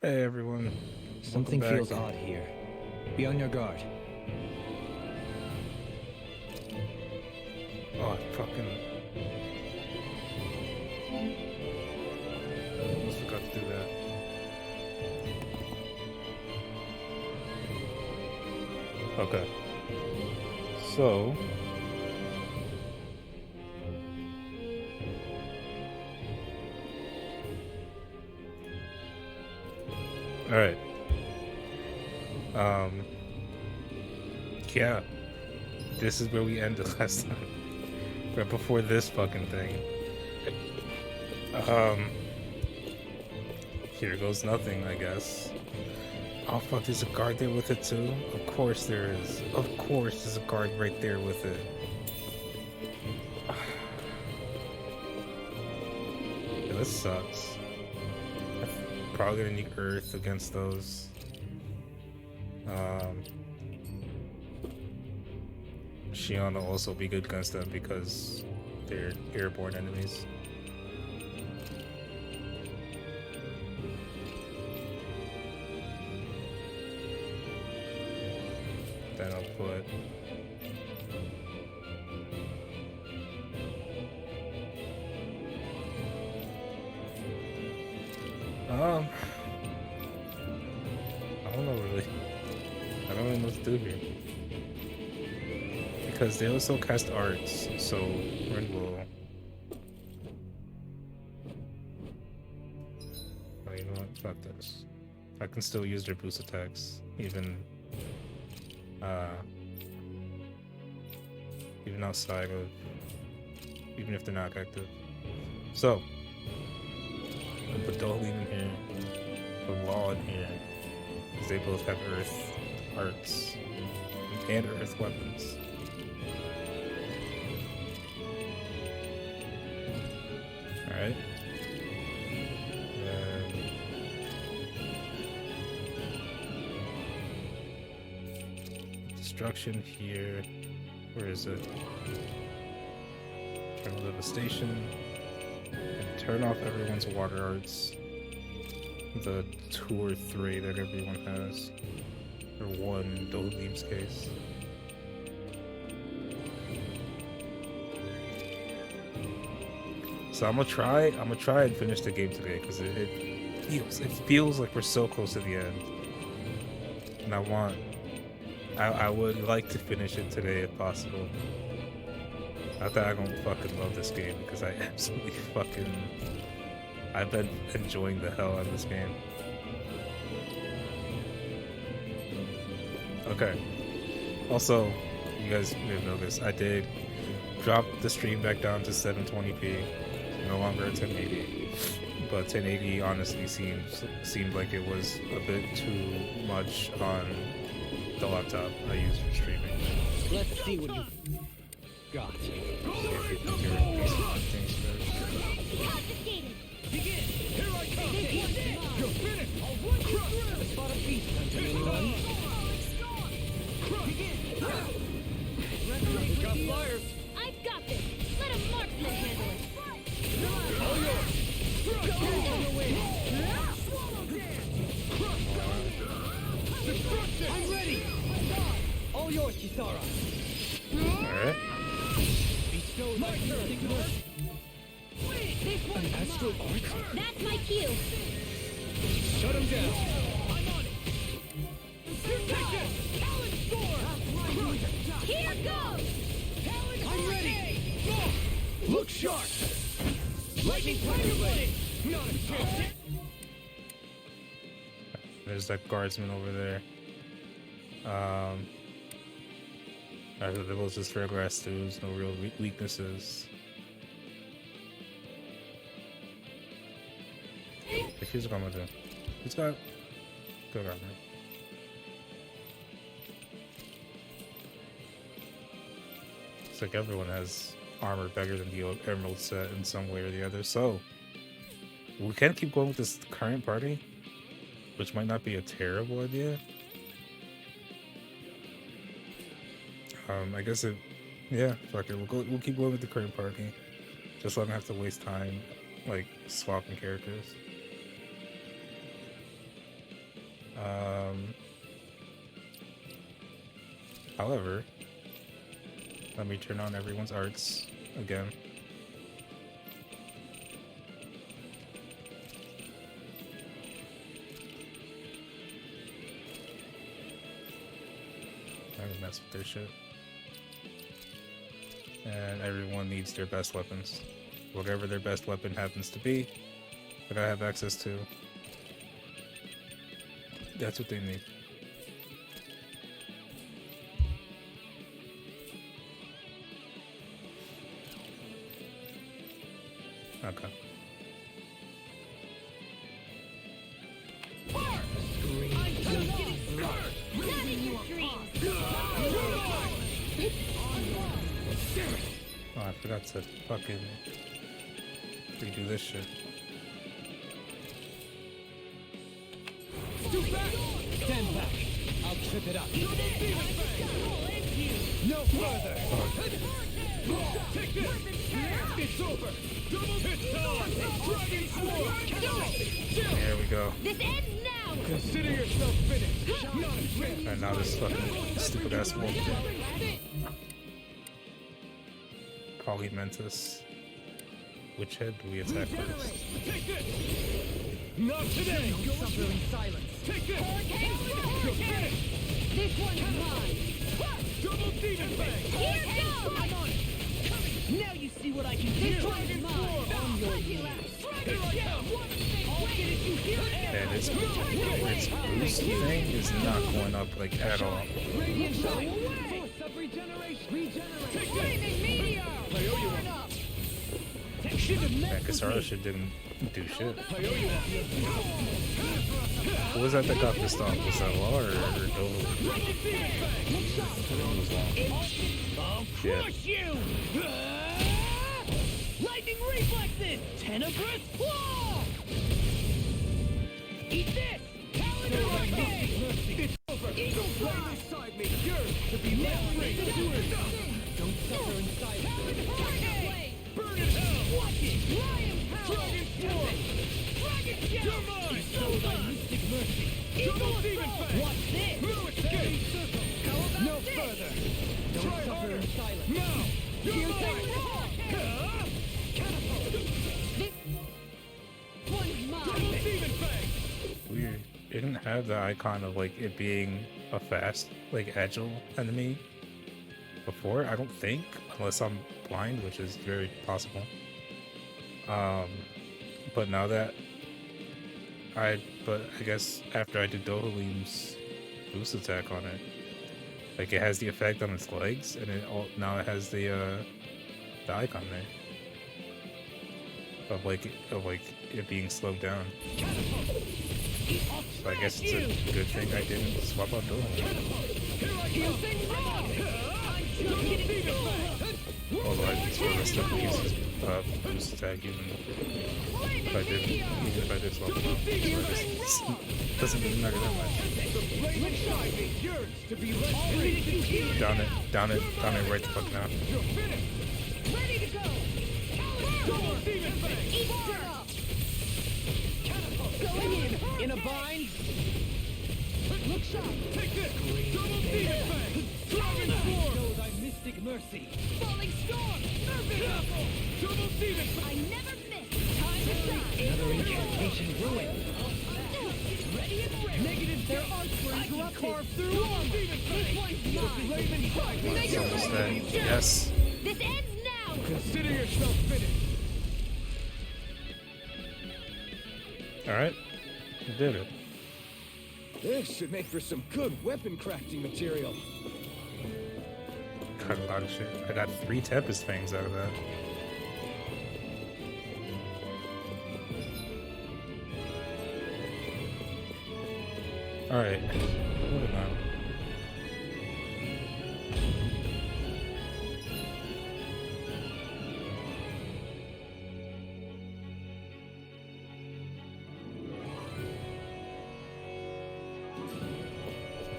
Hey everyone, welcome Something back. feels odd here. Be on your guard. Oh, I fucking almost forgot to do that. Okay, so all right. Um, yeah, this is where we ended last time. Right before this fucking thing. Um, here goes nothing, I guess. Oh fuck, there's a guard there with it too. Of course there is. Of course, there's a guard right there with it. Yeah, this sucks. I'm probably gonna need Earth against those. Um, Shion will also be good against them because they're airborne enemies. Then I'll put I don't know really. I don't really know what to do here. Because they also cast arts, so Rin will. Oh, you know what? Fuck this. I can still use their boost attacks, uh, even outside of, even if they're not active. So, I'll put Dohleen in here, put Law in here, because they both have Earth arts and Earth weapons. Alright. Destruction here. Where is it? Turn Devastation. And turn off everyone's water arts. The 2 or 3 that everyone has. Or 1 in Dohleem's case. So I'm gonna try and finish the game today because it feels like we're so close to the end. And I would like to finish it today if possible. I thought I'm gonna fucking love this game because I absolutely I've been enjoying the hell out of this game. Okay. Also, you guys may have noticed, I did drop the stream back down to 720p, no longer 1080. But 1080 honestly seemed like it was a bit too much on the laptop I use for streaming. Let's see what you got. Begin! Here I come! You're finished! I'll run you through! Spot a beast hunting, anyone? Begin! We got flyers! I've got this! Let a marksman handle it! All yours! Go on the way! Destruction! I'm ready! All yours, Kisara! Alright. Bestow my turn! An astral arc? That's my cue! Shut him down! I'm on it! Take this! Talon score! Here goes! I'm ready! Look sharp! Lightning Tiger Blade! Not a chance! There's that guardsman over there. They're both just regular ass dudes, no real weaknesses. Here's what I'm gonna do. He's got good armor. It's like everyone has armor better than the Emerald set in some way or the other. So we can keep going with this current party, which might not be a terrible idea. I guess yeah, fuck it. We'll keep going with the current party, just so I don't have to waste time like swapping characters. However, let me turn on everyone's arts again. I don't mess with their shit. And everyone needs their best weapons. Whatever their best weapon happens to be, that I have access to, that's what they need. Okay. Not in your dreams. Oh, I forgot to fucking redo this shit. Stand back. I'll trip it up. No further. Take this. It's over. Double hit time. Dragon Sword. There we go. This ends now. Consider yourself finished. Not a chance. And now this fucking stupid ass wolf. Polymentus. Which head do we attack first? Take this. Not today. You'll suffer in silence. Take this. You're finished. This one's mine. Double demon fang. Here goes. I'm on it. Now you see what I can do. This one's mine. On your Cut you knees. out. Here I come. I'll get it. You hear it? And its boost thing is not going up like at all. Radiant shine. Force of regeneration. Regenerate. Flaming meteor. Burn up. Yeah, Kasara shit didn't do shit. Who was that got pissed off? Was that Law or Dolo? I'll Yeah. crush you! Lightning reflexes! Tenebrous claw! Eat this! Paladin Arcade! It's over! Eagle flame inside me! Yours to be left free! Don't suffer in silence! Paladin Arcade. Burn in hell! Watch it! Lion power. Dragon Sword! Dragon Shell. You're mine! So thy mystic mercy! Double demon fang! Watch this! No escape! No further! Don't suffer in silence! Now! You're mine! Huh? Catapult! This one's mine. Double demon fang! Weird. It didn't have the icon of like it being a fast, like agile enemy before. I don't think, unless I'm blind, which is very possible. But now that I guess after I did Dohalim's boost attack on it, like it has the effect on its legs, and now it has the icon there of like it being slowed down. So I guess it's a good thing I didn't swap out Dohalim. Although I still stuck to use his boost attack even if I did swap him out. So it just doesn't really matter that much. Down it right the fuck now. Ready to go. Eat her up. Going in. In a bind? Look sharp. Take this! Double demon fang! Dragon Sword! Show thy mystic mercy! Falling storm. Perfect. Double demon fang! I never miss. Time to shine. Another incantation ruined! Ready and ready. Negative their arts were interrupted! Carve through armor! This one's mine. Flame inside! Make So it is ready. that yes? This ends now. Consider yourself finished! Alright. You did it. This should make for some good weapon crafting material. Got a lot of shit. I got 3 Tempest Fangs out of that. Alright. Moving on.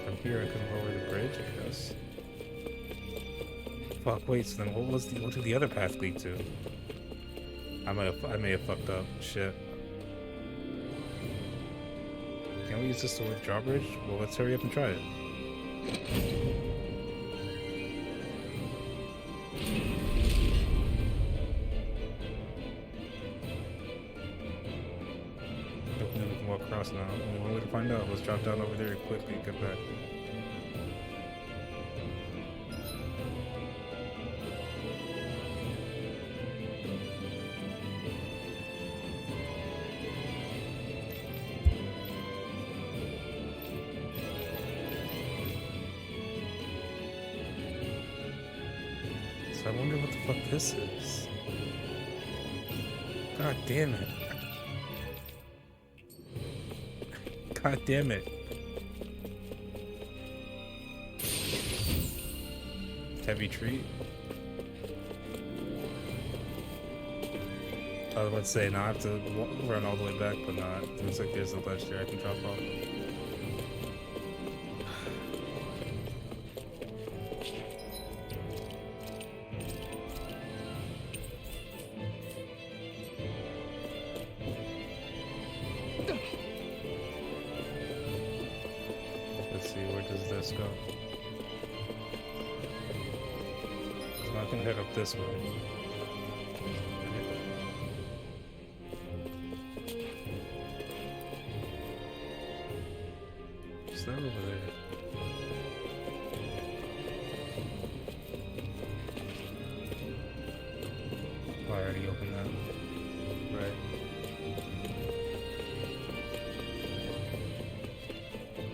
From here I can lower the bridge, I guess. Fuck, wait, so then what did the other path lead to? I may have fucked up. Shit. Can we use this sword drawbridge? Well, let's hurry up and try it. Hopefully we can walk across now. Only one way to find out. Let's drop down over there quickly and get back. I wonder what the fuck this is. God damn it. God damn it. Heavy treat? I was about to say, now I have to run all the way back, but not. Looks like there's a ledge there I can drop off. Let's see, where does this go? I'm not gonna head up this way. Is that over there? Oh, I already opened that. Right.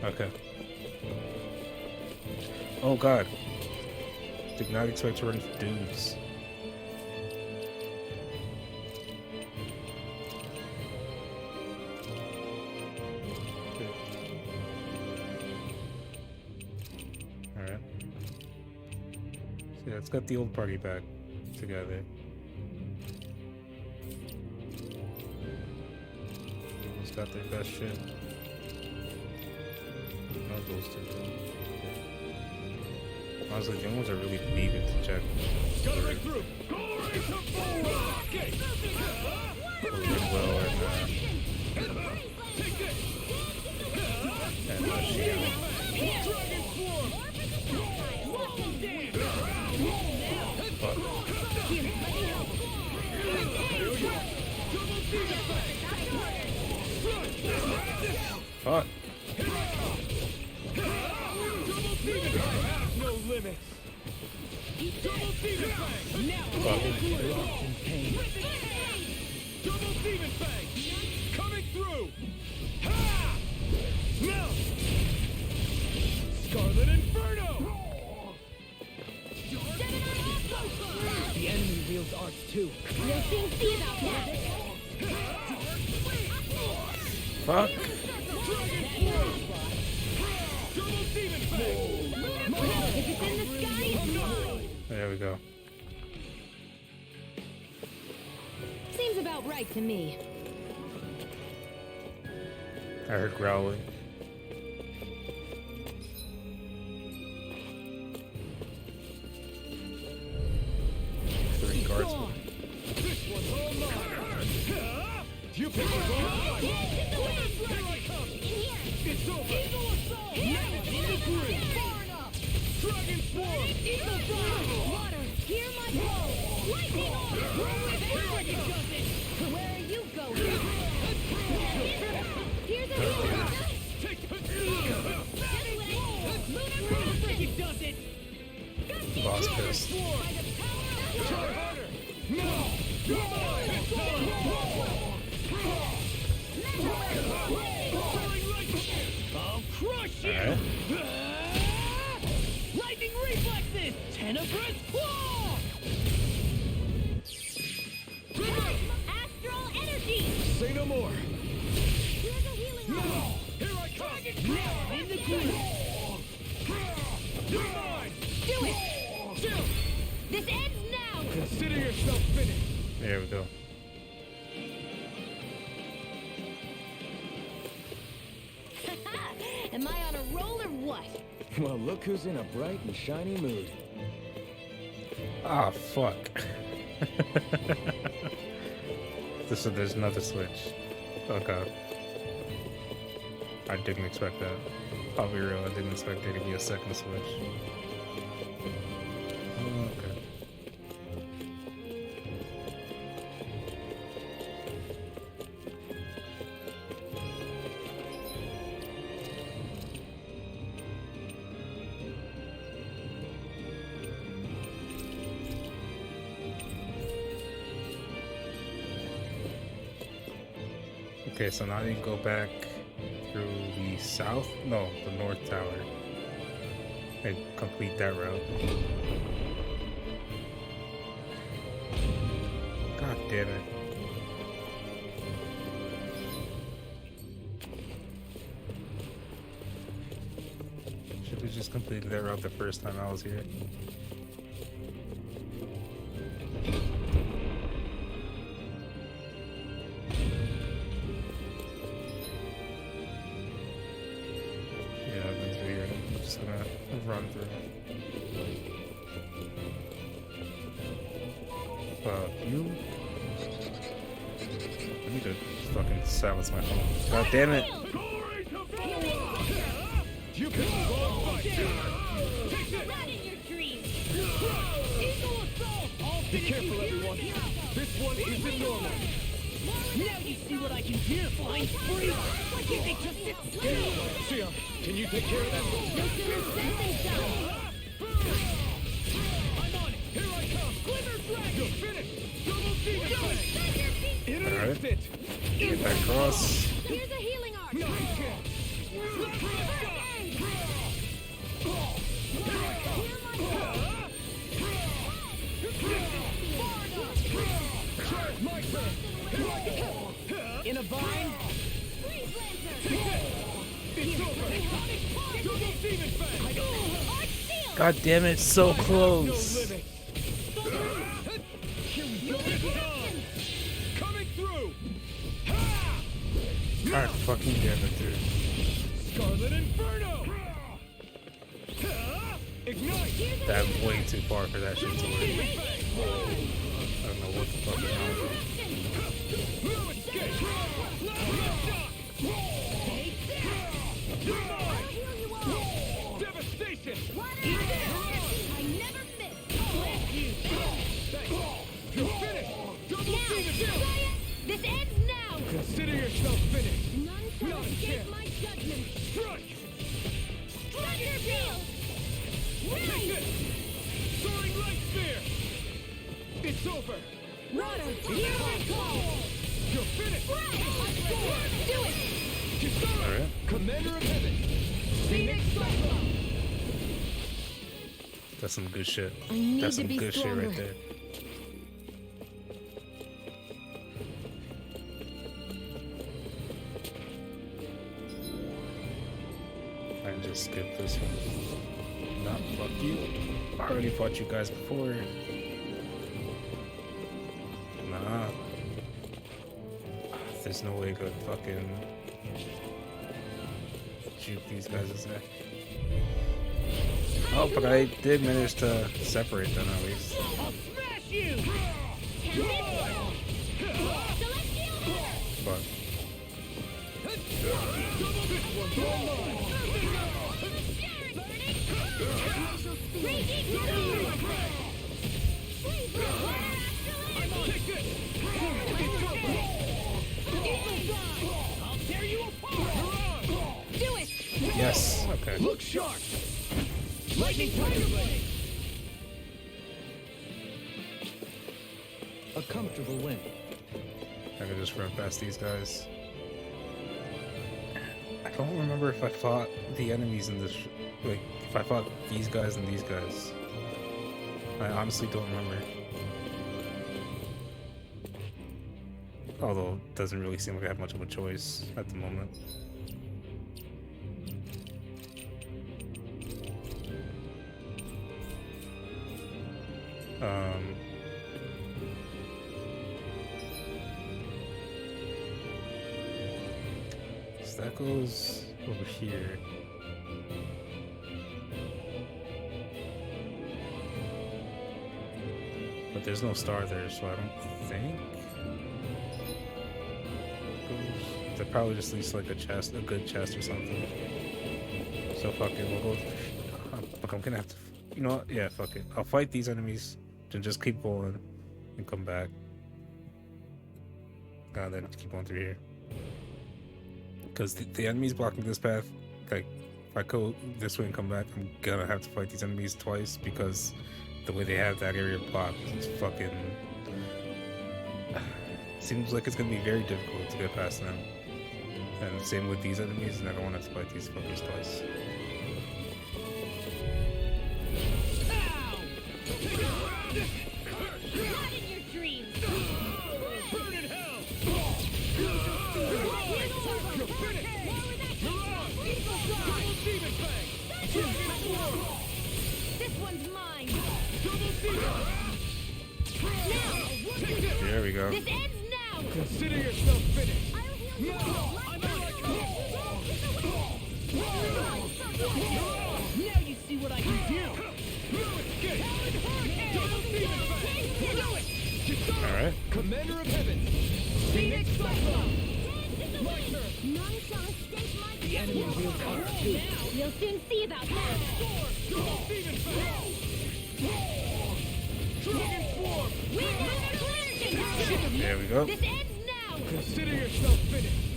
Okay. Oh god. Did not expect to run into dudes. Alright. So yeah, let's get the old party back together. Everyone's got their best shit. Not those two though. Honestly, the ones are really needed to check. Gotta break through. Go right to forward. Okay. Well, Take this. and Dragon form. fuck. Fuck. No limits. Double demon fang. Now. Fuck. Double demon fang. Coming through. Ha! Now. Scarlet Inferno. The enemy wields arts too. Nothing see about that. Fuck. Dragon form. Double demon fang. If it's in the sky, it's mine. There we go. Seems about right to me. I heard growling. Three guardsmen. This one's all mine. You pick the wrong one. Here I come. It's over. Now in the grip. Dragon form. Eagle fire. Water. Hear my blow. Lightning on. Where are you going? Here's a healer. Take the It does it. Boss pissed. Try harder. No. You're mine. I'll crush you. Alright. Lightning reflexes. Tenebrous claw. Astral energy. Say no more. Here's a healing No. arm. Here I come. Now in the grip. You're mine. Do it. Chill. This ends now. Consider yourself finished. There we go. Am I on a roll or what? Well, look who's in a bright and shiny mood. Ah, fuck. There's another switch. Okay. I didn't expect that. I'll be real, I didn't expect there to be a second switch. Oh, okay. Okay, so now you go back through the south? No, the north tower. And complete that route. God damn it. Should have just completed that route the first time I was here. Run through. You? I need to fucking silence my phone. God damn it! You can move on by Right in your dreams. Eagle assault. I'll Be finish careful, you everyone. here. This one isn't normal. Now you see what I can do. Flying free. Like you think just sit still. Sia, can you take care of that? No sooner said than done. I'm on it. Here I come. Glimmer Dragon. You're finished. Double demon blade. In an Alright. instant. Get that cross. Here's a healing arc. No chance. My turn. Here I go. In a vine. Freeze Lancer. It's over. Double demon fang. Arc shield. God damn it, so No close. limit. Here we go. Coming through. Ha! God fucking damn it, dude. Scarlet Inferno. Ignite. That's way too far for that shit to work. I don't know what the fuck is wrong with it. No escape. I'll heal you all. Devastation. I never miss. You're finished. Double Now, demon shield. try it. This ends now. Consider yourself finished. None shall Not a escape chance. my judgment. Strike. Thunder field. Take Right. this. Soaring light spear. It's over. Water. Hear my call. You're finished. Right. Do it. Kisara, Alright. Commander of Heaven. Phoenix Cyclone. That's some good shit. I need That's to some be good stronger. shit right there. I can just skip this one. Nah, fuck you. I already fought you guys before. Nah. There's no way to fucking juke these guys' ass. Oh, but I did manage to separate them at least. I'll smash you. But I'll tear you apart. Do it. yes, okay. Look sharp. Lightning Tiger Blade. A comfortable win. I can just run past these guys. I don't remember if I fought the enemies in this, like, if I fought these guys and these guys. I honestly don't remember. Although, it doesn't really seem like I have much of a choice at the moment. So that goes over here. But there's no star there, so I don't think. Goes to probably just least like a chest, a good chest or something. So fuck it, we'll go. Look, I'm gonna have to. You know what? Yeah, fuck it. I'll fight these enemies and just keep going and come back. Then keep going through here. Because the enemies blocking this path, like, if I go this way and come back, I'm gonna have to fight these enemies twice because the way they have that area blocked is fucking. Seems like it's gonna be very difficult to get past them. And same with these enemies, and I don't want to have to fight these fuckers twice. Not in your dreams! Burn in hell! You're finished! This one's mine! There we go. This ends now! Consider yourself finished! I'll heal you No! all! I like Now you see what I can do! No escape! Double demon fang! Do it! Alright. Commander of Heaven! Phoenix Cyclone! My turn! None shall escape my The enemy will come too! You'll soon see about that! Double demon fang! Dragon Swarm! We have cleared There we go. This ends now! Consider yourself finished!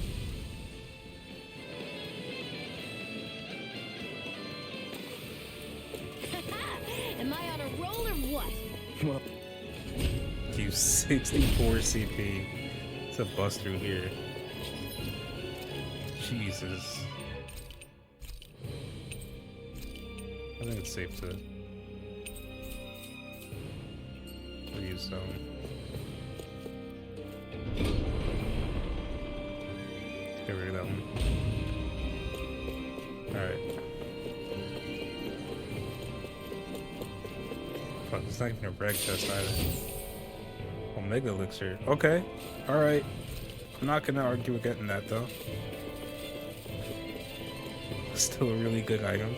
Am I on a roll or what? Well, Do 64 CP to bust through here. Jesus. I think it's safe to use some. Get rid of that one. Alright. Fuck, it's not even a brag chest either. Omega Elixir. Okay. Alright. I'm not gonna argue with getting that though. Still a really good item.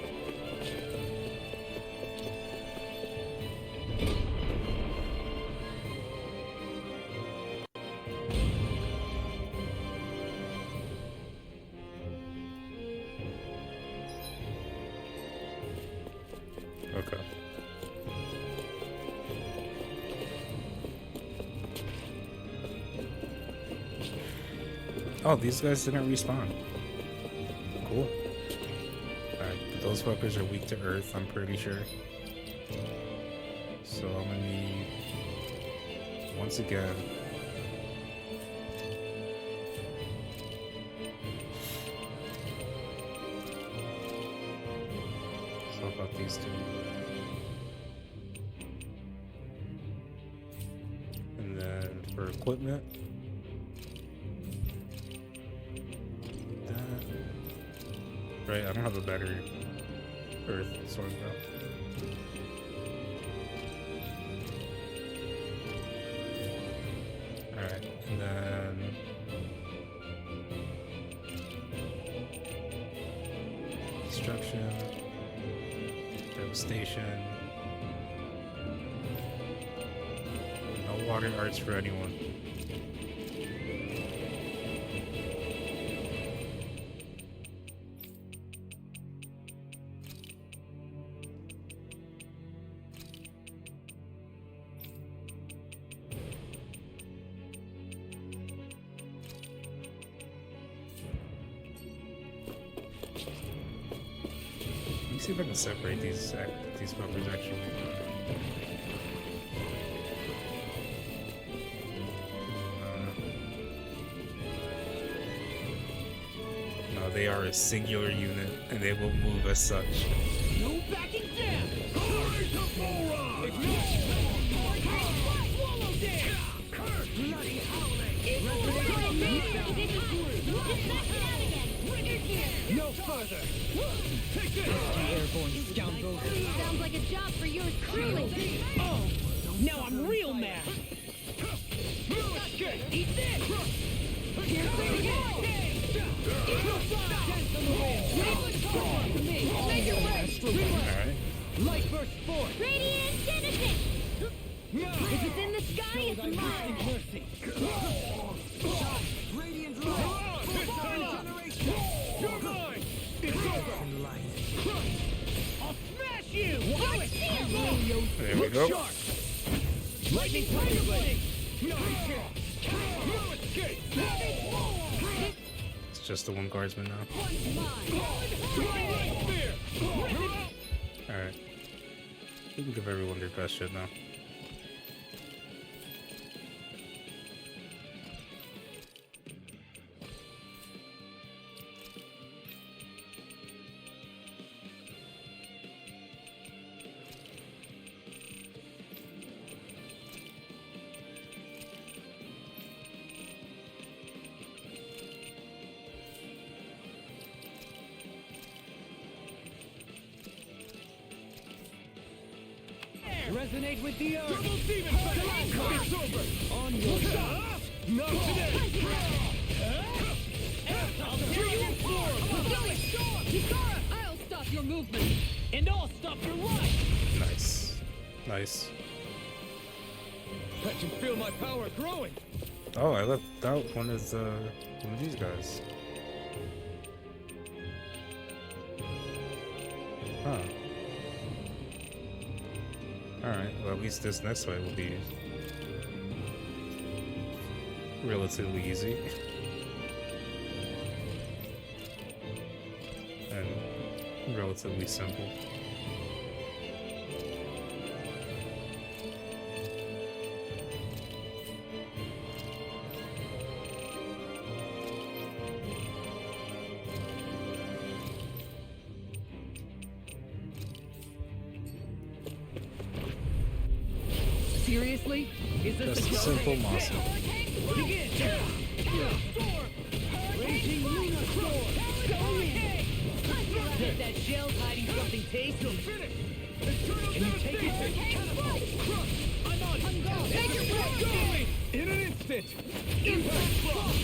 Okay. Oh, these guys didn't respawn. Cool. Alright, those fuckers are weak to earth, I'm pretty sure. So I'm gonna need, once again, so about these two. And then for equipment, right, I don't have a better earth sword though. Alright, and then destruction, devastation, no water arts for anyone. Let me see if I can separate these bumpers actually. No, they are a singular unit, and they will move as such. No backing down! Glory to Boron! Swallow dance! Bloody howling! No further! Take this! Airborne scoundrel. Sounds like a job for yours truly. Oh! Now I'm real mad! No escape! Eat this! Here's the Alright. Light burst forth! Radiant Genesis! No! If it's in the sky, it's mine! Mercy! Radiant light! There we go. Sharp. Lightning Tiger Blade. No escape. It's just the one guardsman now. Twilight Spear. Alright. We can give everyone their best shit now. Resonate with the earth. Double demon fang. It's over. On your side. Not today. I'll tear you apart. Kisara, I'll stop your movement. And I'll stop your life. Nice. Nice. I can feel my power growing. Oh, I left out one of these guys. Huh. Alright, well at least this next fight will be relatively easy. And relatively simple. Seriously? Is this Just a joke? simple muscle. Begin! Raging Luna Storm! Bet that shell's hiding something tasty. And you take it. I'm on. Take your breath! Going in an instant. Impact block.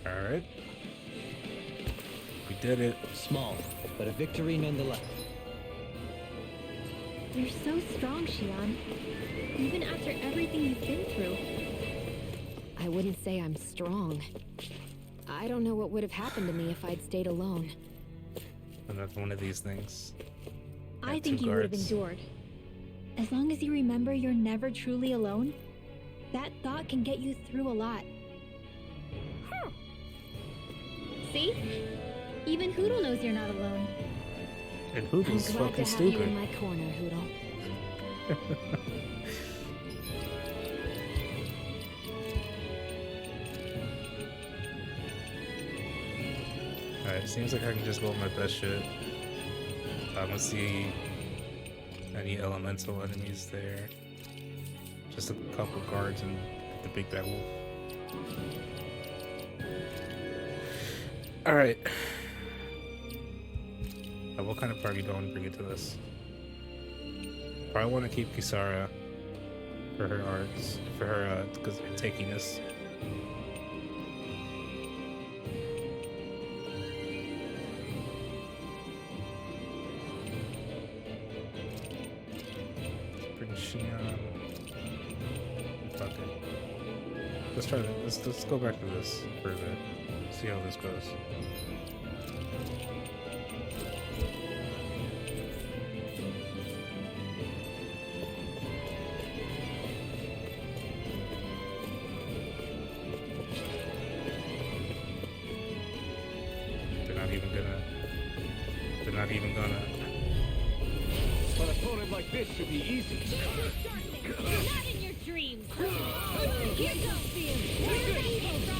Alright. We did it. Small, but a victory nonetheless. You're so strong, Xian. Even after everything you've been through. I wouldn't say I'm strong. I don't know what would have happened to me if I'd stayed alone. Another one of these things. I And think two you would have guards. endured. As long as you remember you're never truly alone, that thought can get you through a lot. See? Even Hoodle knows you're not alone. And I'm Hoodle's glad fucking to have you in stupid. my corner, Hoodle. Alright, seems like I can just go with my best shit. I don't see any elemental enemies there. Just a couple guards and the big bad wolf. Alright. What kind of party do I want to bring into this? Probably want to keep Kisara for her arts, for her takiness. Bring Xian. Fuck it. Let's try that. Let's go back to this for a bit. See how this goes. They're not even gonna. An opponent like this should be easy. Not in your dreams! Here comes fear!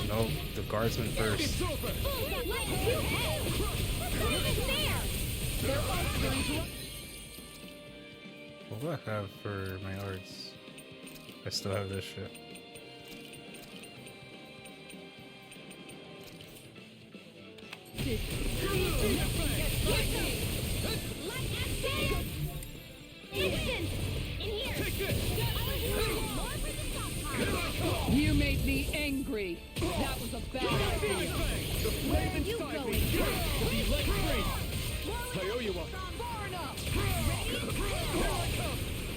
No, the guardsman first. It's over. What do I have for my arts? I still have this shit. You made me angry. That was a bad idea. Where are you going? To be let free. I owe you one.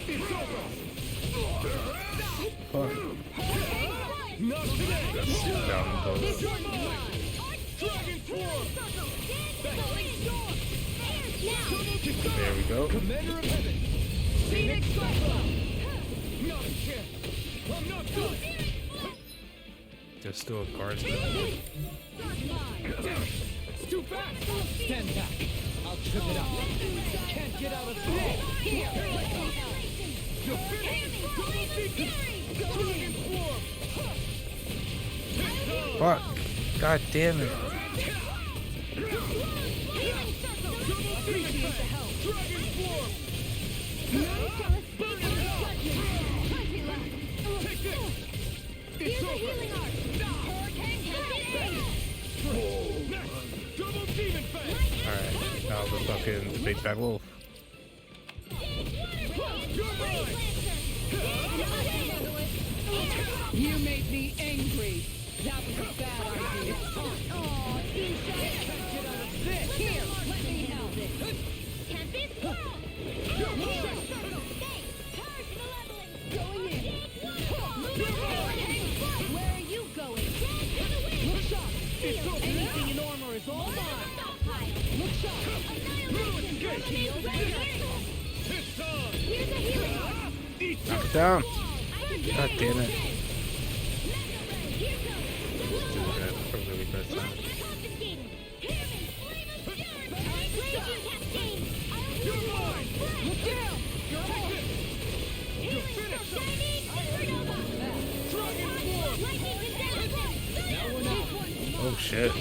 It's over. Fuck. Not today. Down goes. Dragon Swarm. There we go. Commander of Heaven. Phoenix Cyclone! Not a chance! I'm not done! There's still a guard there. It's too fast! Stand back! I'll trip it out! Can't get out of this! You're finished! Fuck. God damn it. Alright, now the fucking big bad wolf. You made me angry. That was a bad idea. Oh, here, let me help it. Can't be squirrel! Going in. Where are you going? Look sharp. Anything in armor is all mine. Look sharp. Shield ready. Knock it down. God damn it. For really bad time. Look down. Oh shit.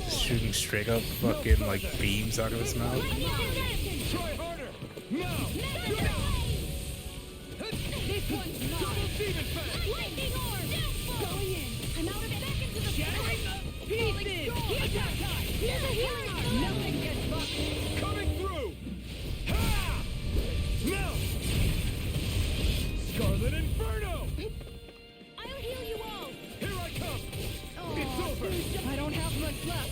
Just shooting straight up fucking like beams out of his mouth. Try harder! Now! This one's mine. Lightning orb! Going in! I'm out of it! Back into the Pieces. Attack time. Here's a healing arm! Nothing gets bucked. Coming through! Ha! Now! Scarlet Inferno! I'll heal you all! Here I come! It's over! I don't have much left.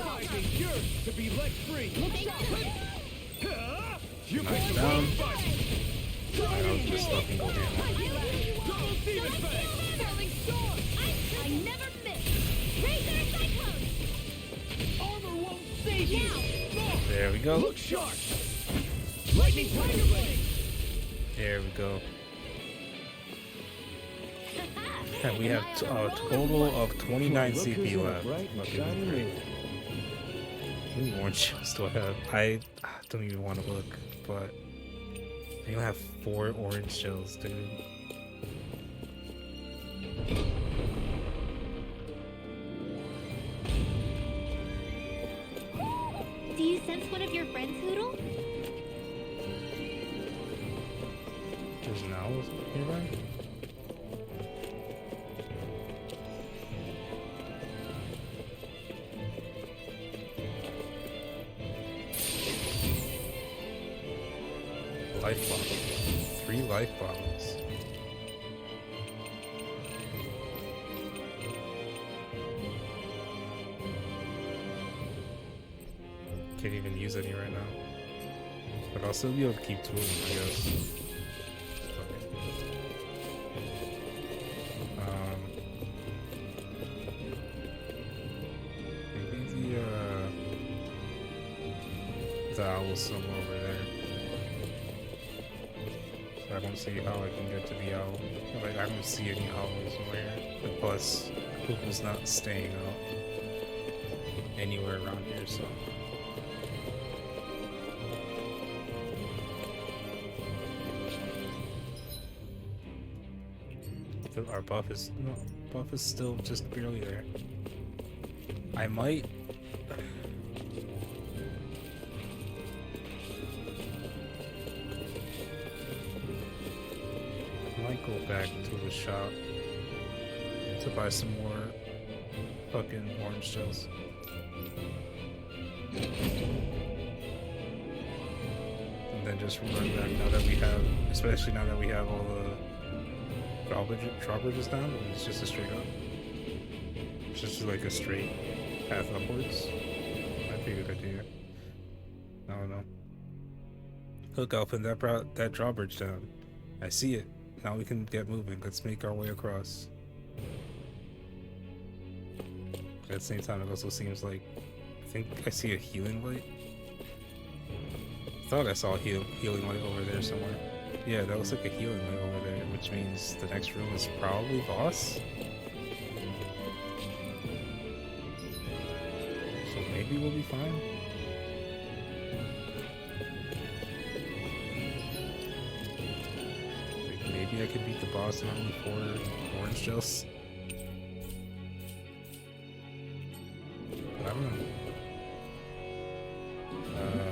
Rising yours to be let free! Look sharp. Ha! You Knock picked it the down. wrong fight! I'll just fucking go down. Double Demon Fang! Sterling Storm. I never miss! Razor Cyclone! Armor won't save you. There we go. Look sharp! Lightning Tiger Blade. There we go. And we have a total of 29 CP left. Fucking great. How many orange shells do I have? I don't even want to look, but I only have 4 orange shells, dude. Do you sense one of your friends, Hoodle? There's an owl nearby? Life bottle. 3 life bottles. Can't even use any right now. But I'll still be able to keep 2 of them, I guess. Fuck it. Maybe the owl's somewhere over there. I don't see how I can get to the owl. Like, I don't see any owls where the bus was not staying out anywhere around here, so. Our buff is still just barely there. I might. Might go back to the shop to buy some more fucking orange shells. And then just run back now that we have, especially now that we have all the drawbridges down, and it's just a straight up. It's just like a straight path upwards. Might be a good idea. I don't know. Look, Alpin, that drawbridge down. I see it. Now we can get moving. Let's make our way across. At the same time, it also seems like I think I see a healing light. I thought I saw a healing light over there somewhere. Yeah, that looks like a healing light over there, which means the next room is probably boss. So maybe we'll be fine. Maybe I could beat the boss in only 4 orange shells. But I don't know. I don't know.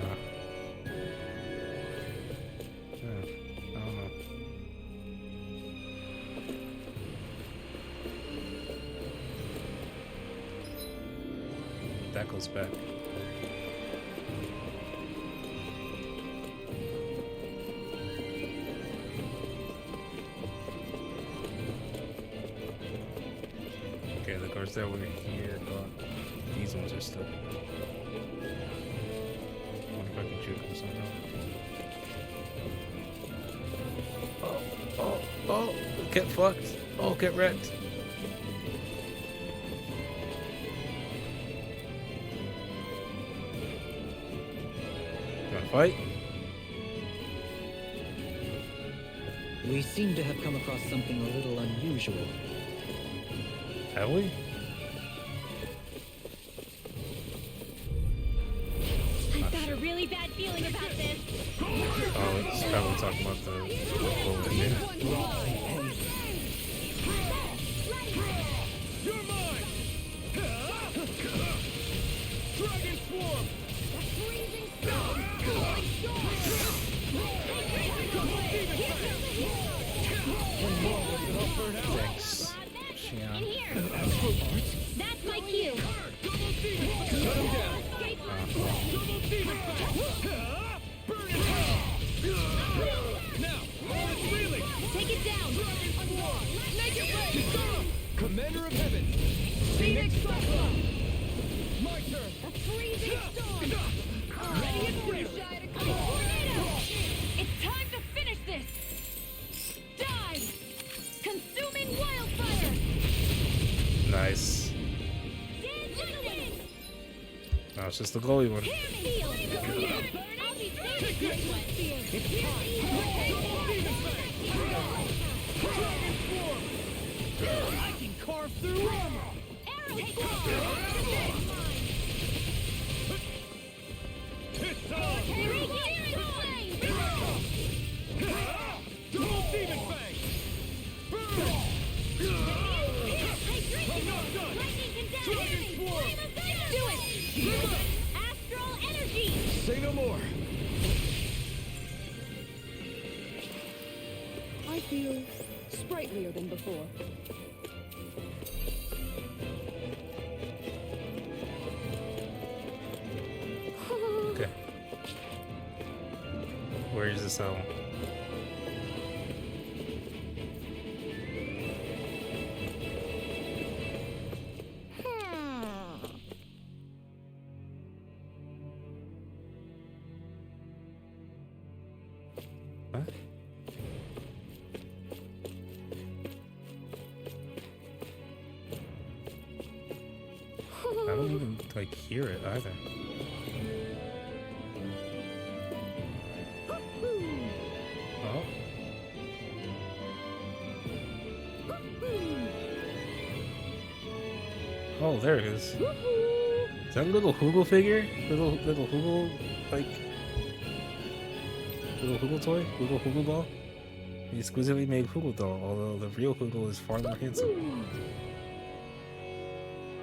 That goes back. Okay, the guards that were here, but these ones are stuck. I wonder if I can juke them somehow. Oh, get fucked. Oh, get wrecked. Wanna fight? We seem to have come across something a little unusual. Have we? I've got a really bad feeling about this. Oh, it's probably talking about the over here. You're mine! Dragon Swarm! Freezing storm! Falling storm! Thanks. In Yeah. here! That's my cue! Shut him down! Double Demon Fang! Burn it hell! Now, all is reeling! Take it down! Dragon Swarm! Make it rain! Commander of Heaven! Phoenix Cyclone! My turn! A freezing storm! Ready and free! A tornado! It's time to finish this! Dive! Consuming wildfire! Nice. No, it's just the glowy one. Heal! I'll be very good one. It's time! Double Demon Fang! Dragon Swarm! I can carve through armor! Arrow Swarm! It's on! Regenerate flame! Double Demon Fang! Burn! I'm not done! Dragon Swarm! Do it! Astral energy! Say no more! I feel sprightlier than before. Okay. Where is this one? Huh? I don't even like hear it either. Oh. Oh, there it is. Is that a little Hoogle figure? Little Hoogle, like little Hoogle toy? Hoogle doll? The exquisitely made Hoogle doll, although the real Hoogle is far more handsome.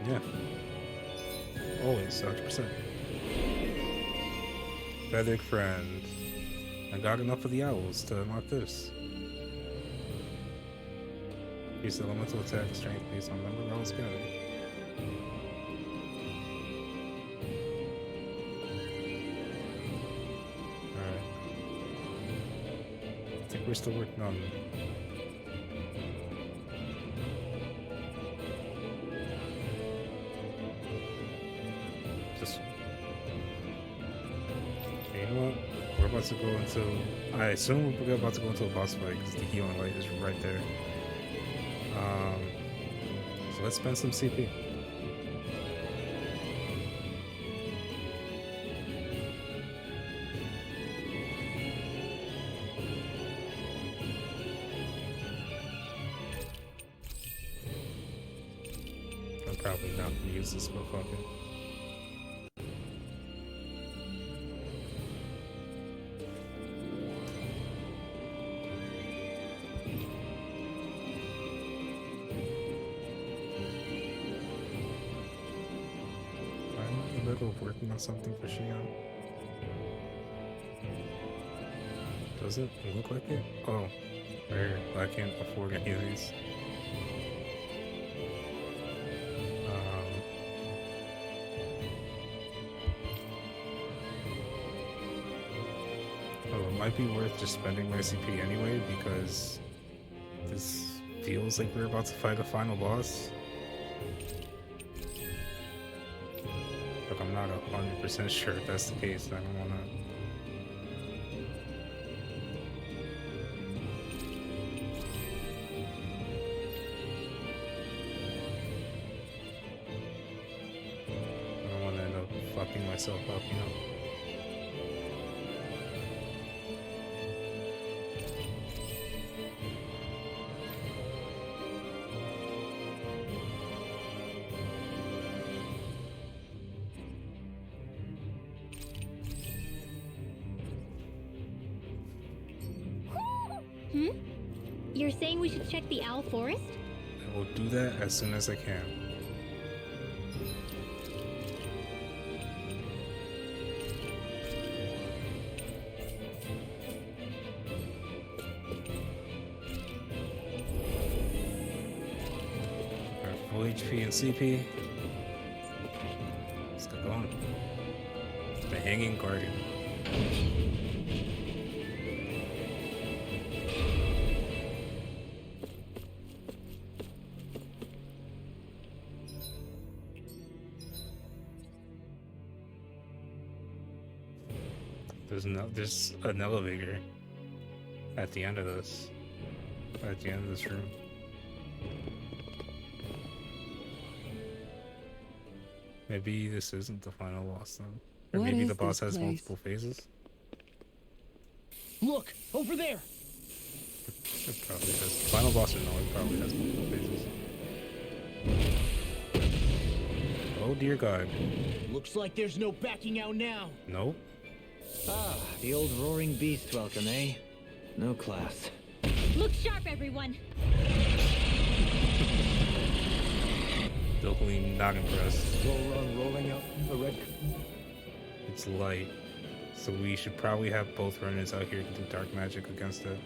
Yeah. Always, 100%. Feathered friend. I got enough of the owls to unlock this. Increase elemental attack strength based on number of owls gathered. Alright. I think we're still working on them. Just okay, you know what? We're about to go into. I assume we're about to go into a boss fight because the healing light is right there. So let's spend some CP. probably not gonna use this motherfucker. I'm a little working on something for Shion. Does it look like it? Oh, rare. I can't afford any of these. Oh, it might be worth just spending my CP anyway because this feels like we're about to fight a final boss. Look, I'm not 100% sure if that's the case. I don't wanna. End up fucking myself up, you know. You're saying we should check the Owl Forest? I will do that as soon as I can. Alright, full HP and CP. Let's get going. The Hanging Guardian. There's an elevator at the end of this. At the end of this room. Maybe this isn't the final boss then. Or What maybe is the boss this has place? multiple phases. Look, over there. It probably has. Final boss or no, it probably has multiple phases. Oh dear God. Looks like there's no backing out now. Nope. Ah, the old roaring beast welcome, eh? No class. Look sharp, everyone. Definitely not impressed. Rolling out the red. It's light. So we should probably have both runners out here to do dark magic against it.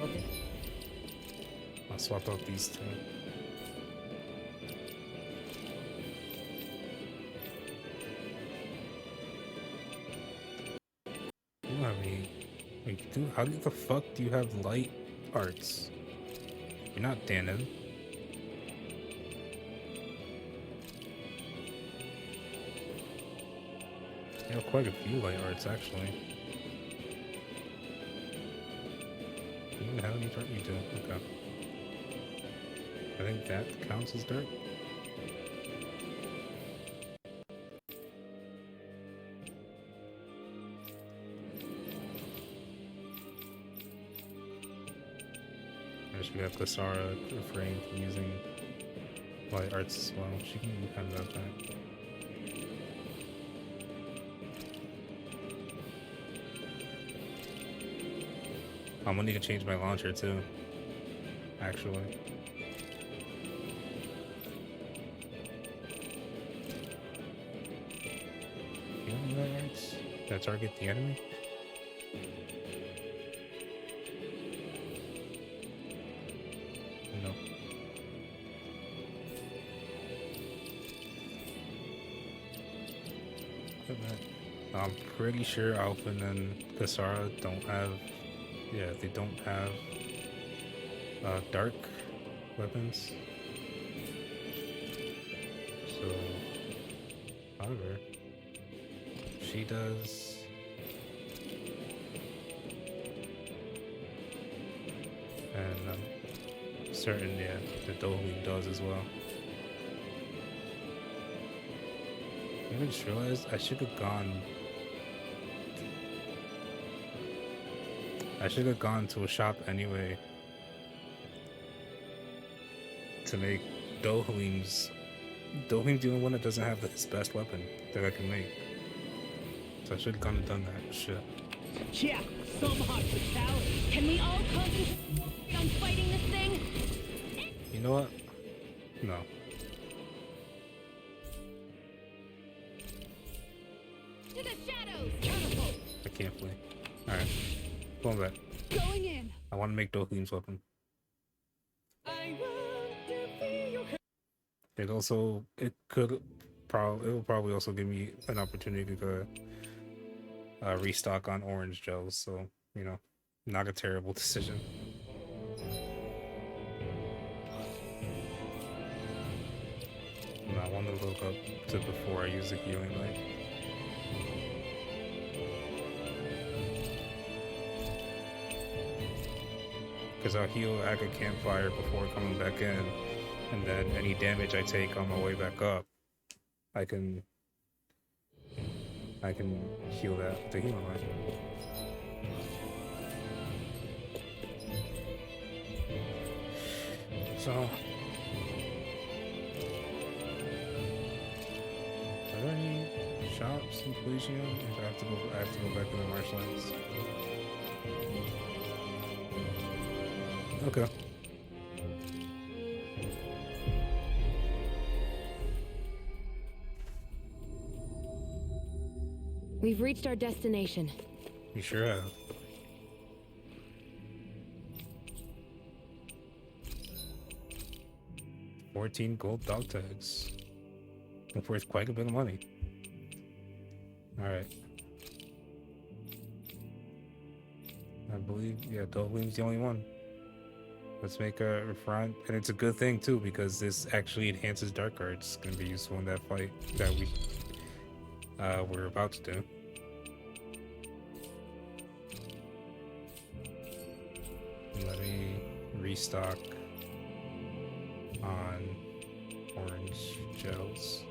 Okay. I'll swap out these two. You don't have any. Wait, dude, how the fuck do you have light arts? You're not Danon. You have quite a few light arts, actually. Do you even have any dark? You do. Okay. I think that counts as dark. I should have Kasara refrain from using light arts as well. She can do kind of that back. I'm gonna need to change my launcher too. Actually. You know light arts that target the enemy? No. I'm pretty sure Alphen and Kasara don't have. Yeah, they don't have dark weapons. So, however, she does. And I'm certain, yeah, the Dohlim does as well. I just realized I should have gone. I should have gone to a shop anyway. to make Dohalim's the only one that doesn't have his best weapon that I can make. So I should have gone and done that. Shit. Yeah, some hospitality. Can we all concentrate on fighting this thing? You know what? No. To the shadows! Catapult. I can't play. Alright. Going back. Going in! I want to make Dohalim's weapon. I want to be your It will probably also give me an opportunity to restock on orange gels, so, you know, not a terrible decision. No, I want to look up to before I use the healing light. Because I'll heal at a campfire before coming back in, and then any damage I take on my way back up, I can heal that with the healing light. So, are there any shops in Collegium? I have to go back to the marshlands. Okay. We've reached our destination. You sure have. $14 gold dog tags. Worth quite a bit of money. Alright. I believe, yeah, Dohalim's the only one. Let's make a front, and it's a good thing too because this actually enhances dark guard. It's gonna be useful in that fight that we're about to do. Let me restock on orange gels.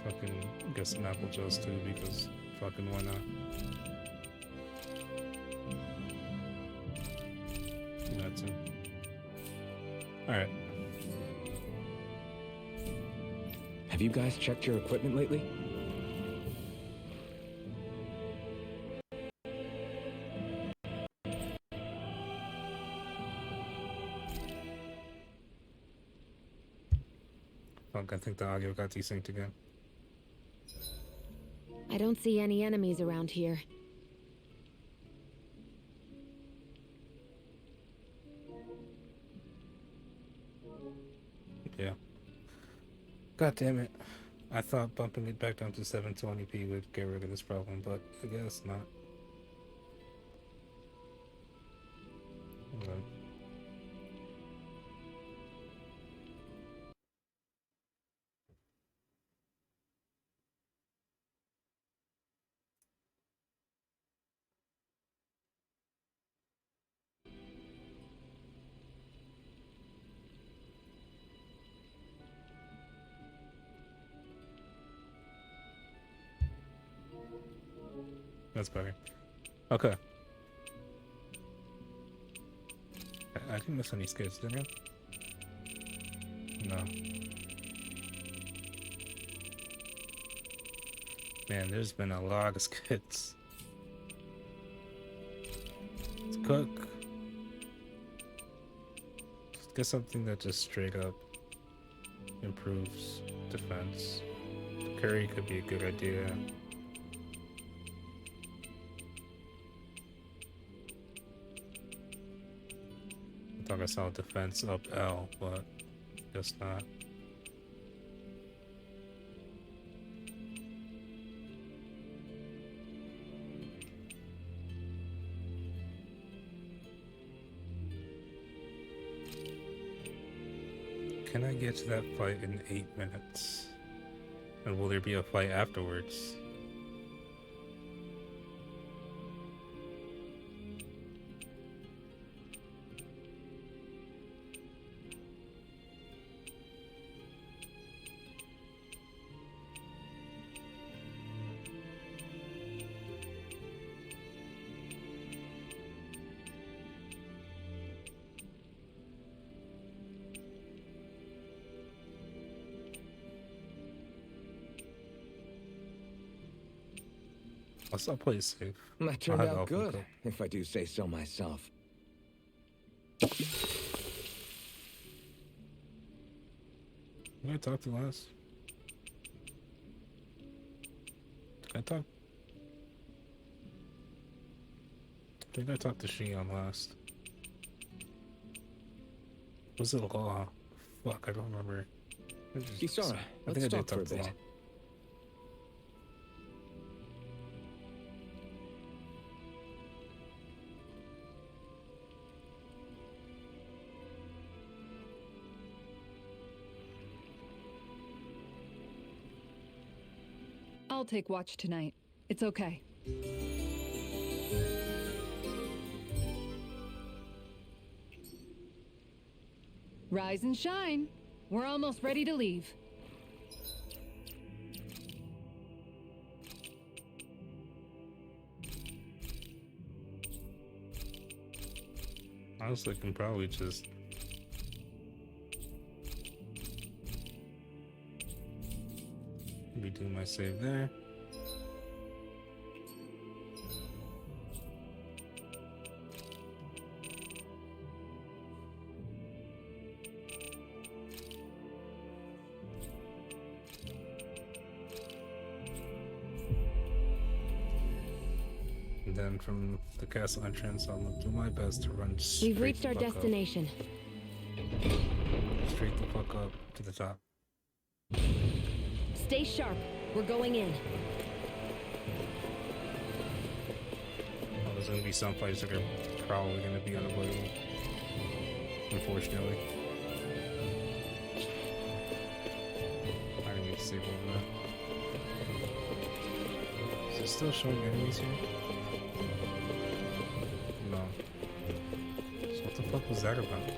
Fucking get some apple gels too because fucking why not? That too. Alright. Have you guys checked your equipment lately? Fuck, I think the audio got desynced again. I don't see any enemies around here. Yeah. God damn it. I thought bumping it back down to 720p would get rid of this problem, but I guess not. Okay. That's better. Okay. I didn't miss any skids, did I? No. Man, there's been a lot of skids. Let's cook. Let's get something that just straight up improves defense. Curry could be a good idea. I thought I saw defense up L, but guess not. Can I get to that fight in 8 minutes? And will there be a fight afterwards? I'll play it safe. That turned I'll have out Elfin good, cook. if I do say so myself. Who did I talk to last? Did I talk? I think I talked to Shion last. Was it Law? Fuck, I don't remember. Kisara, I let's think I did talk for a talk to bit. Law. I'll take watch tonight. It's okay. Rise and shine. We're almost ready to leave. Honestly, I can probably just redo my save there. And then from the castle entrance, I'll do my best to run straight We've reached the our fuck up. destination. Straight the fuck up to the top. Stay sharp. We're going in. Well, there's gonna be some fights that are probably gonna be unavoidable. Unfortunately. I didn't mean to save over that. Is it still showing enemies here? No. So what the fuck was that about?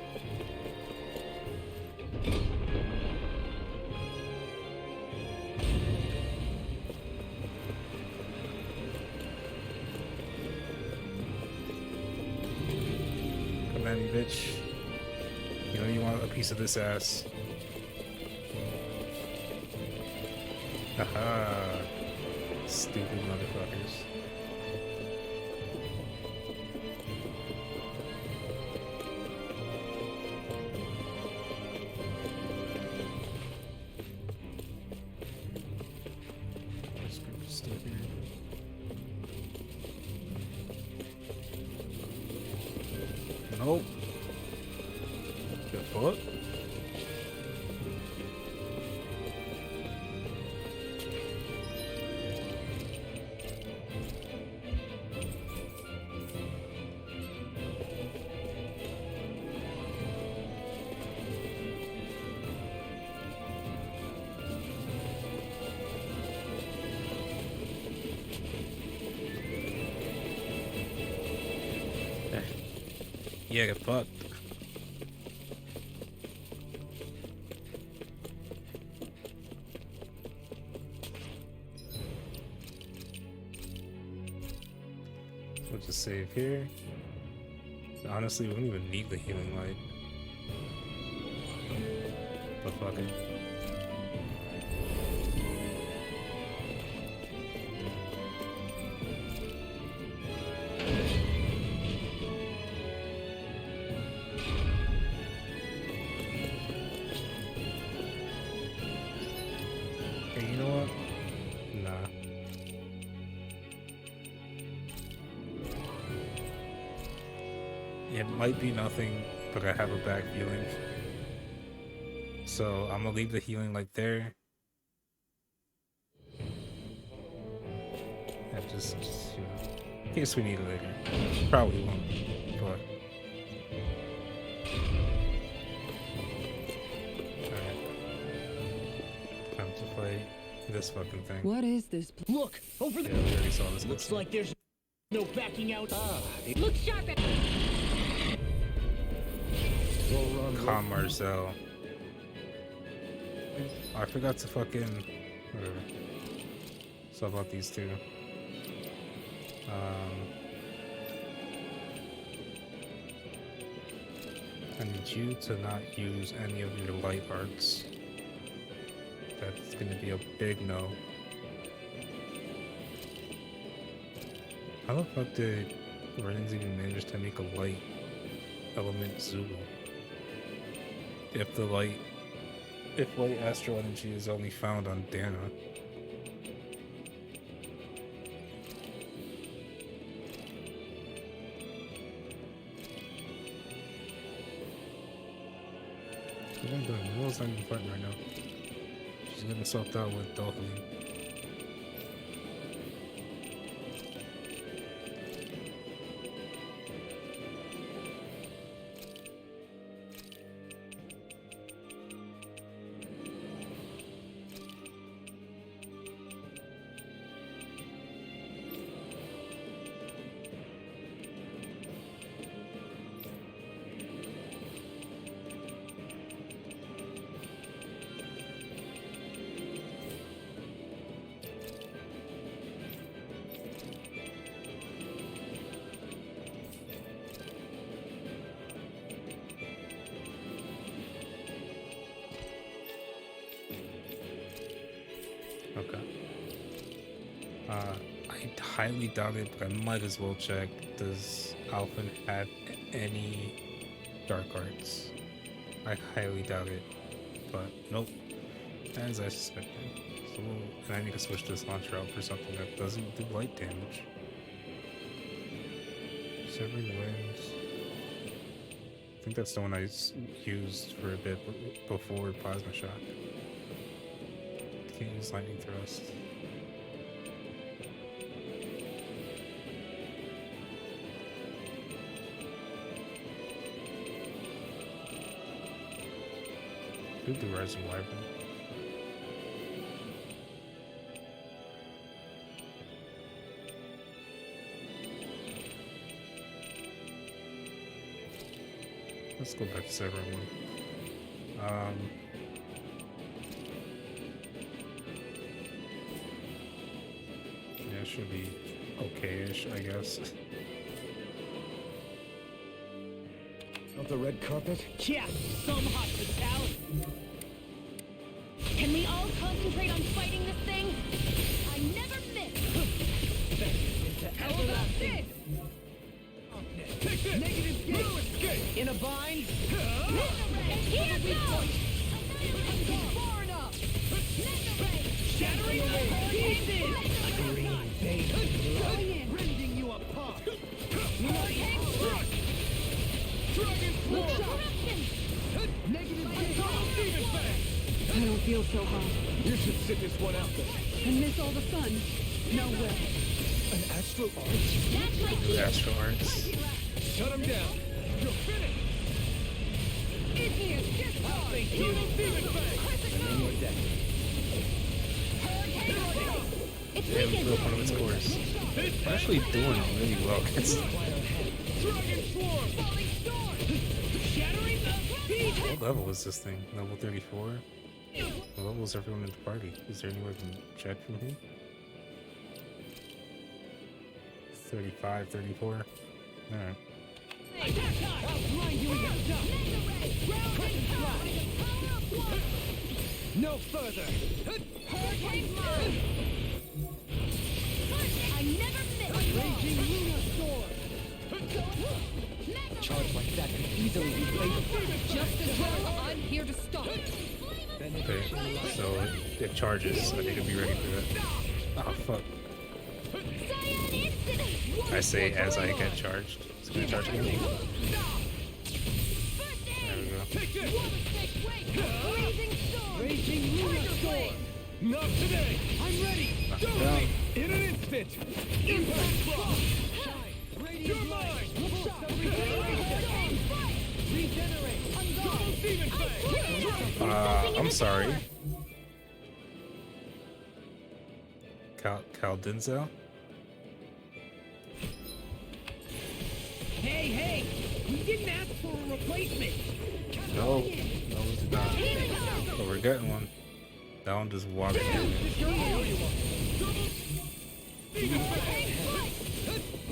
Come at me, bitch. You know you want a piece of this ass. Haha. Stupid motherfuckers. This group is still here. Nope. The fuck? Yeah, get fucked. We'll just save here. Honestly, we don't even need the healing light. But fuck it. Hey, you know what? Nah. It might be nothing, but I have a bad feeling. So I'm gonna leave the healing light there. And just you know, in case we need it later. Probably won't, but. Alright. Time to play this fucking thing. What is this? Look, over Yeah, there. we already saw this. Looks like there's no backing out. Look sharp at Calm Marcel. Oh, I forgot to fucking whatever. So about these two. I need you to not use any of your light arts. That's gonna be a big no. How the fuck did Ren's even manage to make a light element Zulu? If light astral energy is only found on Dana. What am I doing? Will's not even fighting right now. She's getting swapped out with Dolphin. Okay. I highly doubt it, but I might as well check. Does Alphen have any dark arts? I highly doubt it, but nope. As I suspected. So, and I need to switch this launcher out for something that doesn't do light damage. Severing Winds. I think that's the one I used for a bit before Plasma Shock. Can't use Lightning Thrust. Do the Rising Wyvern. Let's go back to Severing Wind. Yeah, it should be okay-ish, I guess. Of the red carpet? Yeah, some hospitality. Can we all concentrate on fighting this thing? I never miss. How about this? Take this! Negative escape! In a bind? Here goes! Far enough! Shattering the pieces! A green bait rending you apart! Dragon Sword! Negative Demon Fang! I don't feel so hot. You should sit this one out then. And miss all the fun. No way. An astral arch? Do Astral Arts. Shut him down. You're finished! Igneous Discharge! Thank you! Demon Fang! And then you're dead. It's Yeah, we weakened. broke one of its cores. We're actually doing really well against Dragon Swarm! Falling Storm! Shattering the pieces! what level is this thing? Level 34? What level is everyone in the party? Is there any way we can check from here? 35, 34? Alright. Attack time! I'll grind you in your dust! No further! Hurricane Mom. I never miss. Raging Luna Sword! A charge like that can easily be fatal. Just as well, I'm here to stop. Okay, so it charges. I need to be ready for that. Oh, fuck. Cyan Instant. I say as I get charged. It's gonna charge again. There we go. Take this! Blazing Storm. Raging Luna Sword! Not today! I'm ready! Knock Do it down. me! In an instant! Impact Frost! Radiant Light! Regenerate! Double Demon Fang! I'm sorry. Cal Denzel? Hey, hey! We didn't ask for a replacement! No, we did not. But we're getting one. That one just walked in.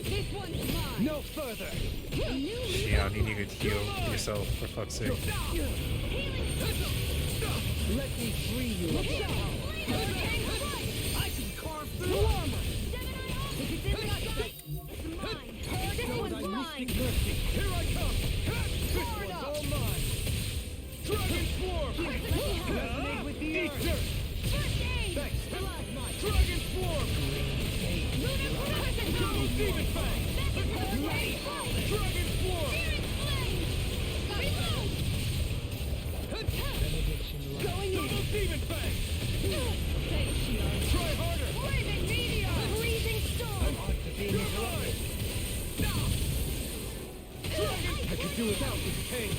This one's mine. No further! Yeah, you need to heal yourself for fuck's sake. Let me free you of your power! I can carve through armor! If it's in the sight, it's mine. This Show one's thy mine. mystic mercy. Here I come. This Power one's up. all mine. Dragon Swarm. Resonate with the earth. First aid. Thanks. Blood. Dragon Swarm. Lunar Crescent Double Moon. Demon Fang. Ready. Dragon Swarm. Searing Flame. Reload. Going in. Double Demon Fang. Say shield. Try harder. Flaming Meteor. Freezing Storm. You're mine. Dragon. I could do without this pain.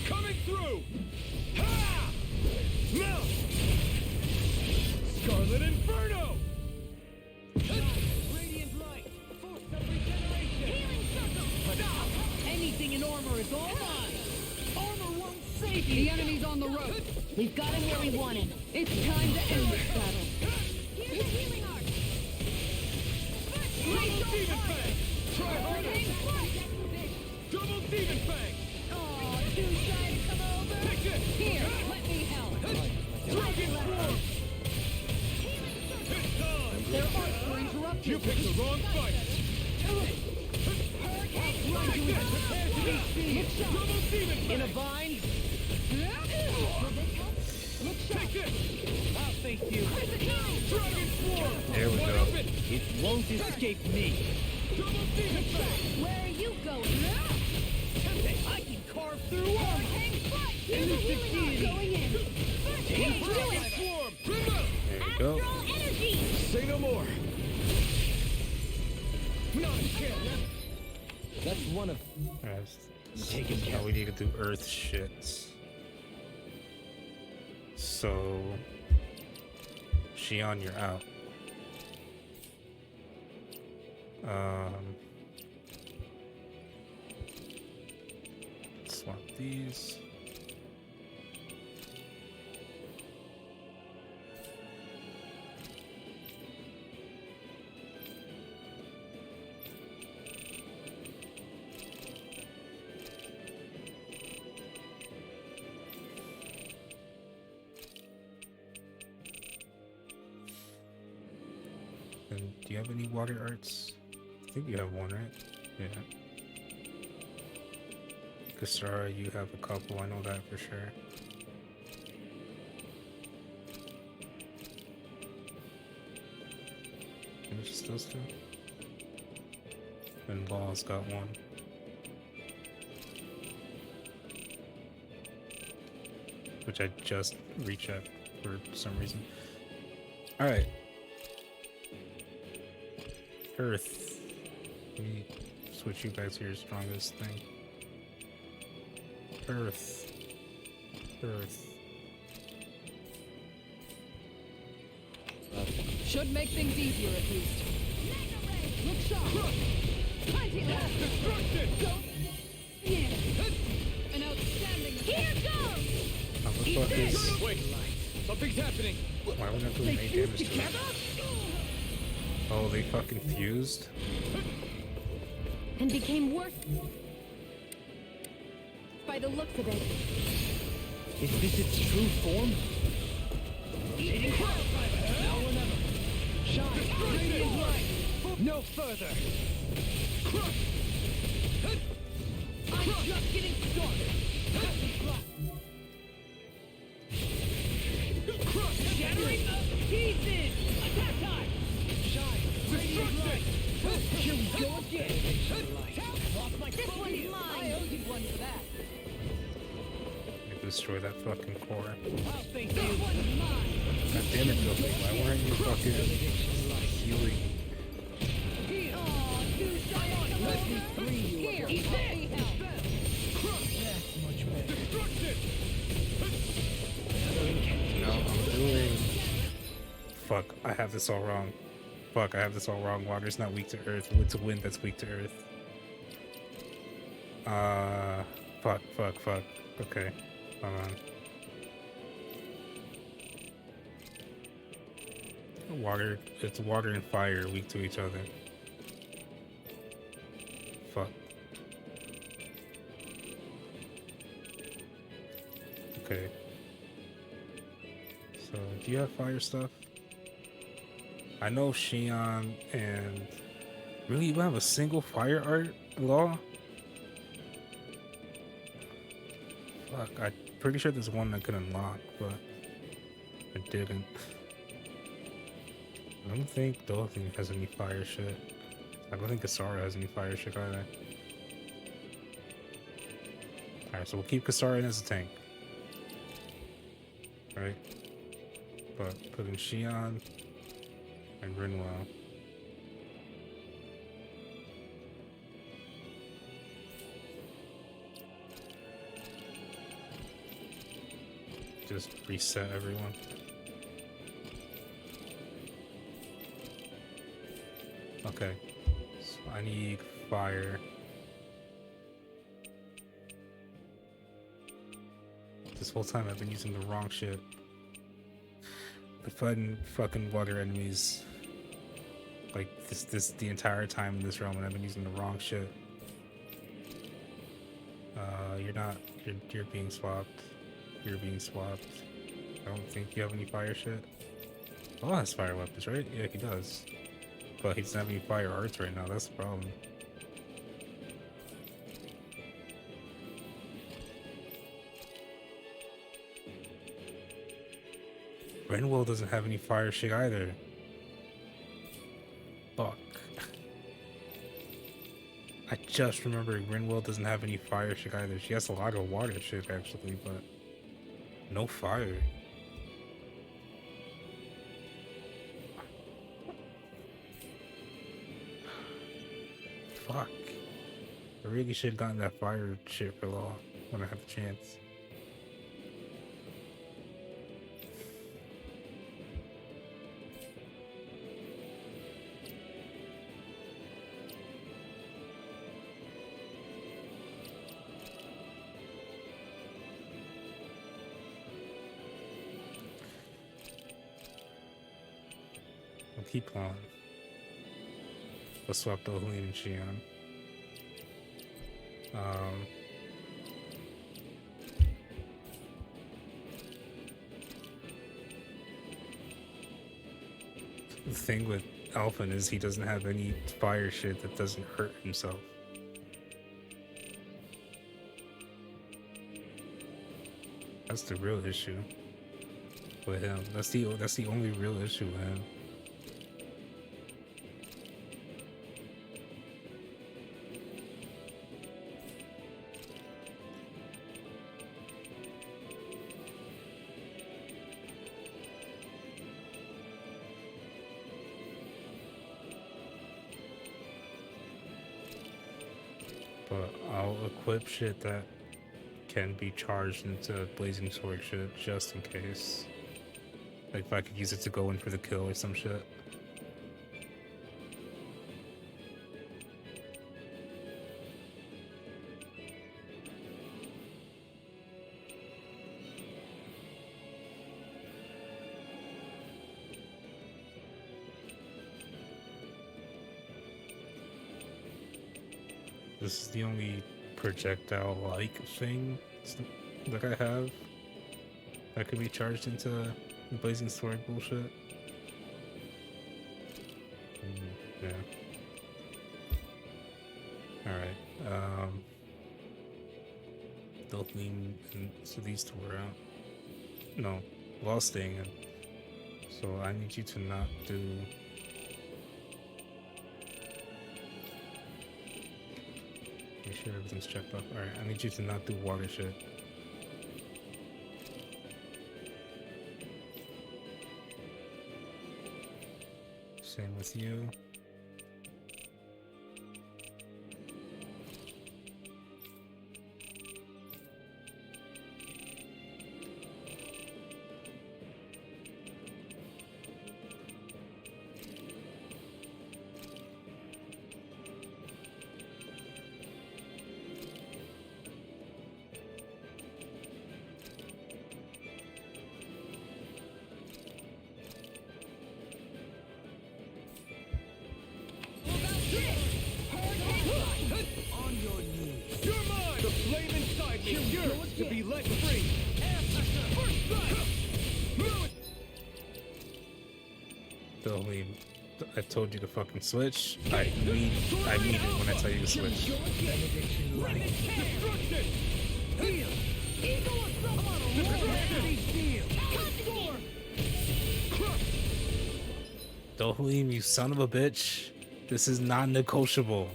Coming through. Ha! Now. Scarlet Inferno. Radiant light. Force of regeneration. Healing Circle. Anything in armor is all mine. Armor won't save you. The enemy's on the road. We've got him where we want him. It's time to end this battle. Here's the healing arc. Double Demon Fang. Try harder. Double Demon Fang. Oh, too shy to come over. Take this. Here, let me help. Dragon Swarm. It's time. Their arcs were interrupted. You picked the wrong fight. Hurricane Like this. Prepare to be seen. Double Demon Fang. In a bind? Look sharp. Take this. I'll face you. Healing. Dragon Swarm. There we Wide go. open. It won't escape me. Double Demon Fang. Where are you going? I can carve through armor. Hurricane Strike. Here's the healing arc going in. First aid. Do Dragon it. Swarm. Remote. There you go. Astral energy. Say no more. Not a chance. That's one of... Taken care Now we need to do Earth shit. So, Xion, you're out. Swap these. And do you have any water arts? I think you have one, right? Yeah. Kasara, you have a couple, I know that for sure. And it's just those two. And Ball's got one. Which I just rechecked for some reason. Alright. Earth. Let me switch you back to your strongest thing. Earth. Earth. Should make things easier at least. Look sharp. Plenty left. Destruction. Yeah. An outstanding. Here goes. How the fuck is... Wait. Something's happening. Why are we not doing any damage to it? Oh, they fucking fused? And became worse by the looks of it. Is this its true form? Now or never. Shine. Radiant light. No further. Crush. I'm just getting started. Crush. Shattering the pieces. Attack time. Destruction. Here we go again. Lost my this one's mine. I owe you one for that. They destroy that fucking core. I'll face This you. one's mine. God damn it, Billy. Why weren't you fucking healing? Oh, too shy to come over. Here, let me help. Destruction. No, I'm doing... Fuck, I have this all wrong. Fuck, I have this all wrong. Water's not weak to earth. It's wind that's weak to earth. Fuck. Okay, hold on. Water, it's water and fire weak to each other. Fuck. Okay. So, do you have fire stuff? I know Shion and really you have a single fire art law? Fuck, I'm pretty sure there's one I could unlock, but I didn't. I don't think Dothan has any fire shit. I don't think Kasara has any fire shit either. Alright, so we'll keep Kasara in as a tank. Right? But put in Shion and Rinwell. Just reset everyone. Okay, so I need fire. This whole time I've been using the wrong shit. The fucking water enemies. Like this the entire time in this realm, and I've been using the wrong shit. You're being swapped. You're being swapped. I don't think you have any fire shit. Oh, has fire weapons, right? Yeah, he does. But he doesn't have any fire arts right now, that's the problem. Renwell doesn't have any fire shit either. Fuck. I just remembered Renwell doesn't have any fire shit either. She has a lot of water shit actually, but no fire. Fuck. I really should have gotten that fire shit for law when I have the chance. I'll keep on. Let's swap the Helene and Shion. The thing with Alphen is he doesn't have any fire shit that doesn't hurt himself. That's the real issue with him. That's the only real issue with him. But I'll equip shit that can be charged into Blazing Sword shit just in case. Like if I could use it to go in for the kill or some shit. This is the only projectile-like thing that I have that can be charged into Blazing Sword bullshit. Yeah. Alright, Dothan and so these two are out. No, Law's staying in. So I need you to not do... Make sure everything's checked off. Alright, I need you to not do water shit. Same with you. On your knees. You're mine! The flame inside me is yours to be let free! First strike! They'll leave. I told you to fucking switch. I mean it when I tell you to switch. Benediction light. Destruction! Heal! Eagle Don't leave, you son of a bitch. This is non-negotiable.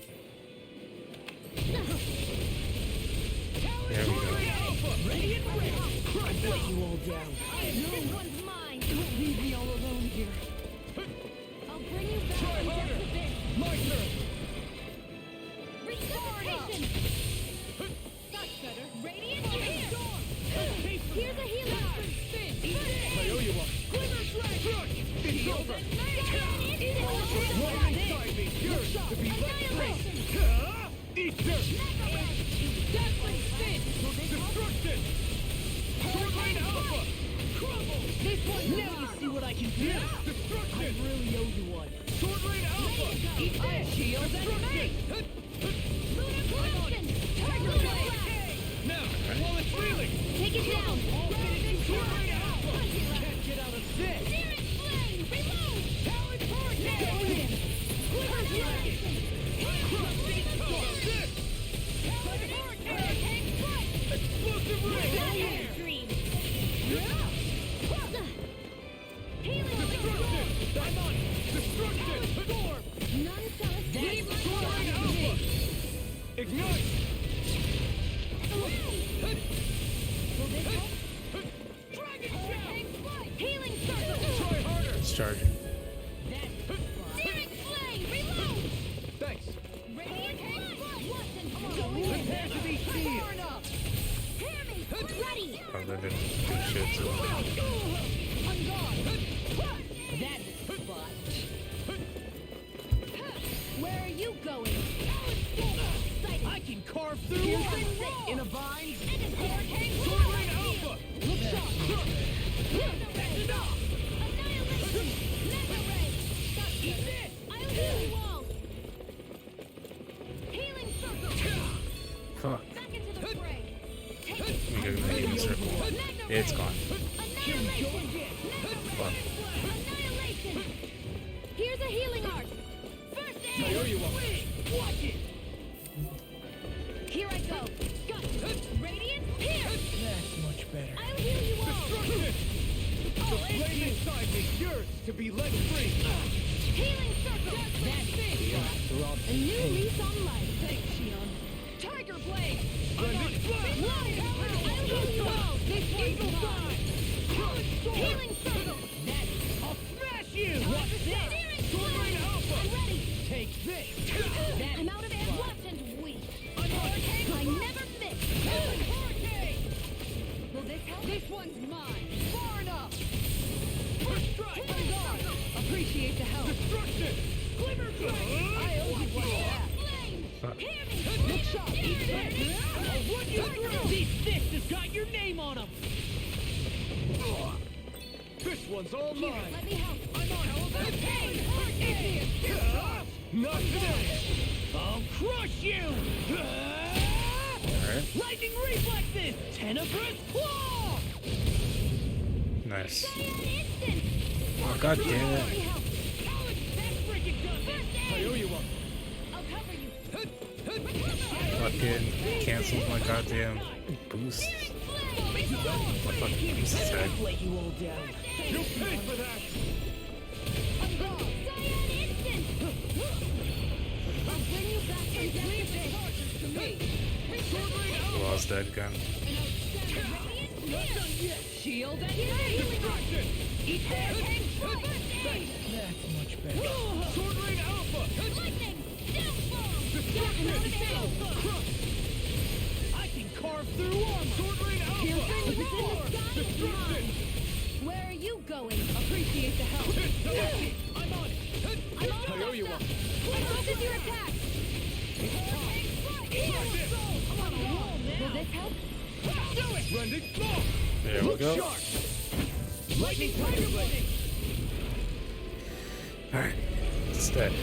There we go. Let you all down. This one's mine. Don't leave me all alone here. I'll bring you back Try in just harder. a bit. My turn. Resuscitation. That's better. Radiant here. Here's a healer. I owe you one. Glimmer Strike. It's over. Right inside me. Yours to be let free. Eat dirt. Destruction. Sword Lane Alpha. Crumble. This one Now you see what I can do. Destruction. I really owe you one. Sword Lane Alpha. Eat this. Shield Destruction. Lunar Corruption. Tiger Blade. Now, while it's reeling. Take it down. Sword Lane Alpha. Can't get out of this. Searing Flame. Reload. Talon Hurricane. Go in. Glimmer Strike. Crushing Talon. This. Talon Hurricane. Explosive ray. Dream. Healing Destruction. I'm on it. Destruction. Storm. None celestial. Leave Sword Lane Alpha. Ignite. Dragon Shout. Healing Circle. Try harder. It's charging. Searing Flame. Reload. Thanks. Radiant Watson. Prepare to be sealed. Hear me. Ready. Oh, that didn't do shit to him. On guard. That's spot. Where are you going? I can carve through walls. In a bind. Hurricane Sword Lane Alpha. Look sharp. That's enough. Annihilation. Mega Ray. Eat this. I'll heal you all. Healing Circle. Fuck. Back into the fray. Take it. We got a healing circle. It's gone. Annihilation. Fuck. Annihilation. Here's a healing art. First I owe aid. you one. Watch it. Here I go. Got you. Radiant here. That's much better. I'll heal you all. Destruction. The flame inside me. Yours to be let free. Healing Circle. That's it. A new lease on life. Thanks, Shion. Tiger Blade. Splendid Blast. I'll heal you all. This Eagle one's Side. mine. Talon Storm. Healing Circle. That's I'll smash you. What's this? Sword Lane Alpha. I'm ready. Take this. I'm out of air. Watson weak. I'm on it. I never miss. Hurricane. Will this help? This one's mine. Far enough. First strike. On guard. Appreciate the help. Destruction. Glimmer Flame. I owe you one back. Fuck. Hear me. Look sharp. Eat this. I'll run you through. These fists has got your name on them. This one's all Here, mine. let me help. I'm on Hurricane. Hurricane. Not today. I'll crush you. Alright. Lightning reflexes. Tenebrous claw. Nice. Instant. Oh, god damn Let it. me help. That's freaking done. I owe you one. I'll cover you. Fucking canceled my goddamn boost. My fucking boost attack. Let you all down. You'll pay for that. On guard. Cyan instant. I'll bring you back from death to me. Lost that gun. Shield and healing. Eat that. Hurricane. That's much better. Sword Lane Alpha. Lightning. Downfall. Destruction. I can carve through armor. Sword Lane Alpha. Destruction. Where are you going? Appreciate the help. I'm on it. I'm all I owe you one. Focus your attack. I'm on a roll now. Will this help? Do it. Rending claw. There we go. Sharp. Lightning Tiger Blade. Alright. It's dead.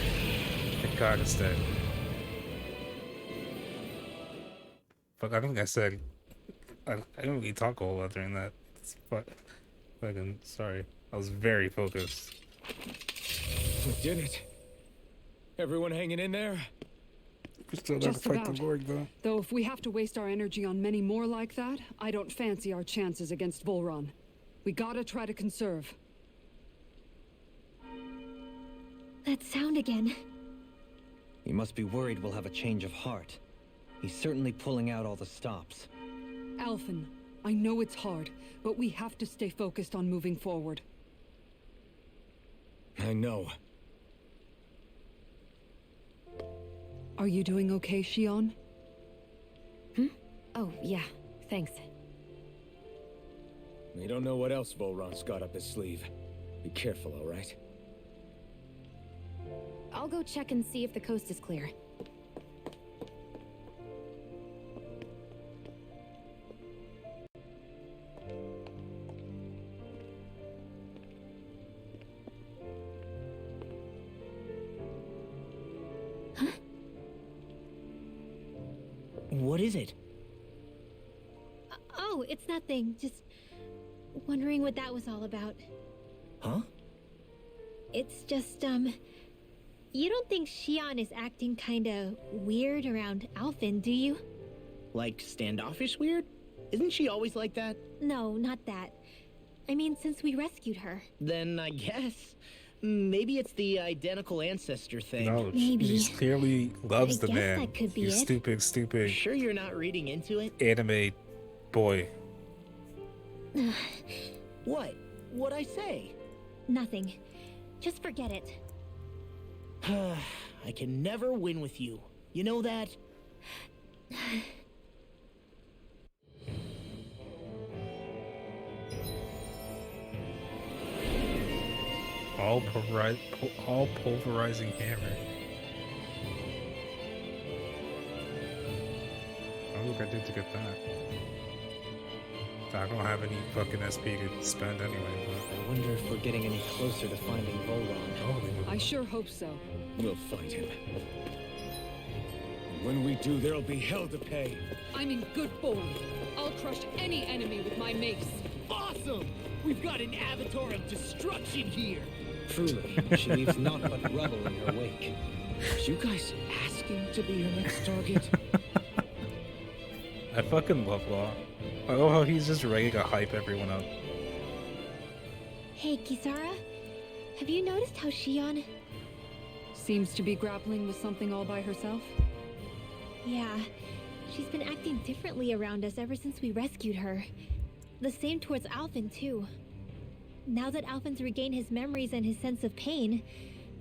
Thank god it's dead. Fuck, I think I said... I didn't really talk a whole lot during that. Fucking sorry. I was very focused. We did it. Everyone hanging in there? We still gotta Just fight the about. Lord, though. Though if we have to waste our energy on many more like that, I don't fancy our chances against Volron. We gotta try to conserve. That sound again. He must be worried we'll have a change of heart. He's certainly pulling out all the stops. Alphen, I know it's hard, but we have to stay focused on moving forward. I know. Are you doing okay, Shion? Oh, yeah. Thanks. We don't know what else Volron's got up his sleeve. Be careful, all right? I'll go check and see if the coast is clear. What is it? Oh, it's nothing. Just wondering what that was all about. Huh? It's just, you don't think Shion is acting kinda weird around Alphen, do you? Like standoffish weird? Isn't she always like that? No, not that. I mean, since we rescued her. Then I guess maybe it's the identical ancestor thing. No, Maybe. she clearly loves I the guess man. that could be You it. stupid Sure you're not reading into it? anime boy. What? What'd I say? Nothing. Just forget it. I can never win with you. You know that? All pulverizing hammer. Oh, look, I did to get that. I don't have any fucking SP to spend anyway, I wonder if we're getting any closer to finding Volron. but... I sure hope so. We'll find him. And when we do, there'll be hell to pay. I'm in good form. I'll crush any enemy with my mace. Awesome! We've got an avatar of destruction here! Truly, she leaves naught but rubble in her wake. Are you guys asking to be her next target? I fucking love Law. I love how he's just ready to hype everyone up. Hey, Kisara? Have you noticed how Shion... Seems to be grappling with something all by herself. Yeah, she's been acting differently around us ever since we rescued her. The same towards Alphen, too. Now that Alphen's regained his memories and his sense of pain,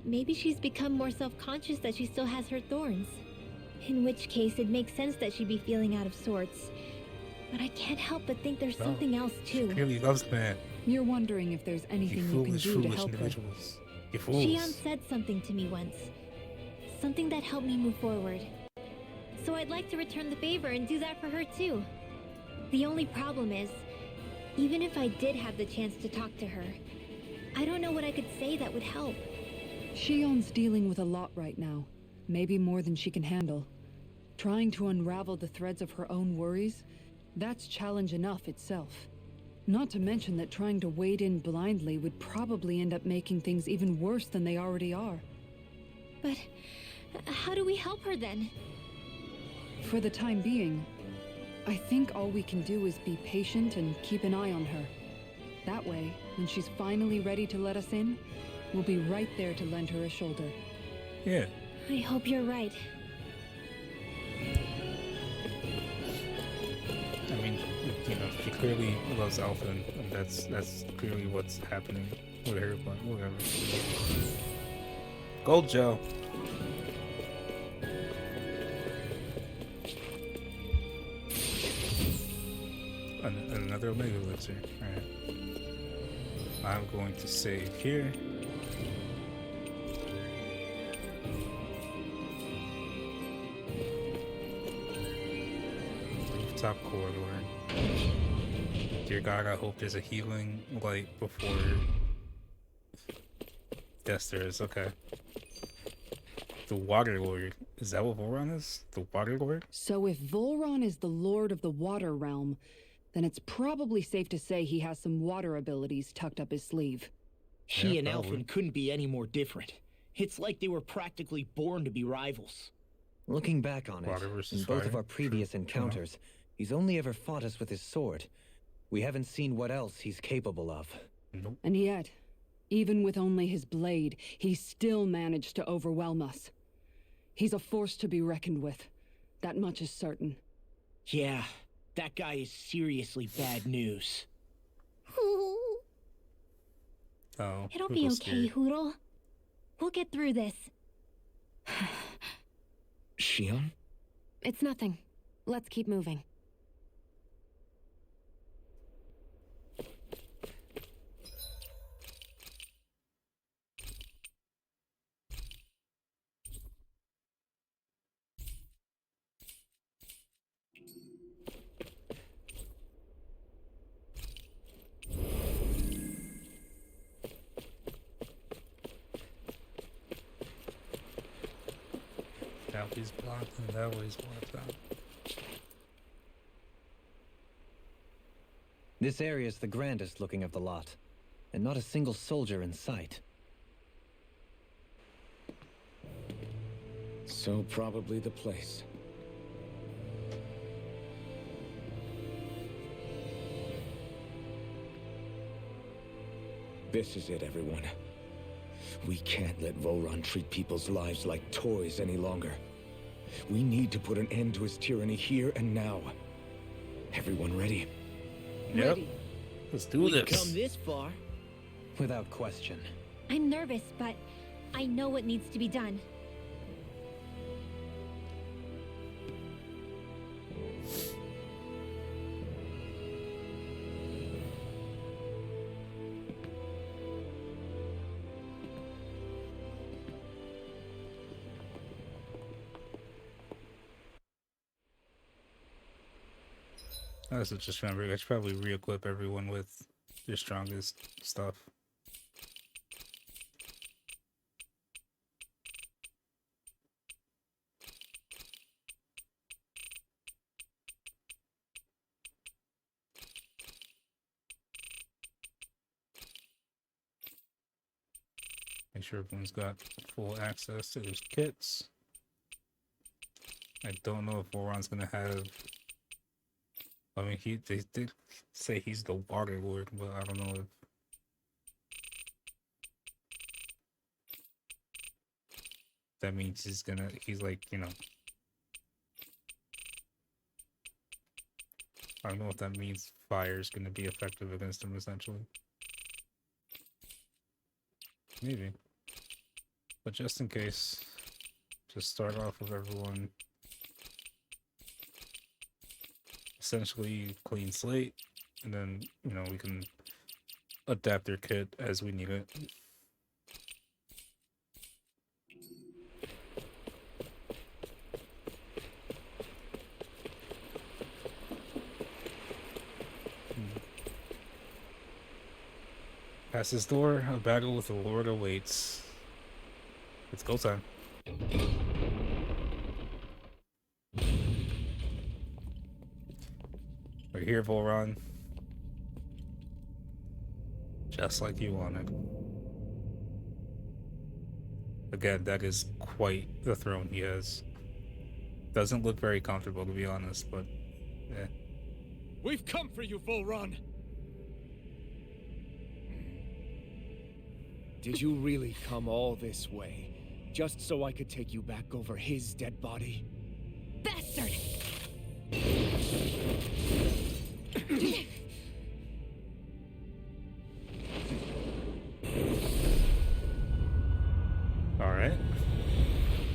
maybe she's become more self-conscious that she still has her thorns. In which case, it makes sense that she'd be feeling out of sorts. But I can't help but think there's No, something else, too. She clearly loves the man. You're wondering if there's You anything you can foolish, do to foolish help her. individuals. You fools. Shion said something to me once. Something that helped me move forward. So I'd like to return the favor and do that for her too. The only problem is, even if I did have the chance to talk to her, I don't know what I could say that would help. Shion's dealing with a lot right now. Maybe more than she can handle. Trying to unravel the threads of her own worries, that's challenge enough itself. Not to mention that trying to wade in blindly would probably end up making things even worse than they already are. But how do we help her then? For the time being, I think all we can do is be patient and keep an eye on her. That way, when she's finally ready to let us in, we'll be right there to lend her a shoulder. Yeah. I hope you're right. I mean, you know, she clearly loves Alphen, and that's clearly what's happening with her, but whatever. Gold Joe. Another Omega Elixir. Alright. I'm going to save here. Rooftop corridor. Dear God, I hope there's a healing light before. Yes, there is. Okay. The Water Lord. Is that what Volron is? The Water Lord? So if Volron is the lord of the water realm, then it's probably safe to say he has some water abilities tucked up his sleeve. He Yeah, and probably. Alphen couldn't be any more different. It's like they were practically born to be rivals. Looking back on Water it, versus in both fire. of our previous True. encounters, he's only ever fought us with his sword. We haven't seen what else he's capable of. Nope. And yet, even with only his blade, he still managed to overwhelm us. He's a force to be reckoned with. That much is certain. Yeah, that guy is seriously bad news. Oh, It'll be Hoodle's okay, scared. Hoodle. We'll get through this. Shion? It's nothing. Let's keep moving. That way's blocked and that way's blocked out. This area's the grandest looking of the lot, and not a single soldier in sight. So probably the place. This is it, everyone. We can't let Voron treat people's lives like toys any longer. We need to put an end to his tyranny here and now. Everyone ready? Yep. Ready. Let's do We've this. come this far. Without question. I'm nervous, but I know what needs to be done. I was just remembering, I should probably re-equip everyone with their strongest stuff. Make sure everyone's got full access to those kits. I don't know if Voron's gonna have. I mean, they did say he's the Water Lord, but I don't know if. That means he's like, you know. I don't know if that means fire's gonna be effective against him, essentially. Maybe. But just in case, just start off with everyone essentially clean slate, and then, you know, we can adapt their kit as we need it. Past this door, a battle with the Lord awaits. It's go time. We're here, Voron. Just like you wanted. Again, that is quite the throne he has. Doesn't look very comfortable, to be honest, but yeah. We've come for you, Voron! Did you really come all this way, just so I could take you back over his dead body? Bastard! Alright.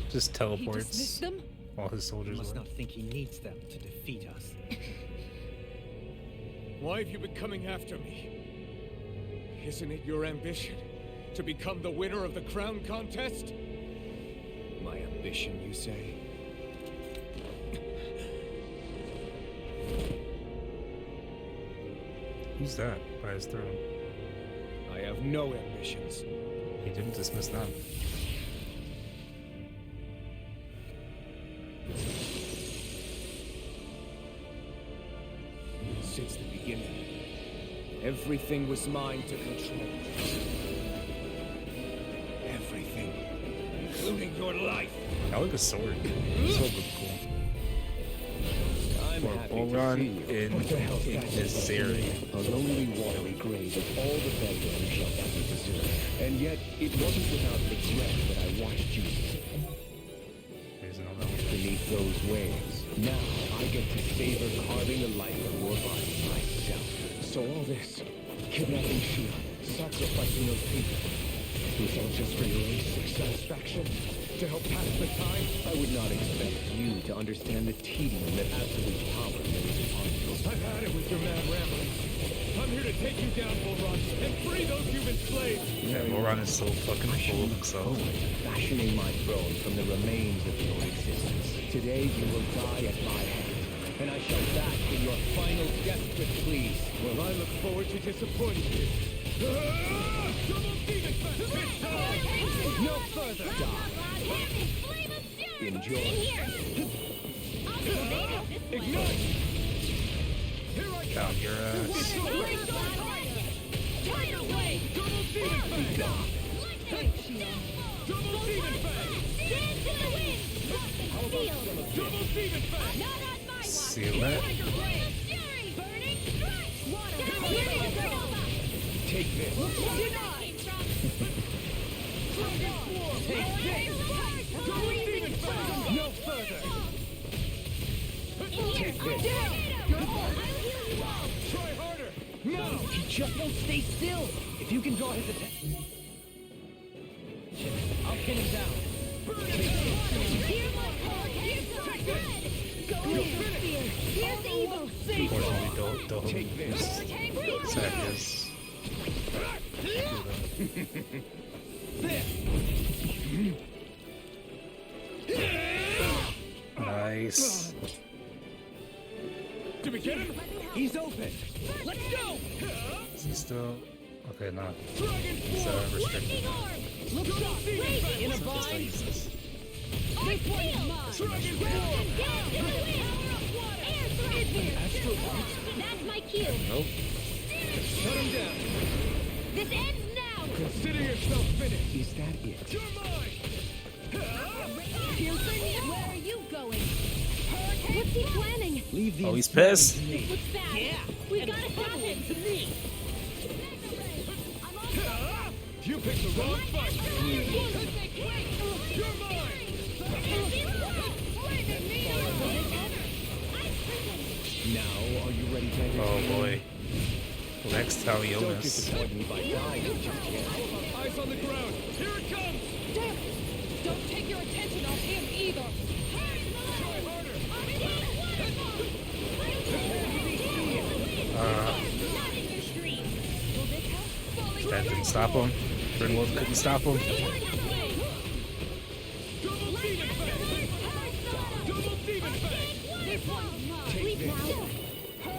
Just He teleports dismissed them? while his He soldiers must away. not think he needs them to defeat us. Why have you been coming after me? Isn't it your ambition to become the winner of the crown contest? My ambition, you say? Who's that by his throne? I have no ambitions. He didn't dismiss them. Since the beginning, everything was mine to control. Everything. including your life. I like a sword. So cool. I'm Or happy to Boron see you. in What the hell's that? Zeri. A lonely, watery grave of all the Belden you shall ever deserve. And yet, it wasn't without regret that I watched you There's another one. beneath those waves. Now, I get to savor carving the life of your body myself. So all this, kidnapping Shia, sacrificing those people, was all just for your own sick satisfaction? To help pass the time? I would not expect you to understand the tedium that absolute power lays upon you. I've had it with your mad ramblings. I'm here to take you down, Bullrun, and free those you've enslaved. Yeah, Boron is so fucking full of himself. Fashioning my throne from the remains of your existence. Today you will die at my hand, and I shall bask in your final desperate pleas. Well, I look forward to disappointing you. Double demon fest! It's time! No further! Enjoy. Ignite! Here I Down your ass. Double demon fest! Double demon fest! Double demon fest! Seal it. Take this. Double demon fest! No further! Take this. Try harder! No! He just won't stay still. If you can draw his attention, I'll pin him down. Unfortunately, don't use Saviors. Nice. Did we get him? He's open. Let's go! Is he still? Okay, no. Dragon He's form! restricted. Double demon fest! In a So just don't bind. use this. Dragon form! That's my cue. Nope. Shut him down! This ends now. Consider yourself finished! Is that it? You're mine! Where are you going? What's he planning? Leave the Oh, he's pissed. This looks bad. Yeah. We've got to stop him. to me. You picked the wrong fight! You're mine! Now, are you ready to entertain? Oh boy. Lex Don't Talionis. disappoint me by dying just yet. Eyes on the ground! Here it comes! Damn it! Don't take your attention off him either. Try harder! That didn't stop him. Grinwald couldn't stop him. Double demon fest! Double demon fest! Leave now.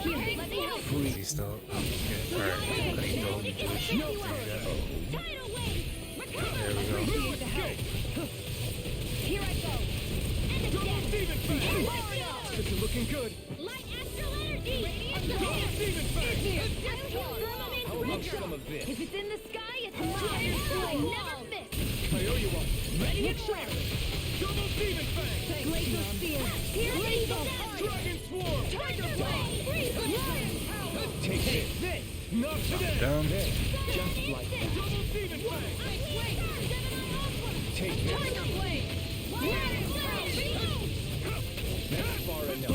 Here, let me help. Is he still? Okay. Alright. Let him go. There we go. Here I go. Double demon fest! This is looking good! Light astral energy. Double demon fest! How about some of this? If it's in the sky, it's mine. Never miss. I owe you one! Ready and sharp. Double demon fest! Glacial spear. Here's evil. Dragon swarm! Tiger blade. Take this. Not today! Down. Just like that. Double demon fest! Take this. Tiger blade. That's far enough.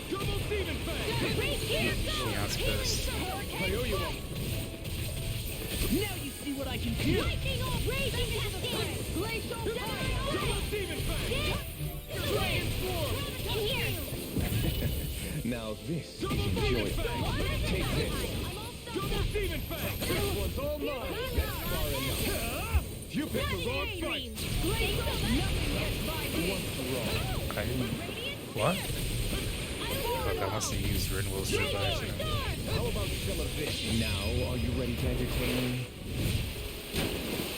Double demon fest! Right here. Shion's pissed. I owe you one! Now you see what I can do. Lightning or raging cascade. Glacial Double demon fest! Dragon swarm! In here. Now this is Double demon enjoyable. fest! Take this. Double demon fest! This one's all mine! That's far enough. You picked the wrong fight! I didn't. What? Fuck, I must have used Rinwell's survive. How about some of this? Now, are you ready to entertain me?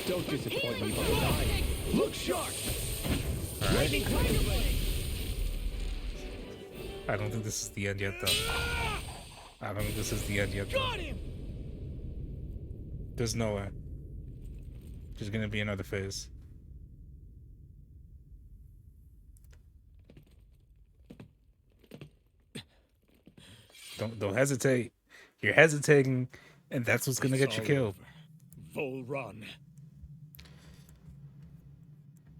Don't disappoint me by dying. Look sharp! Alright. I don't think this is the end yet, though. I don't think this is the end yet, though. Got him! There's no way. There's gonna be another phase. Don't hesitate. You're hesitating, and that's what's gonna get you killed. Volrun.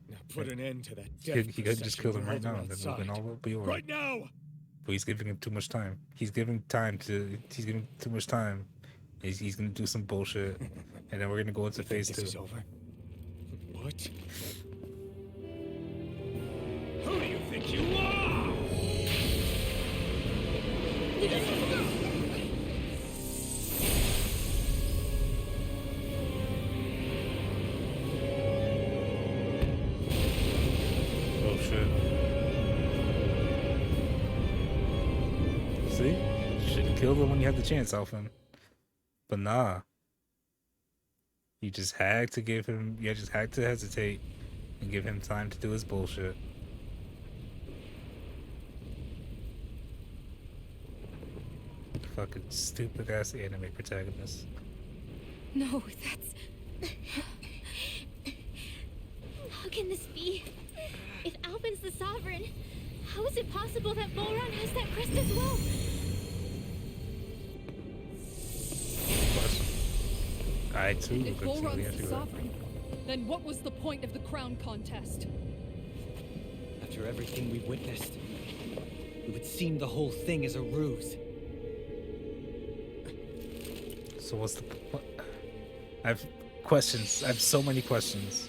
Now put an end to that. He could just kill him right now, and then all will be over. Right now. But he's giving him too much time. He's giving too much time. He's gonna do some bullshit, and then we're gonna go into phase 2. This is over. What? Who do you think you are? Oh shit. See? Should've killed him when you had the chance, Alphen. But nah. You just had to hesitate and give him time to do his bullshit. Fucking stupid ass anime protagonist. No, that's... How can this be? If Alphen's the Sovereign, how is it possible that Volrun has that crest as well? I too. If Volrun's the Sovereign, then what was the point of the crown contest? After everything we witnessed, it would seem the whole thing is a ruse. So what's the... I have questions. I have so many questions.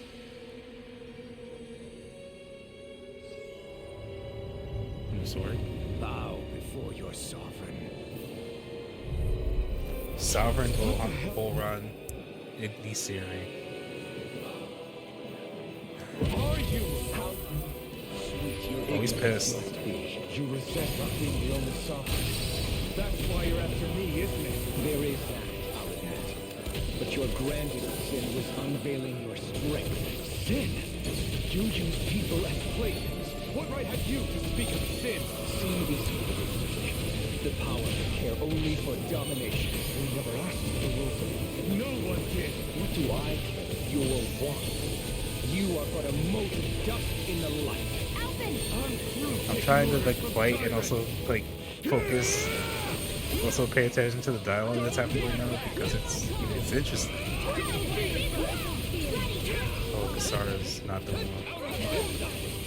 I'm sorry. Bow before your sovereign. Sovereign Volrun Igni Siri. Are you? Oh, he's pissed. You resent not being the only sovereign. That's why you're after me, isn't it? There is that, I'll admit. But your grandest sin was unveiling your strength. Sin? You use people as playthings. What right have you to speak of sin? See these people. The power to care only for domination. We never asked for the rules. No one did. What do I care? Your want. You are but a mote of dust in the light. I'm trying to like fight and also like focus. Also pay attention to the dialogue that's happening right now because it's interesting. Oh, Kisara's not doing well.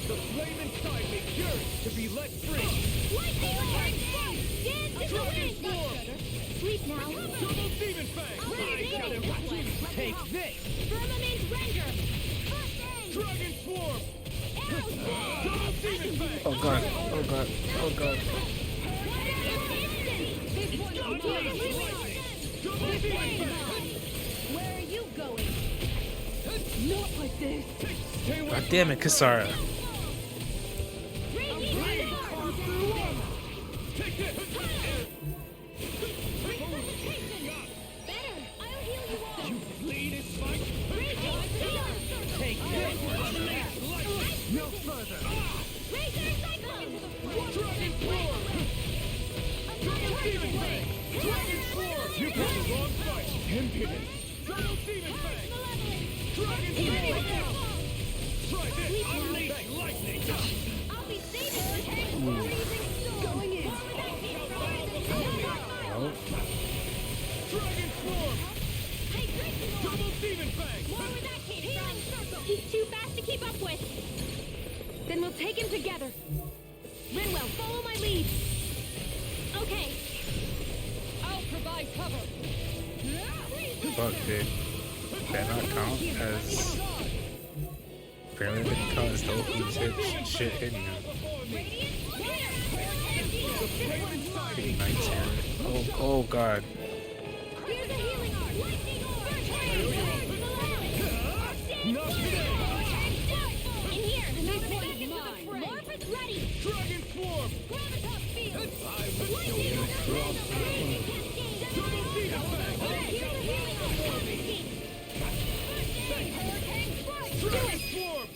The flame inside me yearns to be let free. Sleep now. Double Demon Fang! Take this! Firmament Render. Dragon Swarm! Double Demon Fang! Oh god! Oh god! Oh god! Where are you going? Not like this. God damn it, Kisara! No further! Dragon Swarm! You picked the wrong fight! Impudence! Double Demon Fang! Dragon Swarm! Try this! Unleash lightning! I'll be safe. Going in. Dragon Swarm! Double Demon Fang! He's too fast to keep up with. Then we'll take him together. Rinwell, follow my lead. Okay. I'll provide cover. Fuck, dude. That not count as... Apparently it didn't count as though he's hit shit hitting him. Hitting 19. Oh god. Here's a healing art. Lightning orb. In here. Morph ready. Dragon Swarm! Gravitas field. Double Demon Fang! Dragon Swarm!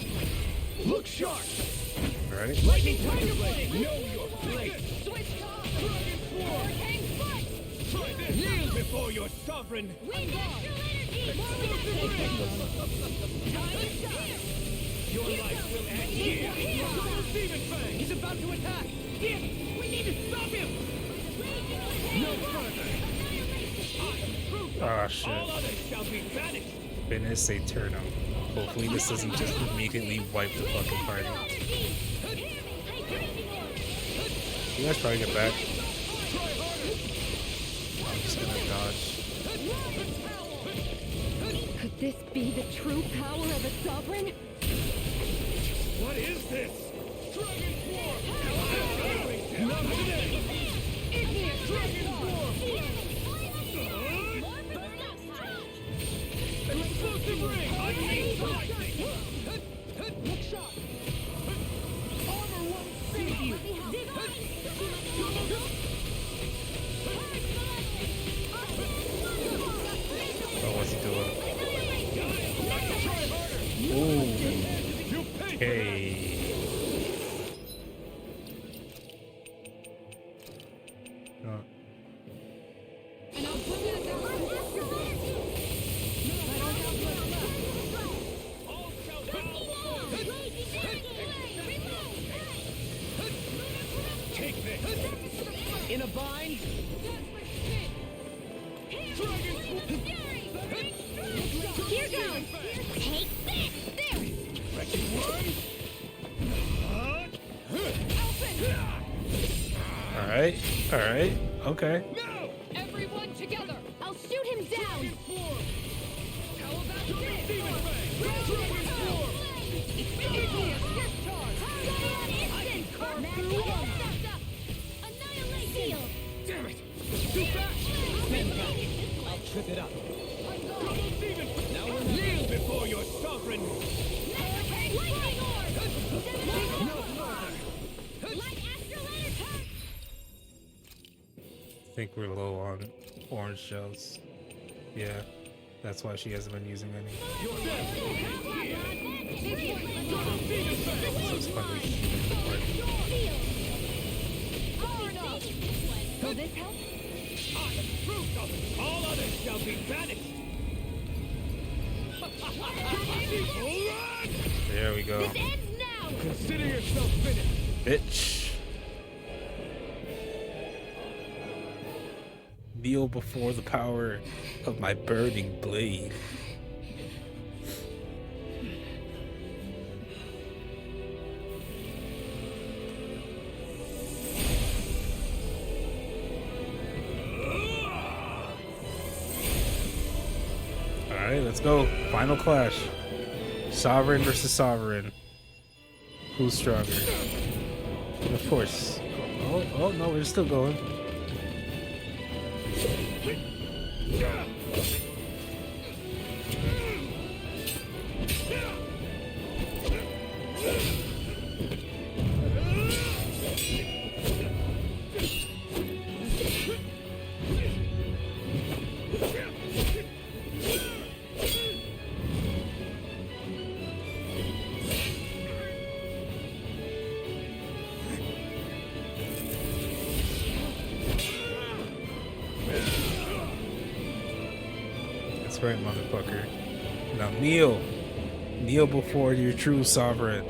Look sharp! Right? Lightning Tiger Blade! Know your place! Switch off. Dragon Swarm! Try this! Kneel before your sovereign! Wind extra energy! Your life will end here! Demon Fang! He's about to attack! Here! We need to stop him! No further! Ah, shit. All others shall be banished! Finis Aeternum. Hopefully this doesn't just immediately wipe the fucking party. You guys probably get back. I'm just gonna dodge. Could this be the true power of a sovereign? What is this? Dragon Form! Not today! Dragon Form! Explosive ring! Unleash lightning! Look sharp! Armor won't save you! Oh, what's he doing? Ooh. Okay. Oh. Take this! In a bind? Here goes! Take this! There! Wrecking Worm! Alright. Alright. Okay. No! Everyone together! I'll shoot him down! Form! How about this? Demon Fang! Dragon Form! Damn it! Too fast! Stand back! I'll trip it up. Demon Fang! Now we're kneel before your sovereign! I think we're low on orange shells. Yeah. That's why she hasn't been using any. Your death will end here! Demon Fang! So it's fun we shoot in the party. Will this help? I am proof of it! All others shall be banished! People run! There we go. Consider yourself finished! Bitch. Kneel before the power of my burning blade. Alright, let's go. Final clash. Sovereign versus Sovereign. Who's stronger? And of course. Oh no, we're still going. That's right, motherfucker. Now kneel. Kneel before your true sovereign.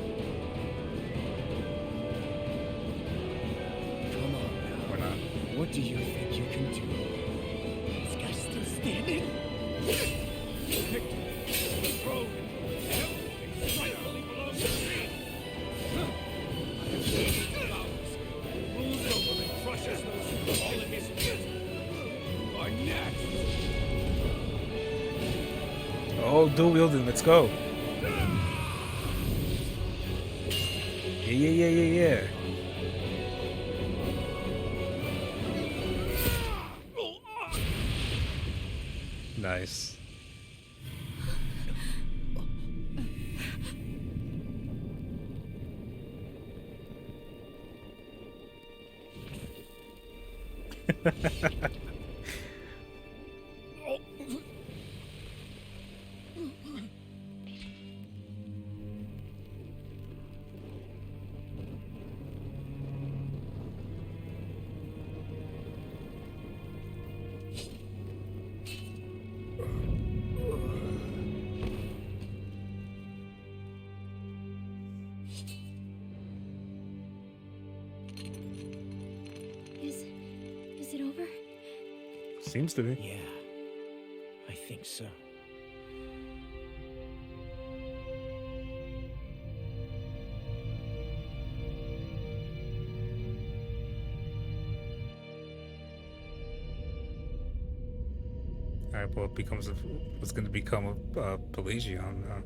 Come on now. Or not. What do you think you can do? This guy's still standing? The throne! Everything rightfully belongs to me! Moves over and crushes those who fall in his pit! Our next! Oh, dual wielding, let's go. Yeah. Nice. Seems to be. Yeah, I think so. Alright, well, it becomes what's going to become a Pelagion now.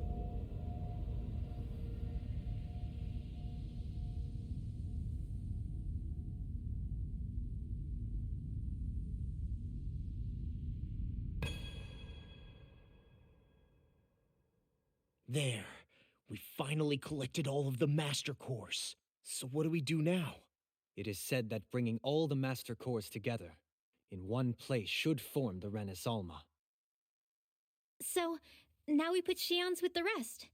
There. We finally collected all of the Master Cores. So what do we do now? It is said that bringing all the Master Cores together in one place should form the Renis Alma. So, now we put Shion's with the rest.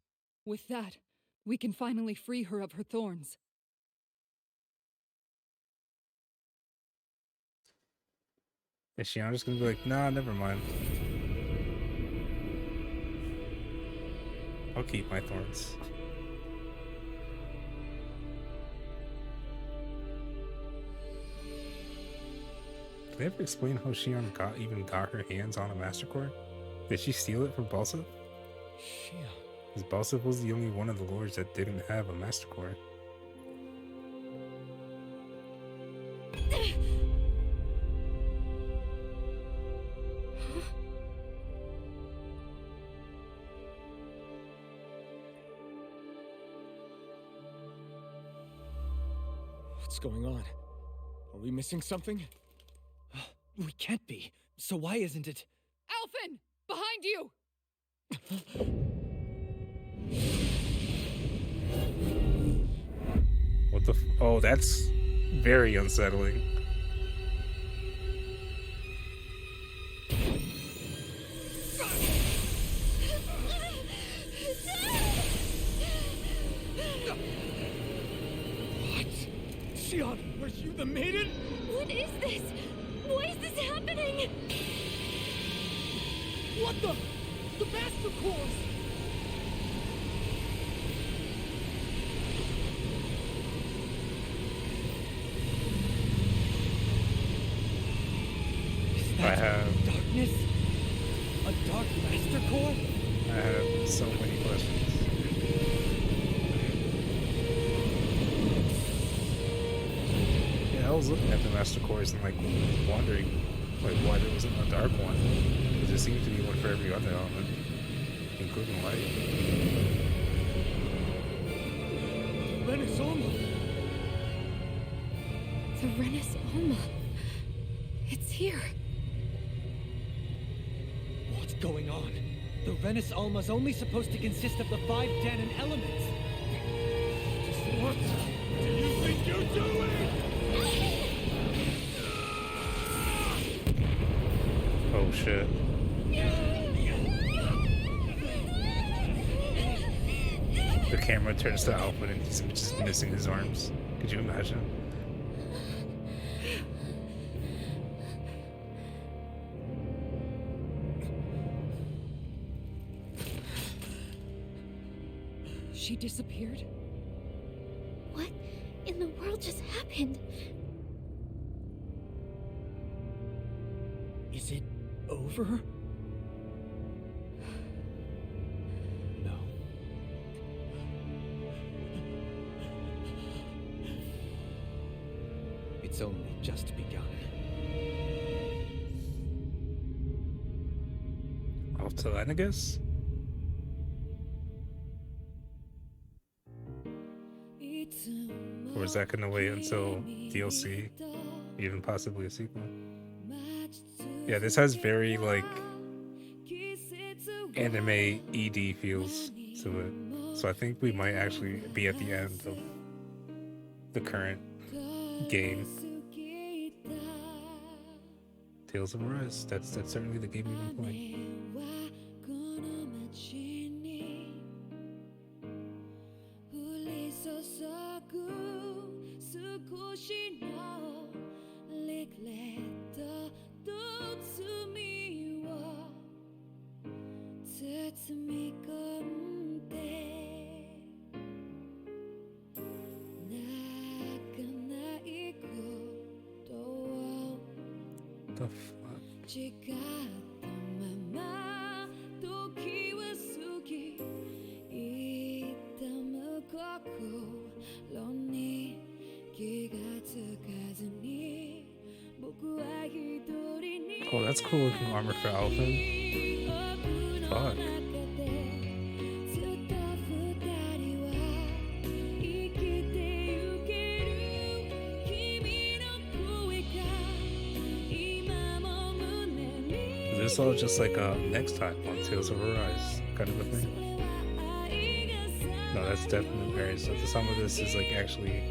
With that, we can finally free her of her thorns. Is Shion just going to be like, nah, never mind. I'll keep my thorns. Did they ever explain how Shion even got her hands on a Master Core? Did she steal it from Balsa? Shia. Because Balsa was the only one of the lords that didn't have a Master Core. What's going on? Are we missing something? We can't be. So why isn't it? Alphen! Behind you! What the oh, that's very unsettling. What? Shion, were you the maiden? What is this? Why is this happening? What the? The Master Cores! Is I that have darkness? A dark Master Core? I have so many questions. Yeah, I was looking at the Master Cores and like wondering like why there wasn't a dark one. Because there seemed to be one for every other element, including light. Renis Alma! The Renis Alma. It's here. What's going on? The Renis Alma's only supposed to consist of the 5 Danon elements. What do you think you're doing? Oh shit. The camera turns to Alpha and he's just missing his arms. Could you imagine? She disappeared? What in the world just happened? Is it over? No. It's only just begun. Off to Lenegus? Or is that gonna wait until DLC? Even possibly a sequel? Yeah, this has very like anime ED feels to it. So I think we might actually be at the end of the current game. Tales of Arise. That's certainly the game we've been playing. The fuck? Oh, that's cool looking armor for Alvin. Fuck. Is this all just like next time on Tales of Arise kind of a thing? No, that's definitely very. So some of this is like actually.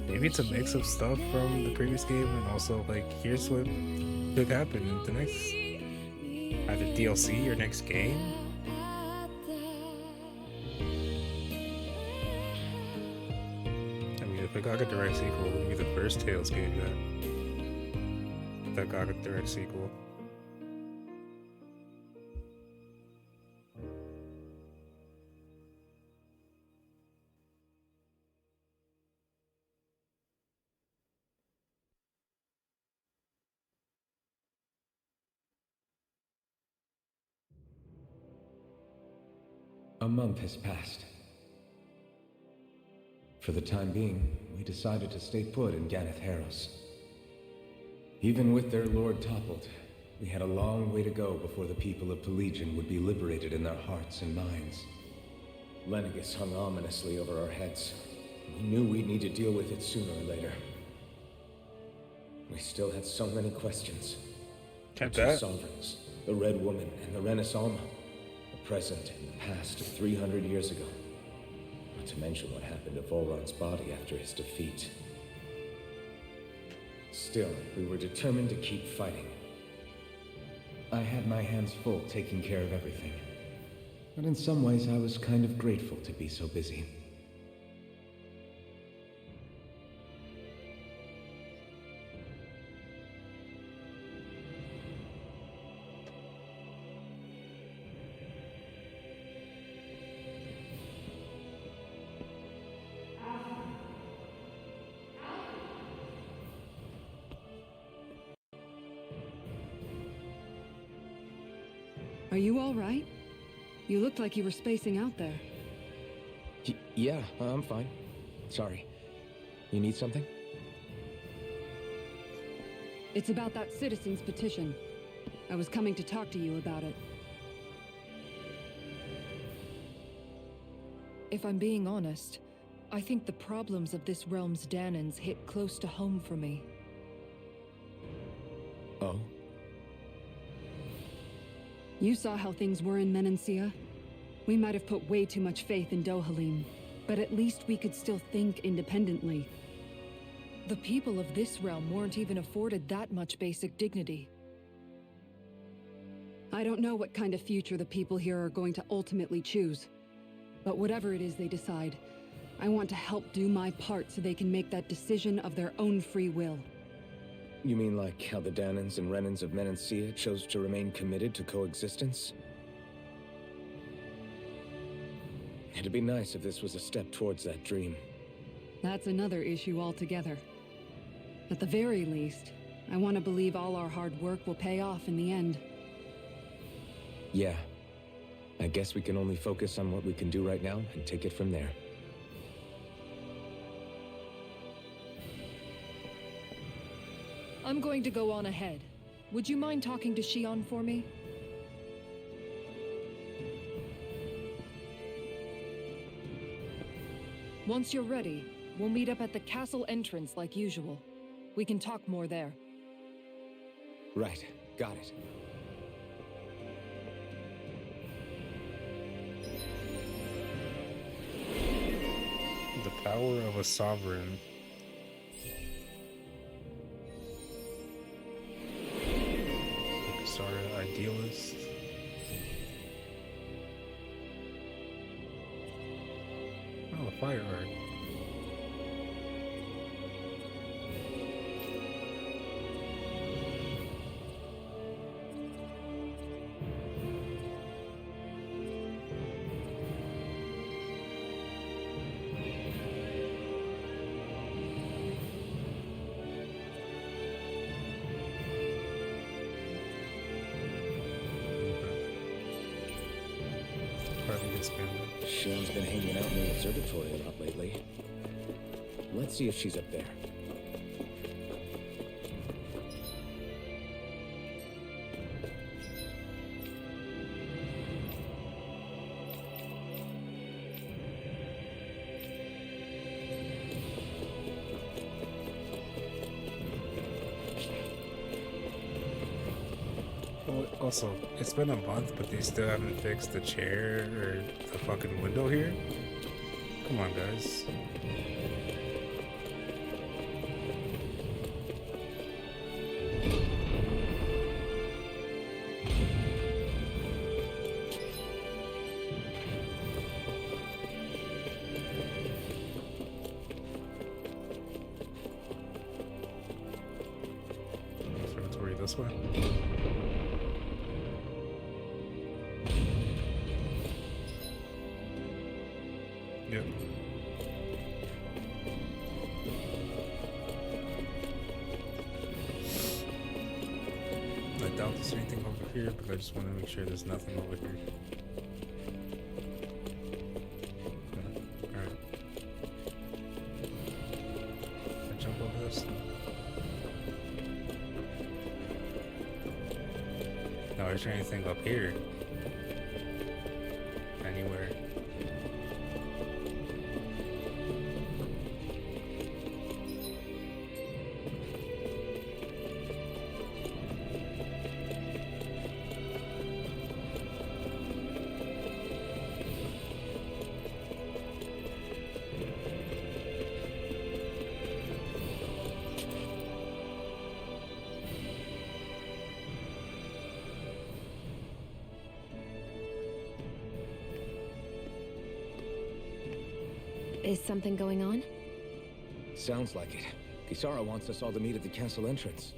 Maybe it's a mix of stuff from the previous game and also like here's what could happen in the next either DLC or next game. I mean, if it got a direct sequel, it would be the first Tales game that got a direct sequel. A month has passed. For the time being, we decided to stay put in Ganeth Harros. Even with their lord toppled, we had a long way to go before the people of Pelegion would be liberated in their hearts and minds. Lenegis hung ominously over our heads. We knew we'd need to deal with it sooner or later. We still had so many questions. The two sovereigns, the Red Woman and the Renis Alma. The present and the past of 300 years ago. Not to mention what happened to Volron's body after his defeat. Still, we were determined to keep fighting. I had my hands full taking care of everything. But in some ways, I was kind of grateful to be so busy. Are you all right? You looked like you were spacing out there. Yeah, I'm fine. Sorry. You need something? It's about that citizen's petition. I was coming to talk to you about it. If I'm being honest, I think the problems of this realm's Dahnans hit close to home for me. Oh? You saw how things were in Menancia. We might have put way too much faith in Dohalim, but at least we could still think independently. The people of this realm weren't even afforded that much basic dignity. I don't know what kind of future the people here are going to ultimately choose. But whatever it is they decide, I want to help do my part so they can make that decision of their own free will. You mean like how the Dahnans and Renans of Menancia chose to remain committed to coexistence? It'd be nice if this was a step towards that dream. That's another issue altogether. At the very least, I want to believe all our hard work will pay off in the end. Yeah. I guess we can only focus on what we can do right now and take it from there. I'm going to go on ahead. Would you mind talking to Shion for me? Once you're ready, we'll meet up at the castle entrance like usual. We can talk more there. Right. Got it. The power of a sovereign. Sorry, idealist. Oh, a fire art. expanded. Shion's been hanging out in the observatory a lot lately. Let's see if she's up there. Well, also, it's been a month, but they still haven't fixed the chair or the fucking window here. Come on, guys. Observatory this way. Yep. I doubt there's anything over here, but I just want to make sure there's nothing over here. Alright. I jump over this? No, is there anything up here? Anywhere? Is something going on? Sounds like it. Kisara wants us all to meet at the castle entrance.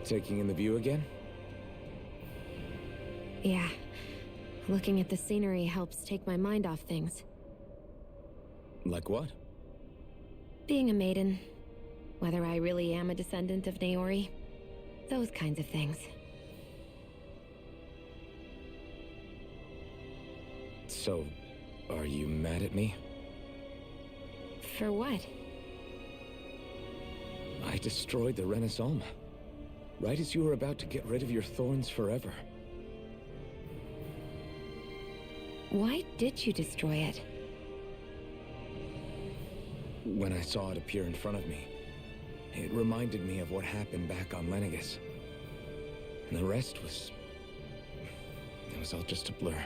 Taking in the view again? Yeah. Looking at the scenery helps take my mind off things. Like what? Being a maiden. Whether I really am a descendant of Naori. Those kinds of things. So, are you mad at me? For what? I destroyed the Renaissance, right as you were about to get rid of your thorns forever. Why did you destroy it? When I saw it appear in front of me, it reminded me of what happened back on Lenegus. And the rest was... it was all just a blur.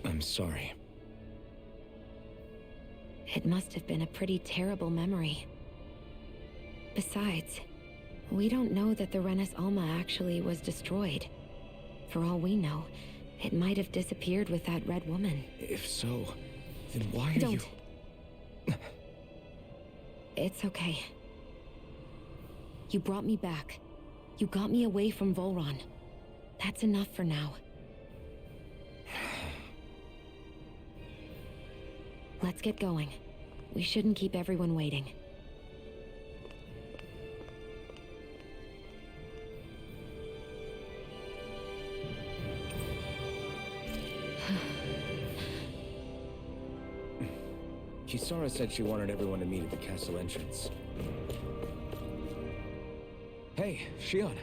I'm sorry. It must have been a pretty terrible memory. Besides, we don't know that the Renis Alma actually was destroyed. For all we know, it might have disappeared with that red woman. If so, then why are Don't. you... It's okay. You brought me back. You got me away from Volron. That's enough for now. Let's get going. We shouldn't keep everyone waiting. Kisara said she wanted everyone to meet at the castle entrance. Hey, Shion.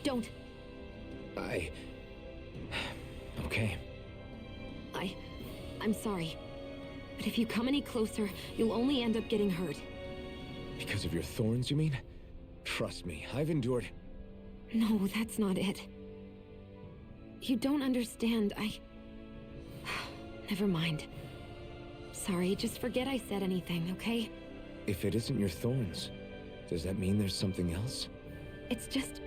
Don't. Okay. I'm sorry. But if you come any closer, you'll only end up getting hurt. Because of your thorns, you mean? Trust me, I've endured... No, that's not it. You don't understand. Never mind. Sorry, just forget I said anything, okay? If it isn't your thorns, does that mean there's something else? It's just...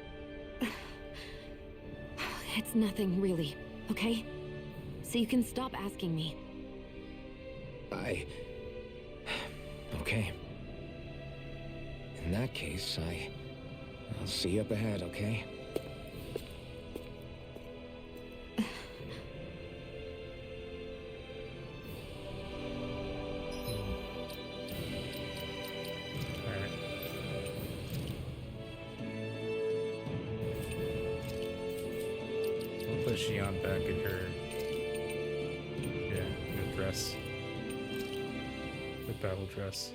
It's nothing, really, okay? So you can stop asking me. Okay. In that case, I'll see you up ahead, okay? Shion back in her, in her dress, the battle dress.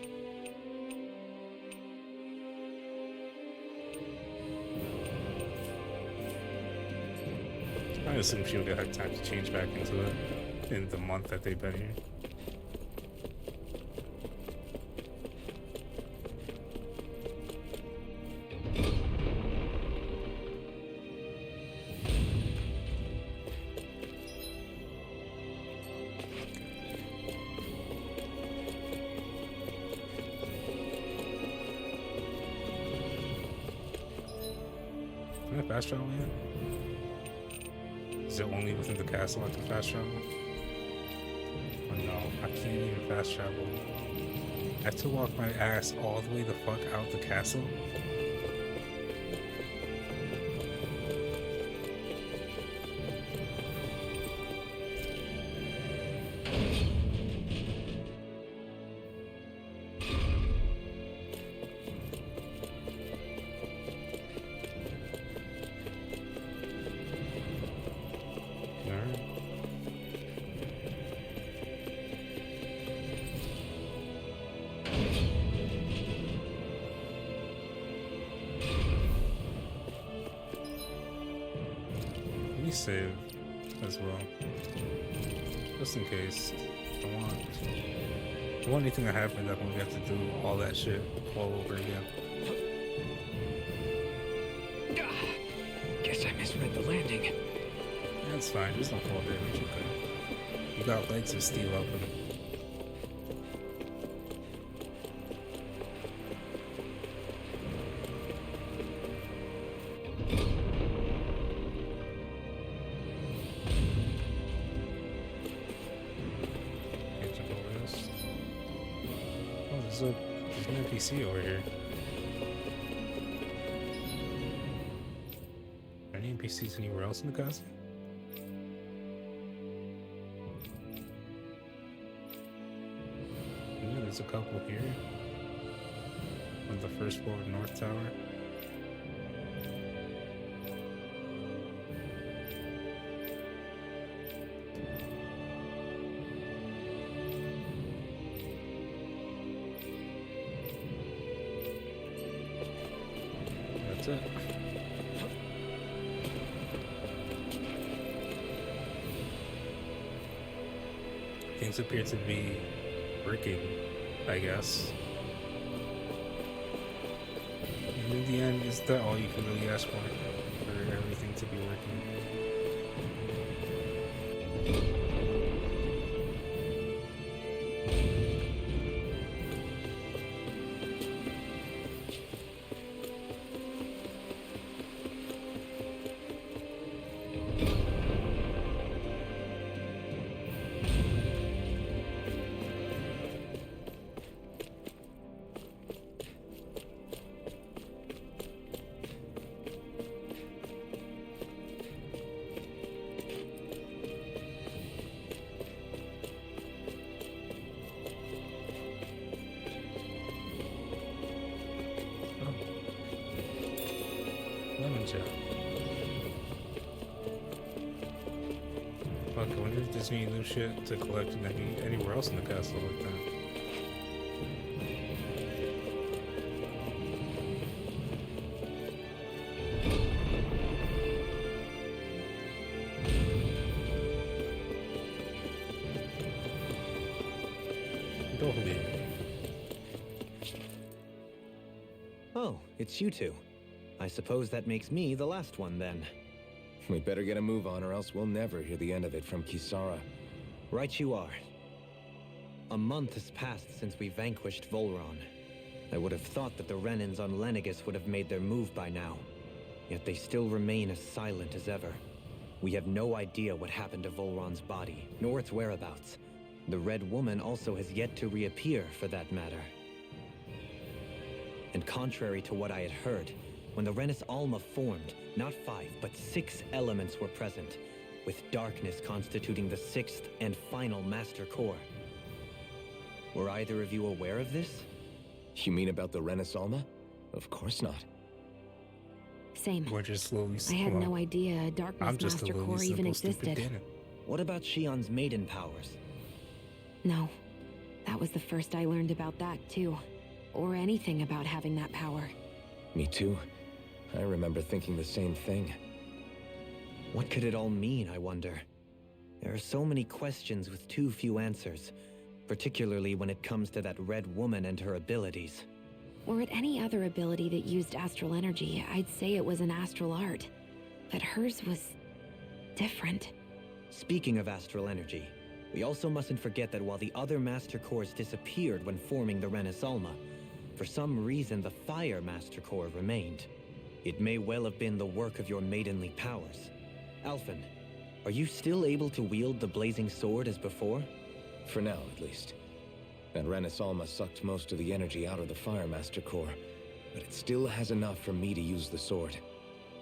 I assume she would have had time to change back into it in the month that they've been here. Can I fast travel yet? Is it only within the castle I can fast travel? Oh no, I can't even fast travel. I have to walk my ass all the way the fuck out the castle? Save as well, just in case. I want anything to happen that we have to do all that shit all over again. Guess I misread the landing. That's fine. There's no fall damage. Okay. You got legs of steel up and there's an NPC over here. Are any NPCs anywhere else in the castle? Yeah, there's a couple here. On the first floor of North Tower. That's it. Things appear to be working, I guess. And in the end, is that all you can really ask for everything to be working? Lemon gel. Fuck, I wonder if there's any new shit to collect in anywhere else in the castle like that. Oh, it's you two. I suppose that makes me the last one then. We better get a move on or else we'll never hear the end of it from Kisara. Right you are. A month has passed since we vanquished Volron. I would have thought that the Renans on Lenegis would have made their move by now. Yet they still remain as silent as ever. We have no idea what happened to Volron's body, nor its whereabouts. The Red Woman also has yet to reappear, for that matter. And contrary to what I had heard, when the Renis Alma formed, not 5, but 6 elements were present, with darkness constituting the 6th and final Master Core. Were either of you aware of this? You mean about the Renis Alma? Of course not. Same. We're just slowly. I had well, no idea a Darkness I'm just a Master lowly, Core even simple, stupid existed. Ganon. What about Shion's maiden powers? No. That was the first I learned about that, too. Or anything about having that power. Me too. I remember thinking the same thing. What could it all mean, I wonder? There are so many questions with too few answers, particularly when it comes to that red woman and her abilities. Were it any other ability that used astral energy, I'd say it was an astral art. But hers was different. Speaking of astral energy, we also mustn't forget that while the other Master Cores disappeared when forming the Renaissalma, for some reason the Fire Master Core remained. It may well have been the work of your maidenly powers. Alphen, are you still able to wield the blazing sword as before? For now, at least. That Renaissalma sucked most of the energy out of the Fire Master Core, but it still has enough for me to use the sword.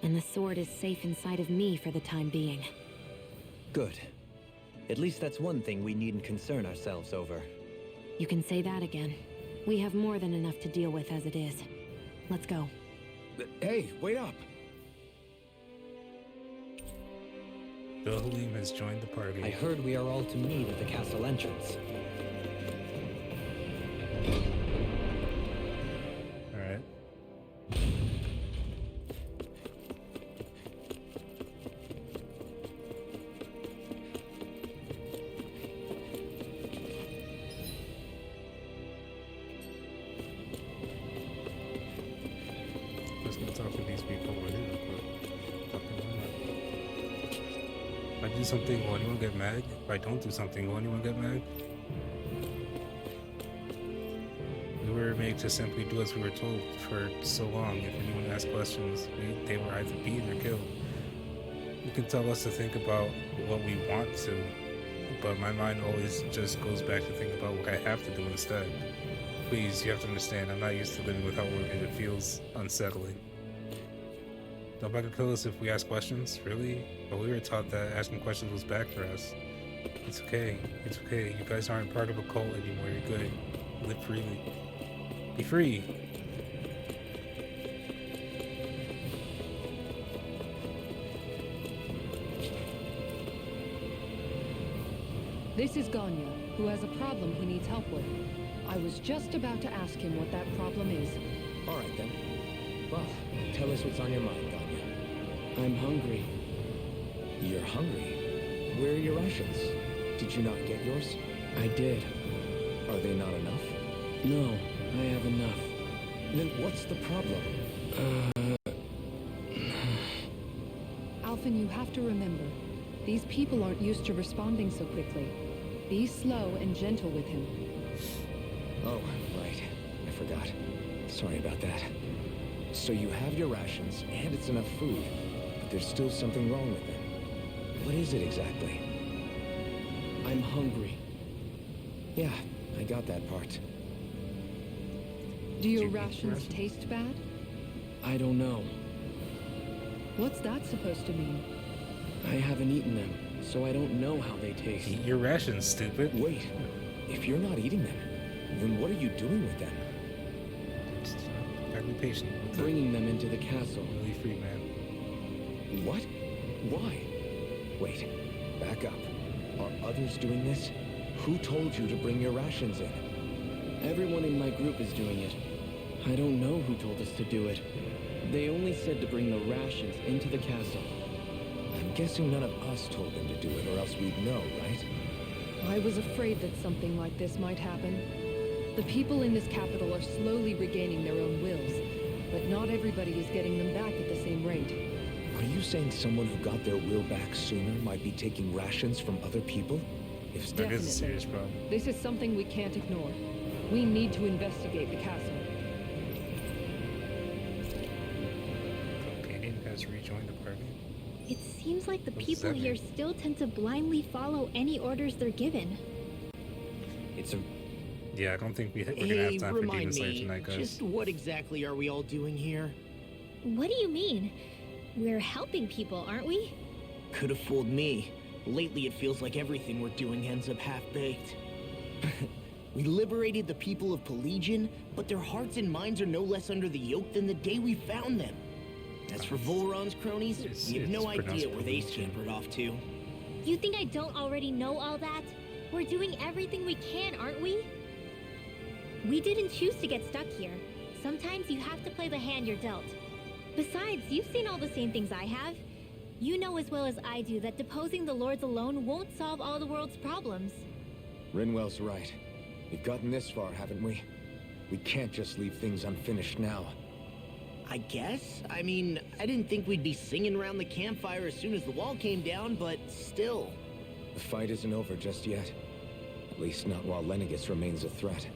And the sword is safe inside of me for the time being. Good. At least that's one thing we needn't concern ourselves over. You can say that again. We have more than enough to deal with as it is. Let's go. Hey, wait up! Dohalim has joined the party. I heard we are all to meet at the castle entrance. Alright. Let's go talk to these people over here real quick. Fucking why not? If I do something, will anyone get mad? If I don't do something, will anyone get mad? We were made to simply do as we were told for so long. If anyone asked questions, they were either beat or killed. You can tell us to think about what we want to, but my mind always just goes back to think about what I have to do instead. Please, you have to understand, I'm not used to living without work and it feels unsettling. Nobody can kill us if we ask questions? Really? But we were taught that asking questions was bad for us. It's okay. It's okay. You guys aren't part of a cult anymore. You're good. Live freely. Be free. This is Ganya, who has a problem he needs help with. I was just about to ask him what that problem is. All right, then. Well, tell us what's on your mind, Ganya. I'm hungry. You're hungry? Where are your rations? Did you not get yours? I did. Are they not enough? No, I have enough. Then what's the problem? Alphen, you have to remember, these people aren't used to responding so quickly. Be slow and gentle with him. Oh, right. I forgot. Sorry about that. So you have your rations, and it's enough food, but there's still something wrong with them. What is it exactly? I'm hungry. Yeah, I got that part. Do your Did you eat rations rations? taste bad? I don't know. What's that supposed to mean? I haven't eaten them, so I don't know how they taste. Eat your rations, stupid. Wait, if you're not eating them, then what are you doing with them? Just gotta be patient. Bringing them into the castle. Really free, man. What? Why? Wait, back up. Are others doing this? Who told you to bring your rations in? Everyone in my group is doing it. I don't know who told us to do it. They only said to bring the rations into the castle. I'm guessing none of us told them to do it, or else we'd know, right? I was afraid that something like this might happen. The people in this capital are slowly regaining their own wills, but not everybody is getting them back at the same rate. Are you saying someone who got their will back sooner might be taking rations from other people? If That is a Definitely. serious problem. This is something we can't ignore. We need to investigate the castle. Companion has rejoined the party. It seems like the What does people that here mean? still tend to blindly follow any orders they're given. It's a... Yeah, I don't think we're gonna have time for Demon Slayer tonight, guys. just what exactly are we all doing here? What do you mean? We're helping people, aren't we? Could have fooled me. Lately, it feels like everything we're doing ends up half-baked. We liberated the people of Pelagian, but their hearts and minds are no less under the yoke than the day we found them. As for Volron's cronies, we have no idea where they scampered off to. You think I don't already know all that? We're doing everything we can, aren't we? We didn't choose to get stuck here. Sometimes you have to play the hand you're dealt. Besides, you've seen all the same things I have. You know as well as I do that deposing the lords alone won't solve all the world's problems. Rinwell's right. We've gotten this far, haven't we? We can't just leave things unfinished now. I guess? I mean, I didn't think we'd be singing around the campfire as soon as the wall came down, but still. The fight isn't over just yet. At least not while Lenegis remains a threat.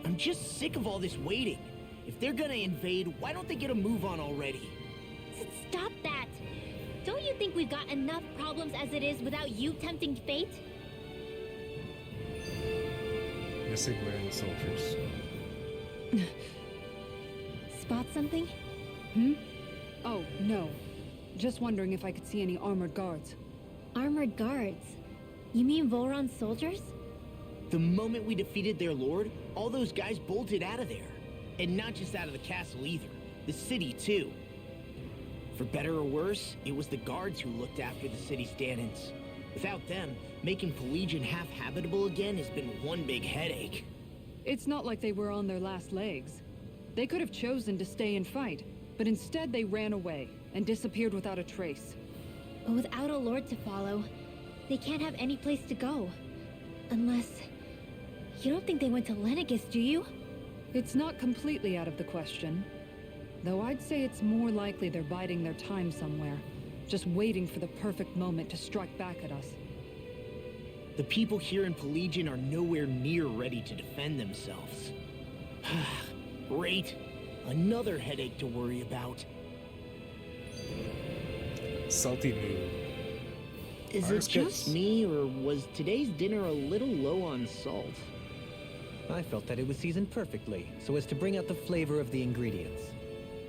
I'm just sick of all this waiting. If they're gonna invade, why don't they get a move on already? Stop that! Don't you think we've got enough problems as it is without you tempting fate? Missing Ren soldiers. Spot something? Oh, no. Just wondering if I could see any armored guards. Armored guards? You mean Volron's soldiers? The moment we defeated their lord, all those guys bolted out of there. And not just out of the castle either. The city, too. For better or worse, it was the guards who looked after the city's stand-ins. Without them, making Pelegion half-habitable again has been one big headache. It's not like they were on their last legs. They could have chosen to stay and fight, but instead they ran away and disappeared without a trace. But without a lord to follow, they can't have any place to go. Unless... You don't think they went to Lenegis, do you? It's not completely out of the question. Though I'd say it's more likely they're biding their time somewhere, just waiting for the perfect moment to strike back at us. The people here in Pelegion are nowhere near ready to defend themselves. Great. Another headache to worry about. Salty mood. Is it just me, or was today's dinner a little low on salt? I felt that it was seasoned perfectly, so as to bring out the flavor of the ingredients.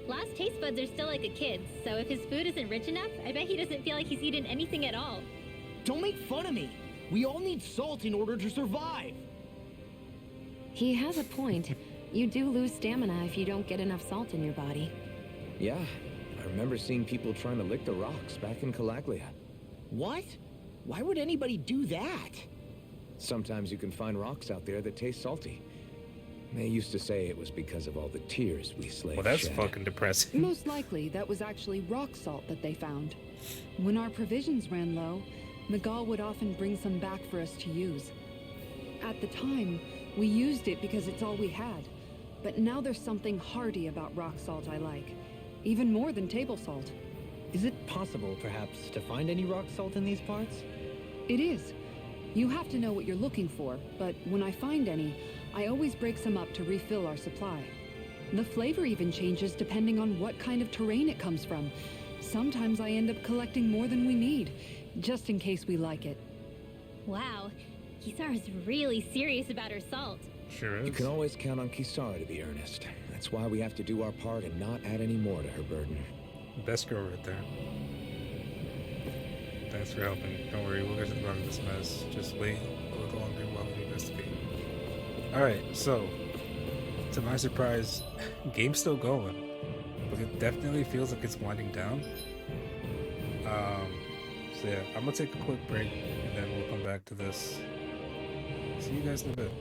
Last taste buds are still like a kid's, so if his food isn't rich enough, I bet he doesn't feel like he's eaten anything at all. Don't make fun of me! We all need salt in order to survive! He has a point. You do lose stamina if you don't get enough salt in your body. Yeah, I remember seeing people trying to lick the rocks back in Calaglia. What? Why would anybody do that? Sometimes you can find rocks out there that taste salty. They used to say it was because of all the tears we slaves Well, that's shed. fucking depressing. Most likely, that was actually rock salt that they found. When our provisions ran low, Miguel would often bring some back for us to use. At the time, we used it because it's all we had. But now there's something hearty about rock salt I like. Even more than table salt. Is it possible, perhaps, to find any rock salt in these parts? It is. You have to know what you're looking for, but when I find any, I always break some up to refill our supply. The flavor even changes depending on what kind of terrain it comes from. Sometimes I end up collecting more than we need, just in case we like it. Wow, Kisara's really serious about her salt. Sure is. You can always count on Kisara to be earnest. That's why we have to do our part and not add any more to her burden. Best girl right there. Thanks for helping. Don't worry, we'll get to the bottom of this mess. Just wait a little longer while we investigate. Alright, so, to my surprise, game's still going. But it definitely feels like it's winding down. So yeah, I'm gonna take a quick break and then we'll come back to this. See you guys in a bit.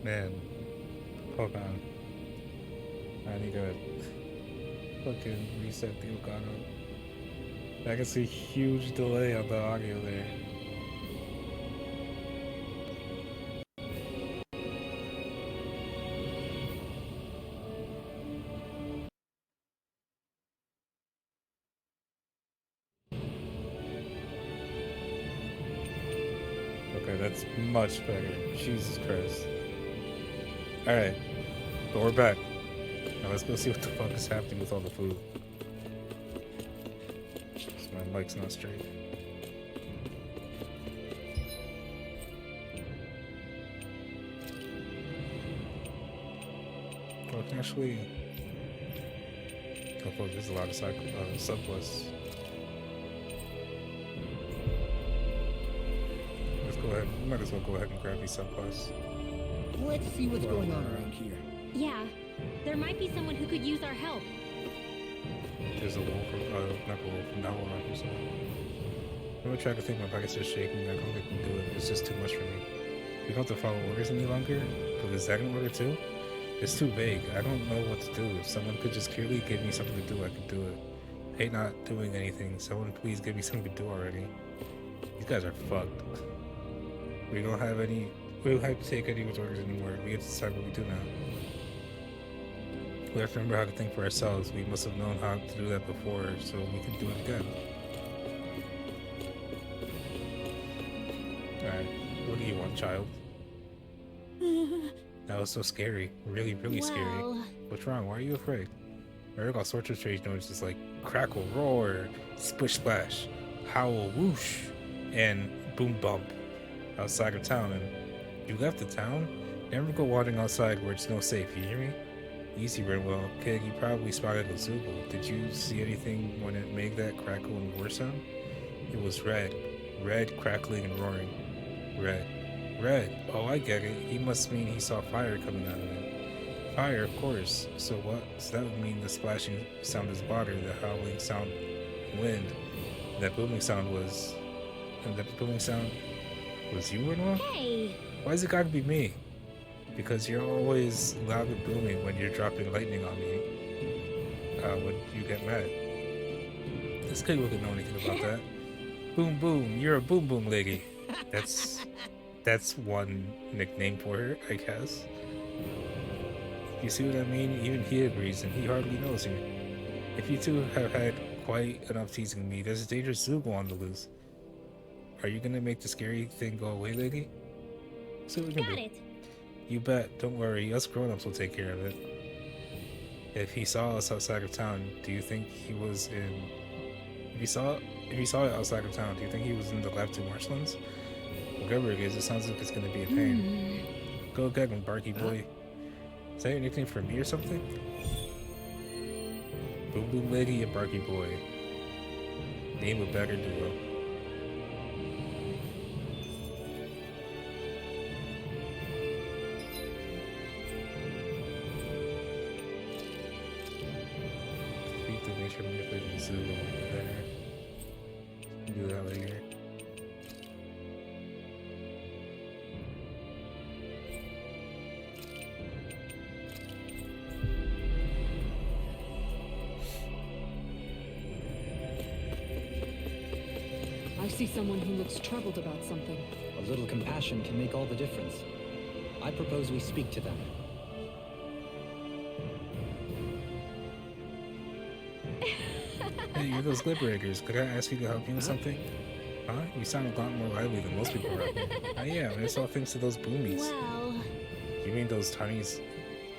Man, hold on. I need to fucking reset the Elgato. I can see huge delay on the audio there. Okay, that's much better. Jesus Christ. Alright, but we're back. Now let's go see what the fuck is happening with all the food. So my mic's not straight. Well, I can actually... Oh fuck, there's a lot of subquests. Let's go ahead, we might as well go ahead and grab these subquests. Let's see what's going on around here. Yeah, there might be someone who could use our help. There's a wolf, not a wolf, not one or something. I'm gonna try to think my pocket's just shaking. I don't think we can do it. It's just too much for me. We don't have to follow orders any longer. But is that an order too? It's too vague. I don't know what to do. If someone could just clearly give me something to do, I could do it. I hate not doing anything. Someone please give me something to do already. These guys are fucked. We don't have any. We don't have to take anyone's orders anymore. We get to decide what we do now. We have to remember how to think for ourselves. We must have known how to do that before, so we can do it again. Alright, what do you want, child? That was so scary. Really, really scary. What's wrong? Why are you afraid? I heard all sorts of strange noises like crackle, roar, splish splash, howl, whoosh, and boom bump outside of town. And you left the town? Never go wandering outside where it's no safe, you hear me? Easy, Renwell. Kid, you probably spotted a Zoogle. Did you see anything when it made that crackle and roar sound? It was red. Red, crackling, and roaring. Red. Red. Oh, I get it. He must mean he saw fire coming out of it. Fire, of course. So what? So that would mean the splashing sound is water, the howling sound wind. That booming sound was... And that booming sound was you, Renwell? Hey! Why is it gotta be me? Because you're always loud and booming when you're dropping lightning on me. When you get mad. This kid wouldn't know anything about that. Boom boom, you're a boom boom lady. That's one nickname for her, I guess. You see what I mean? Even he agrees, and he hardly knows you. If you two have had quite enough teasing me, there's a dangerous Zoogle on the loose. Are you gonna make the scary thing go away, lady? See what we can do. Got it. You bet. Don't worry. Us grown-ups will take care of it. If he saw us outside of town, do you think he was in... If he saw it outside of town, do you think he was in the lab 2 marshlands? Whatever it is, it sounds like it's gonna be a pain. Go get him, Barky boy. Is that your nickname for me or something? Boom Boom Lady and Barky Boy. Name a better duo. Make sure we put the zoo over there. Do that later. I see someone who looks troubled about something. A little compassion can make all the difference. I propose we speak to them. Hey, you're those Liberator's. Could I ask you to help me with something? Huh? You sound a lot more lively than most people around here. Yeah, and it's all thanks to those boomies. Well... You mean those tiny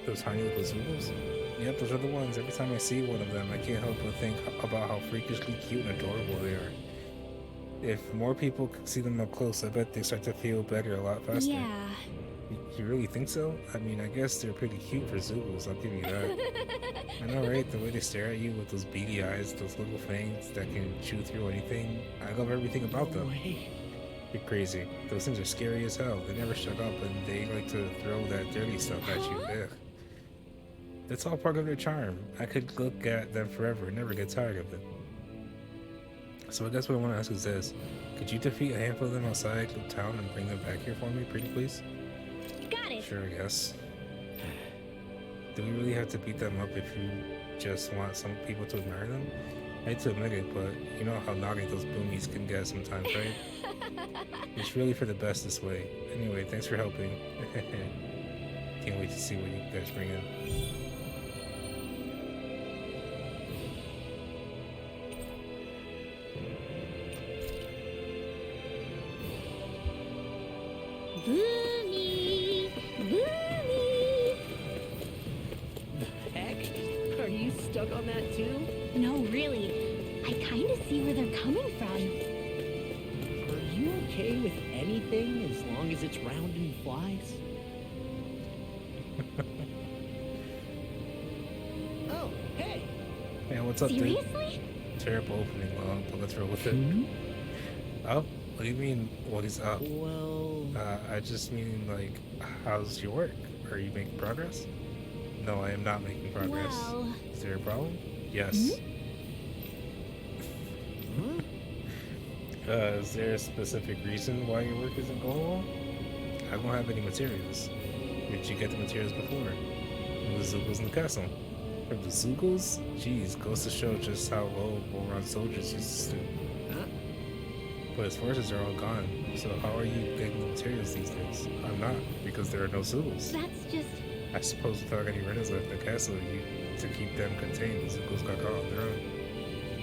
little Zoogles? Yep, those are the ones. Every time I see one of them, I can't help but think about how freakishly cute and adorable they are. If more people could see them up close, I bet they start to feel better a lot faster. Yeah. You really think so? I mean, I guess they're pretty cute for Zoogles, I'll give you that. I know, right? The way they stare at you with those beady eyes, those little fangs that can chew through anything. I love everything about them. You're crazy. Those things are scary as hell. They never shut up, and they like to throw that dirty stuff at you. Ugh. That's all part of their charm. I could look at them forever and never get tired of it. So I guess what I want to ask is this. Could you defeat a handful of them outside of town and bring them back here for me, pretty please? Got it. Sure, I guess. Do we really have to beat them up if you just want some people to admire them? I hate to admit it, but you know how naughty those boomies can get sometimes, right? It's really for the best this way. Anyway, thanks for helping. Can't wait to see what you guys bring in. Boomy! Boomy! Heck? Are you stuck on that too? No, really. I kind of see where they're coming from. Are you okay with anything as long as it's round and flies? Oh, hey! Yeah, what's up, dude? Seriously? Terrible opening, but let's roll with it. Oh, what do you mean, what is up? Well... I just mean, like, how's your work? Are you making progress? No, I am not making progress. Well... Is there a problem? Yes. Is there a specific reason why your work isn't going well? I don't have any materials. Where did you get the materials before? From the Zoogles in the castle. From the Zoogles? Jeez, goes to show just how low Volron soldiers used to stoop. Huh? But his forces are all gone, so how are you getting the materials these days? I'm not, because there are no Zoogles. That's just... I suppose without any Rennans left in the castle, to keep them contained, the Zoogles got caught on their own.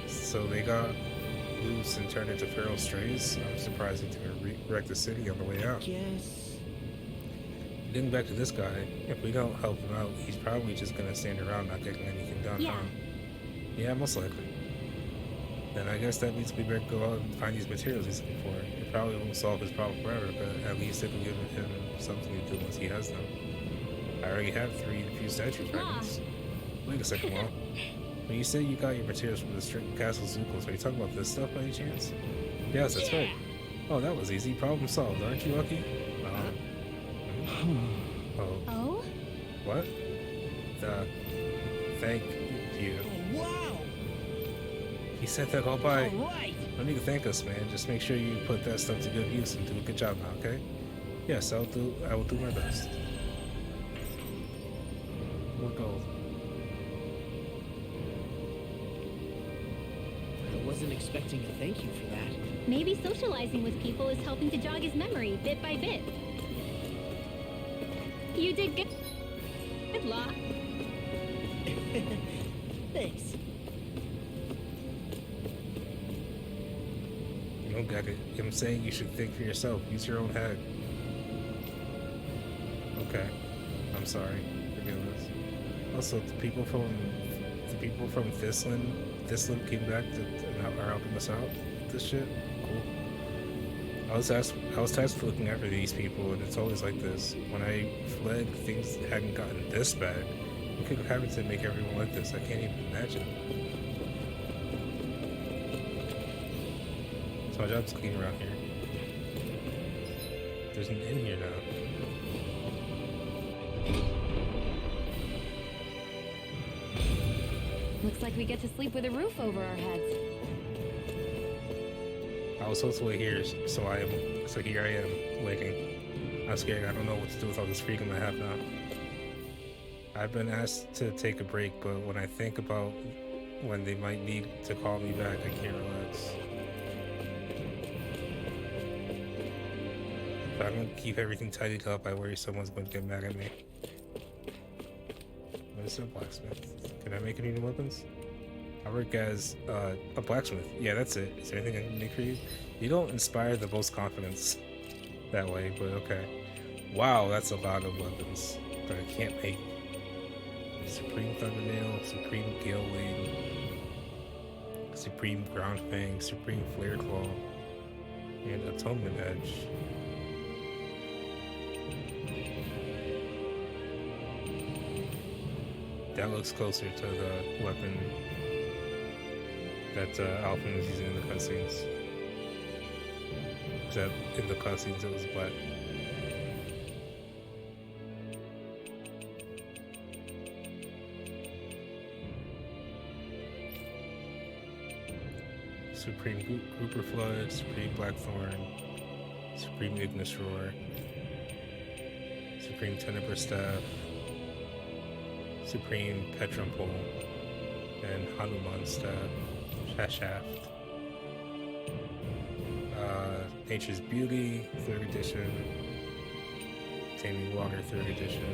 So they got loose and turned into feral strays. I'm surprised they didn't wreck the city on the way out. Guess... Getting back to this guy, if we don't help him out, he's probably just gonna stand around not getting anything done, Yeah. huh? Yeah, most likely. Then I guess that means we better go out and find these materials he's looking for. It probably won't solve his problem forever, but at least it'll give him something to do once he has them. I already have 3 infused statue fragments. Wait a second, Wall. When you say you got your materials from the Castle Zoogles, are you talking about this stuff by any chance? Yes, that's right. Oh, that was easy. Problem solved, aren't you, Lucky? Oh? What? Thank you. Oh, wow! He said that all by. All right! No need to thank us, man. Just make sure you put that stuff to good use and do a good job now, okay? Yes, I will do my best. More gold. I wasn't expecting a thank you for that. Maybe socializing with people is helping to jog his memory bit by bit. You did good. Good luck. Thanks. You don't get it. I'm saying you should think for yourself. Use your own head. Okay. I'm sorry. Forgive us. Also, the people from Thislan came back and are helping us out with this shit. Cool. I was tasked with looking after these people, and it's always like this. When I fled, things hadn't gotten this bad. What could have happened to make everyone like this? I can't even imagine. So my job's clean around here. There's an inn here now. Looks like we get to sleep with a roof over our heads. I was supposed to wait here, so here I am, waiting. I'm scared. I don't know what to do with all this freedom I have now. I've been asked to take a break, but when I think about when they might need to call me back, I can't relax. If I don't keep everything tidied up, I worry someone's going to get mad at me. What is a blacksmith? Can I make any new weapons? I work as a blacksmith. Yeah, that's it. Is there anything I can make for you? You don't inspire the most confidence that way, but okay. Wow, that's a lot of weapons that I can't make. Supreme Thundernail, Supreme Gale Wing, Supreme Ground Fang, Supreme Flare Claw, and Atonement Edge. That looks closer to the weapon that Alphen was using in the cutscenes. Except in the cutscenes it was black. Supreme Grouper Flood, Supreme Blackthorn, Supreme Ignis Roar, Supreme Tenebrae Staff, Supreme Petrum Pole, and Hanuman Staff, Shaft. Nature's Beauty, 3rd edition. Taming Water, 3rd edition.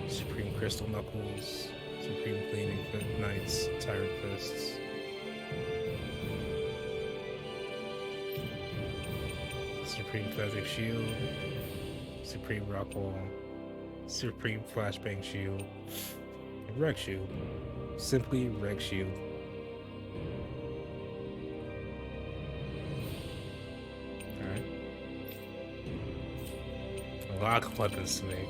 Supreme Crystal Knuckles, Supreme Gleaming Knights, Tyrant Fists. Supreme Feather Shield, Supreme Rockall, Supreme Flashbang Shield, and Reg Shield. Simply Reg Shield. Alright. A lot of weapons to make.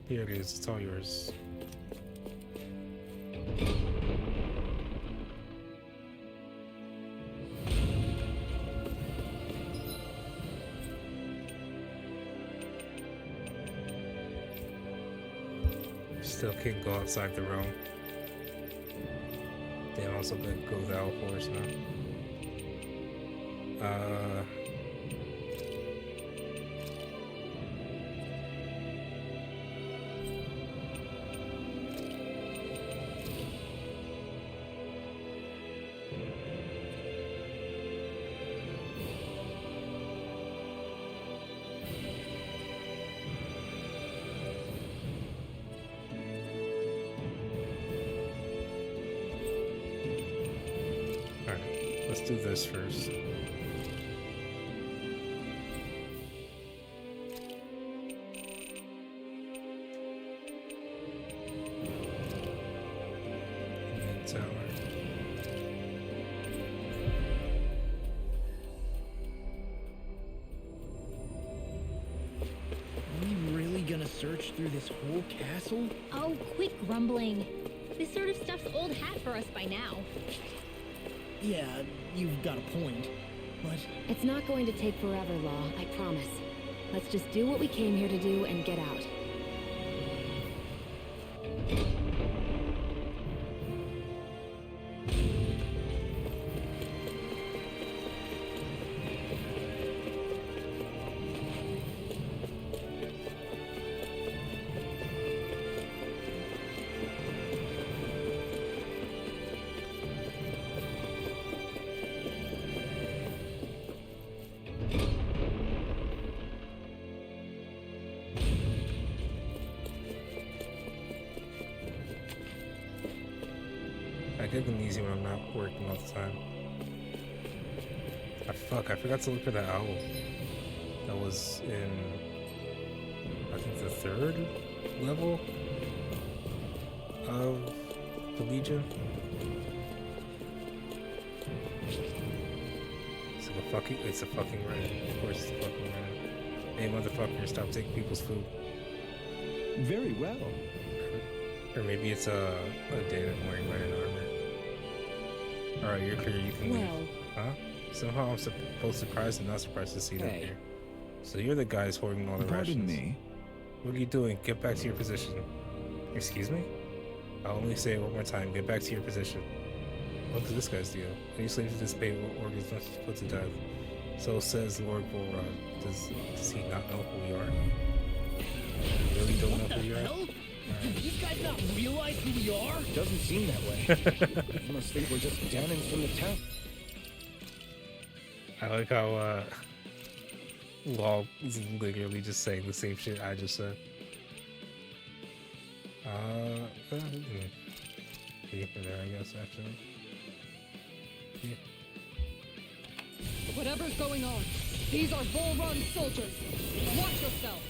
Here it is, it's all yours. Still can't go outside the realm. Then also go the Owl Forest now. Let's do this first. Main tower. Are we really gonna search through this whole castle? Oh, quit grumbling. This sort of stuff's old hat for us by now. Yeah, you've got a point, but... It's not going to take forever, Law, I promise. Let's just do what we came here to do and get out. I get them easy when I'm not working all the time. I forgot to look for that owl. That was in, I think, the 3rd level of the Legion. It's a fucking rat. Of course it's a fucking rat. Hey motherfucker, stop taking people's food. Very well. Or maybe it's a Daemon wearing red armor. Alright, you're clear, you can leave. Huh? Somehow I'm both surprised and not surprised to see them here. So you're the guys hoarding all the rations. Pardon me? What are you doing? Get back to your position. Excuse me? I'll only say it one more time. Get back to your position. What does this guy's deal? Any slaves participate in organs must be put to death. So says Lord Volron. Does he not know who we are? You really don't know who we are? Do these guys not realize who we are? Doesn't seem that way. You must think we're just downings from the town. I like how Law is literally just saying the same shit I just said. There, I guess, actually. Yeah. Whatever's going on, these are Volron soldiers. Watch yourselves.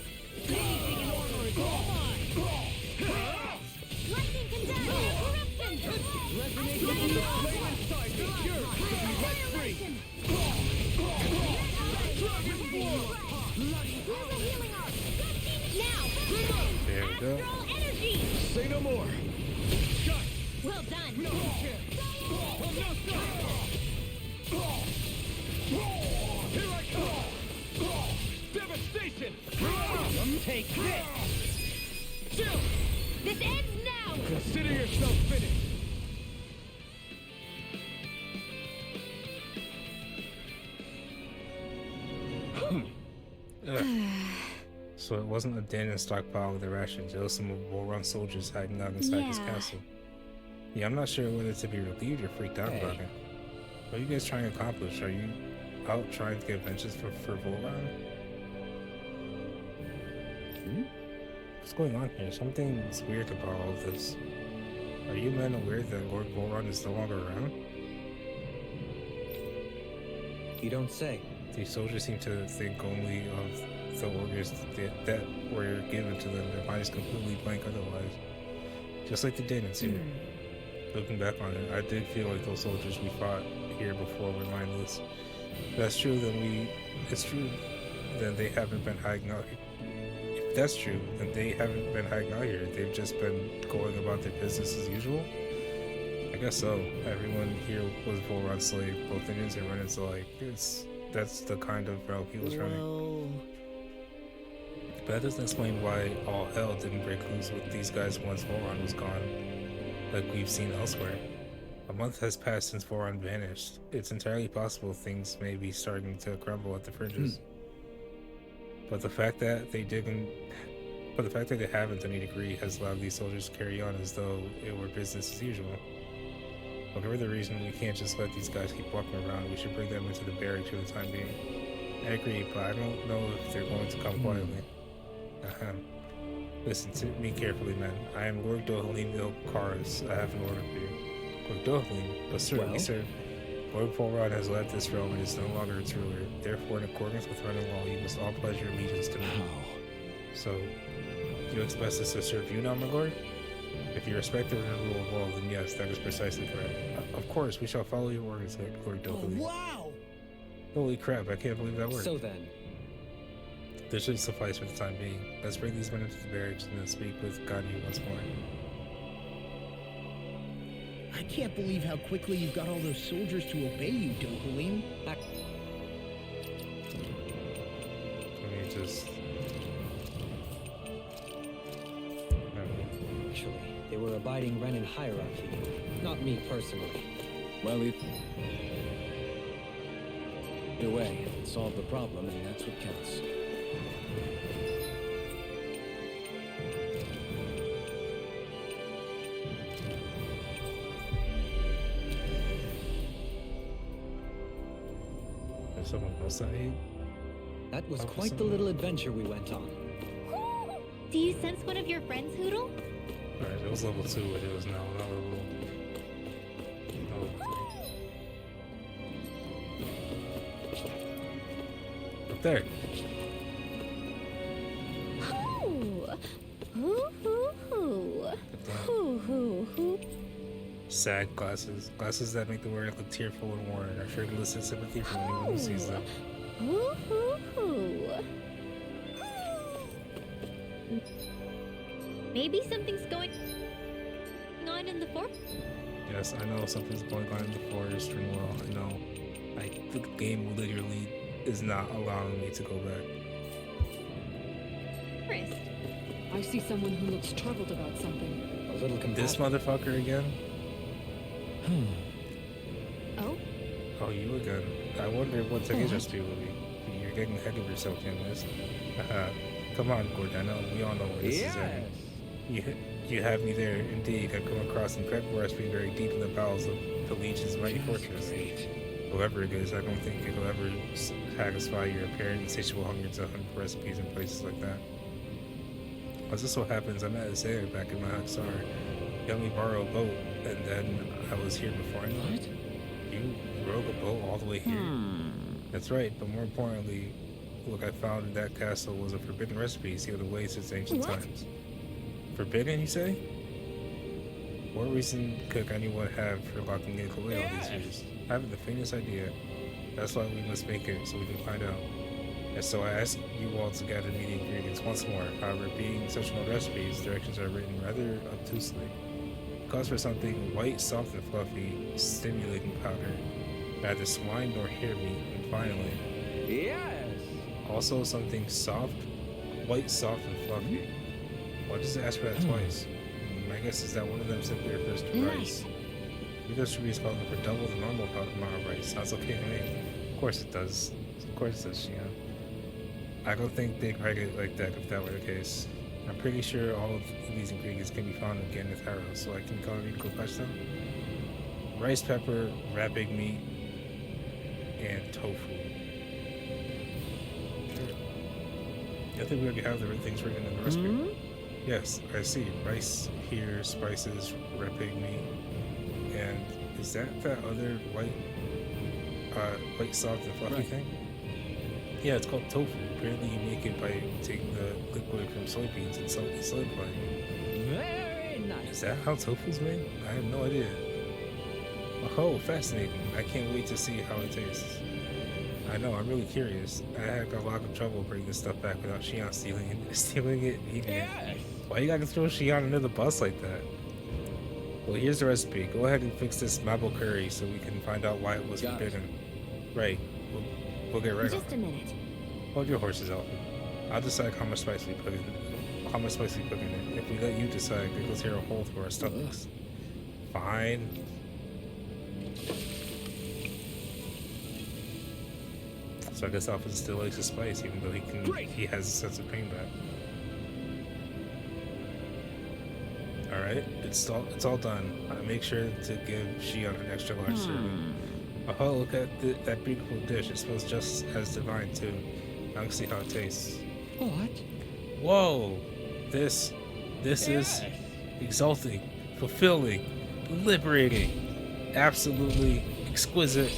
Anything in order is all mine. Lightning condemned! Corruption! Resonate with the flame inside me. Yours to be let free. Use a healing arm! Now! There we go. Astral energy! Say no more. Well done! No chance. Well, no stop. Here I come. Devastation. Take this! Chill. This ends now! Consider yourself finished. Ugh. So it wasn't a Danon stockpile of the rations, it was some of Volron soldiers hiding out inside his Yeah. castle. Yeah, I'm not sure whether to be relieved or freaked out about it. What are you guys trying to accomplish? Are you out trying to get vengeance for Volron? What's going on here? Something's weird about all of this. Are you men aware that Lord Volron is no longer around? You don't say. These soldiers seem to think only of the orders that were given to them. Their mind is completely blank otherwise. Just like the Danons here. Looking back on it, I did feel like those soldiers we fought here before were mindless. If that's true, then it's true. Then they haven't been hiding out here. If that's true, then they haven't been hiding out here. They've just been going about their business as usual. I guess so. Everyone here was Volron's slave, both Indians and Renans alike. That's the kind of route he was running. But that doesn't explain why all hell didn't break loose with these guys once Volron was gone, like we've seen elsewhere. A month has passed since Volron vanished. It's entirely possible things may be starting to crumble at the fringes. But the fact that they haven't to any degree has allowed these soldiers to carry on as though it were business as usual. Whatever the reason, we can't just let these guys keep walking around. We should bring them into the barracks for the time being. I agree, but I don't know if they're going to come quietly. Listen to me carefully, men. I am Lord Dohalim Ilkaris. I have an order for you. Lord Dohalim, but certainly, sir. Lord Volron has left this realm and is no longer its ruler. Therefore, in accordance with running law, you must all pledge your allegiance to me. So, you expect us to serve you now, my lord? If you respect the rule of law, then yes, that is precisely correct. Of course, we shall follow your orders, Lord Dohalim. Wow! Holy crap, I can't believe that worked. So then, This should suffice for the time being. Let's bring these men into the barracks and then speak with Ganyu once more. I can't believe how quickly you got all those soldiers to obey you, Dohalim. Let me just... actually, they were abiding Renan hierarchy, not me personally. Well, either way, it solved the problem, and that's what counts. There's someone else I need. That was quite the little adventure we went on. Do you sense one of your friends, Hoodle? Alright, it was level 2, but it was now level 3. Up there. Sad glasses. Glasses that make the wearer look tearful and worn are sure to elicit sympathy from anyone who sees them. Maybe something's going on in the forest. Yes, I know something's going on in the forest, Ringwell. I know. The game literally is not allowing me to go back. Forest. I see someone who looks troubled about something. A little This motherfucker again? Oh? Oh, you again. I wonder what today's recipe will be. You're getting ahead of yourself, young miss. Come on, Gordana. We all know where this is at. You have me there. Indeed, I've come across incredible recipe buried deep in the bowels of the Legion's mighty fortress. Whoever it is, I don't think it'll ever satisfy your apparent insatiable hunger to hunt for recipes in places like that. As this so happens, I met a sailor back in my Huxar. He let me borrow a boat, and then I was here before I knew it. You rowed a boat all the way here? That's right, but more importantly, what I found in that castle was a forbidden recipe sealed away since ancient times. Forbidden, you say? What reason could anyone have for locking it away all these years? I haven't the faintest idea. That's why we must make it, so we can find out. And so I ask you all to gather me the ingredients once more. However, being such an old recipes, directions are written rather obtusely. It calls for something white, soft, and fluffy, stimulating powder. Neither swine nor hare meat, and finally... Yes! Also something soft, white, soft, and fluffy. Why does it ask for that twice? My guess is that one of them simply refers to rice. If this recipe is calling for double the normal amount of rice, sounds okay to me. Of course it does. Of course it does, Shion. I don't think they'd write it like that if that were the case. I'm pretty sure all of these ingredients can be found in Ganeth Harrow, so I can go fetch them. Rice pepper, rat big meat, and tofu. I think we already have the right things written in the recipe. Yes, I see. Rice here, spices, rat pig meat, and is that other white soft and fluffy thing? Yeah, it's called tofu. Apparently you make it by taking the liquid from soybeans and solidifying it. Very nice. Is that how tofu's made? I have no idea. Oh, fascinating. I can't wait to see how it tastes. I know, I'm really curious. I had a lot of trouble bringing this stuff back without Shion stealing it, eating it. Why you gotta throw Shion under the bus like that? Well, here's the recipe. Go ahead and fix this maple curry so we can find out why it was forbidden. Right. We'll get right on it. Just a minute. Hold your horses, Alvin. I'll decide how much spice we put in it. If we let you decide, it goes tear a hole through our stomachs. Fine. So I guess Alvin still likes his spice, even though he has a sense of pain back. Alright, it's all done. Make sure to give Shion an extra large serving. Oh, look at that beautiful dish. It smells just as divine, too. Now let's see how it tastes. What? Whoa! This is exalting, fulfilling, liberating, absolutely exquisite.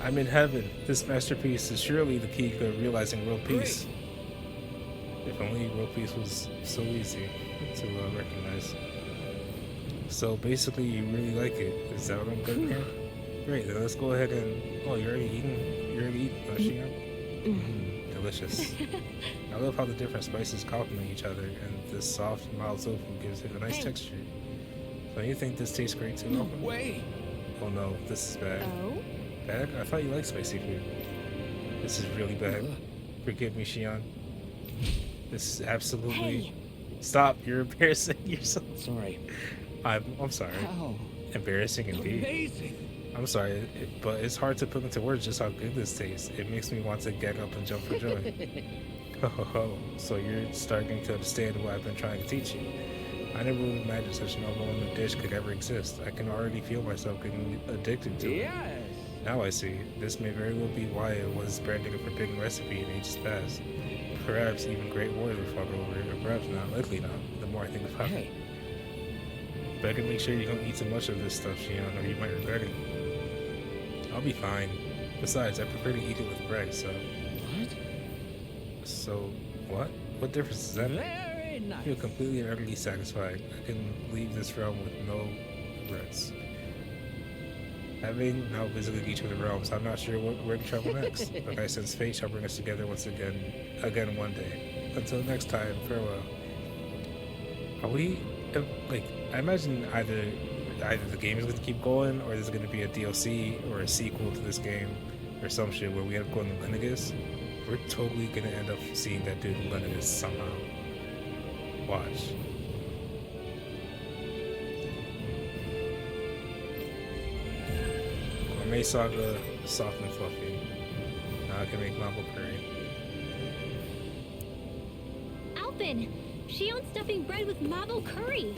I'm in heaven. This masterpiece is surely the key to realizing world peace. If only world peace was so easy to recognize. So basically, you really like it. Is that what I'm getting here? Great, then let's go ahead and... Oh, you're already eating, Shion? Delicious. I love how the different spices complement each other, and this soft, mild tofu gives it a nice texture. Don't you think this tastes great too? No way! Oh no, this is bad. Oh? Bad? I thought you liked spicy food. This is really bad. Forgive me, Shion. This is absolutely... Hey. Stop, you're embarrassing yourself. Sorry. I'm sorry. How? Embarrassing indeed. Amazing! I'm sorry, but it's hard to put into words just how good this tastes. It makes me want to get up and jump for joy. So you're starting to understand what I've been trying to teach you. I never would imagine such an overwhelming dish could ever exist. I can already feel myself getting addicted to it. Yes! Now I see. This may very well be why it was branded a forbidden recipe in ages past. Perhaps even great wars were fought over it, or perhaps not. Likely not, the more I think about it. Better make sure you don't eat too much of this stuff, Shion, or you might regret it. I'll be fine. Besides, I prefer to eat it with bread, so... What? So, what? What difference does that make? Very nice. I feel completely and utterly satisfied. I can leave this realm with no regrets. Having now visited each of the realms, I'm not sure where to travel next, but I sense fate shall bring us together once again one day. Until next time, farewell. Are we... like, I imagine either the game is going to keep going, or there's going to be a DLC or a sequel to this game, or some shit where we end up going to Lenegis. We're totally going to end up seeing that dude Lenegis somehow. Watch. Gourmet Saga, soft and fluffy. Now I can make maple curry. Alvin! Shion's stuffing bread with maple curry!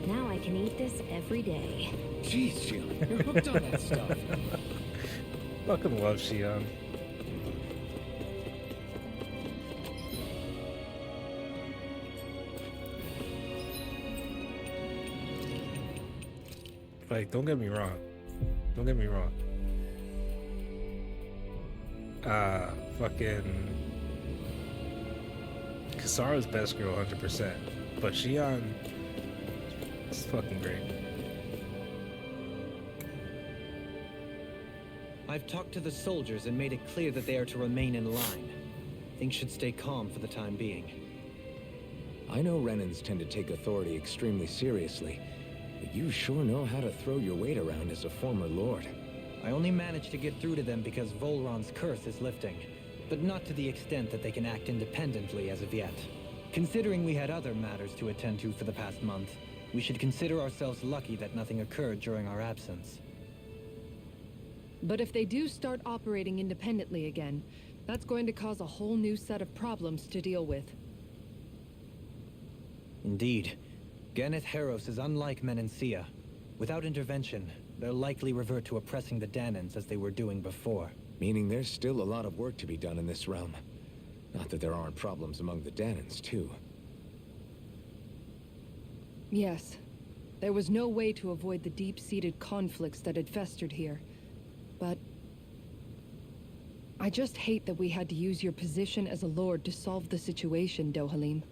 Now I can eat this every day. Jeez, Shion, you're hooked on that stuff. Fucking love Shion. Like, don't get me wrong. Don't get me wrong. Fucking... Kasara's best girl, 100%. But Shion... is fucking great. I've talked to the soldiers and made it clear that they are to remain in line. Things should stay calm for the time being. I know Renans tend to take authority extremely seriously, but you sure know how to throw your weight around as a former lord. I only managed to get through to them because Volron's curse is lifting, but not to the extent that they can act independently as of yet. Considering we had other matters to attend to for the past month, we should consider ourselves lucky that nothing occurred during our absence. But if they do start operating independently again, That's going to cause a whole new set of problems to deal with. Indeed. Ganeth Heros is unlike Menancia. Without intervention, they'll likely revert to oppressing the Danans as they were doing before. Meaning there's still a lot of work to be done in this realm. Not that there aren't problems among the Danans, too. Yes. There was no way to avoid the deep-seated conflicts that had festered here. But I just hate that we had to use your position as a lord to solve the situation, Dohalim.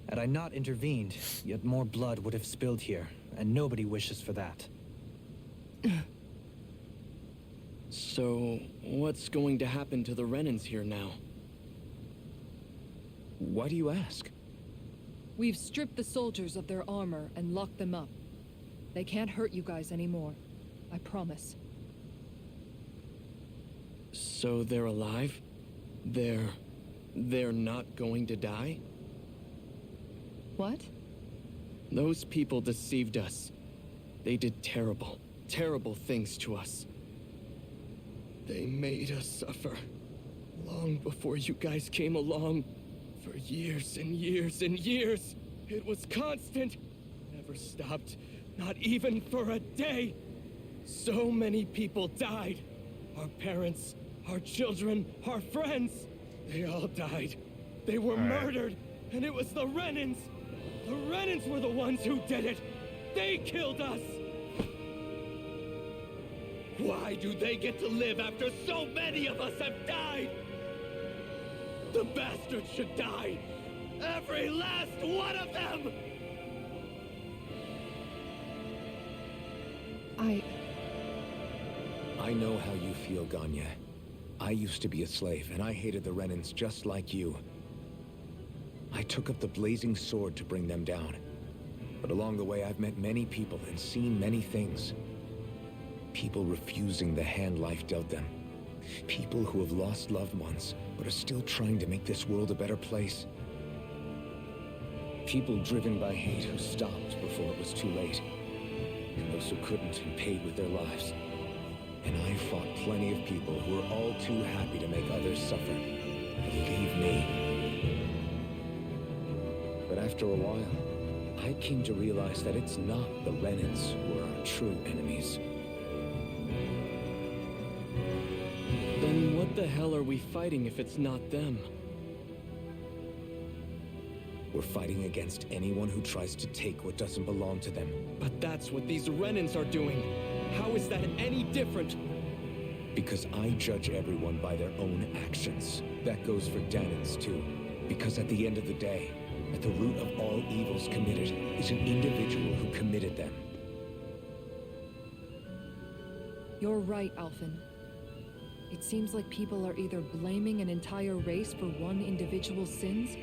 Had I not intervened, yet more blood would have spilled here, and nobody wishes for that. So, what's going to happen to the Renans here now? Why do you ask? We've stripped the soldiers of their armor and locked them up. They can't hurt you guys anymore. I promise. So they're alive? They're not going to die? What? Those people deceived us. They did terrible, terrible things to us. They made us suffer. Long before you guys came along. For years and years and years. It was constant. Never stopped. Not even for a day. So many people died. Our parents, our children, our friends. They all died. They were murdered. And it was the Renans. The Renans were the ones who did it. They killed us. Why do they get to live after so many of us have died? The bastards should die! Every last one of them! I know how you feel, Ganya. I used to be a slave, and I hated the Renans just like you. I took up the blazing sword to bring them down. But along the way, I've met many people and seen many things. People refusing the hand life dealt them. People who have lost loved ones, but are still trying to make this world a better place. People driven by hate who stopped before it was too late. And those who couldn't and paid with their lives. And I fought plenty of people who were all too happy to make others suffer. Believe me. But after a while, I came to realize that it's not the Renans who are our true enemies. Then what the hell are we fighting if it's not them? We're fighting against anyone who tries to take what doesn't belong to them. But that's what these Renans are doing. How is that any different? Because I judge everyone by their own actions. That goes for Danans too. Because at the end of the day, at the root of all evils committed is an individual who committed them. You're right, Alphen. It seems like people are either blaming an entire race for one individual's sins,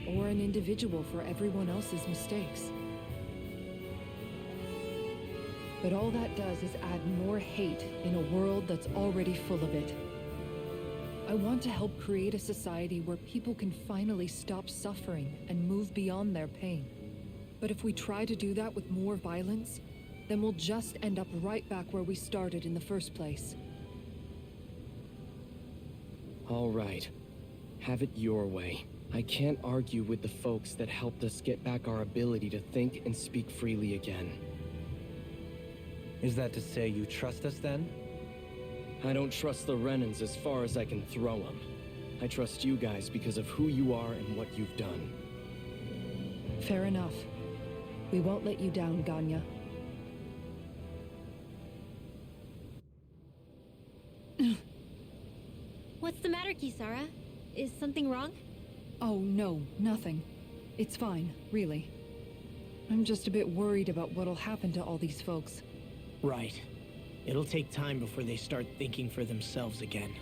or an individual for everyone else's mistakes. But all that does is add more hate in a world that's already full of it. I want to help create a society where people can finally stop suffering and move beyond their pain. But if we try to do that with more violence, then we'll just end up right back where we started in the first place. All right. Have it your way. I can't argue with the folks that helped us get back our ability to think and speak freely again. Is that to say you trust us then? I don't trust the Renans as far as I can throw them. I trust you guys because of who you are and what you've done. Fair enough. We won't let you down, Ganya. What's the matter, Kisara? Is something wrong? Oh, no, nothing. It's fine, really. I'm just a bit worried about what'll happen to all these folks. Right. It'll take time before they start thinking for themselves again.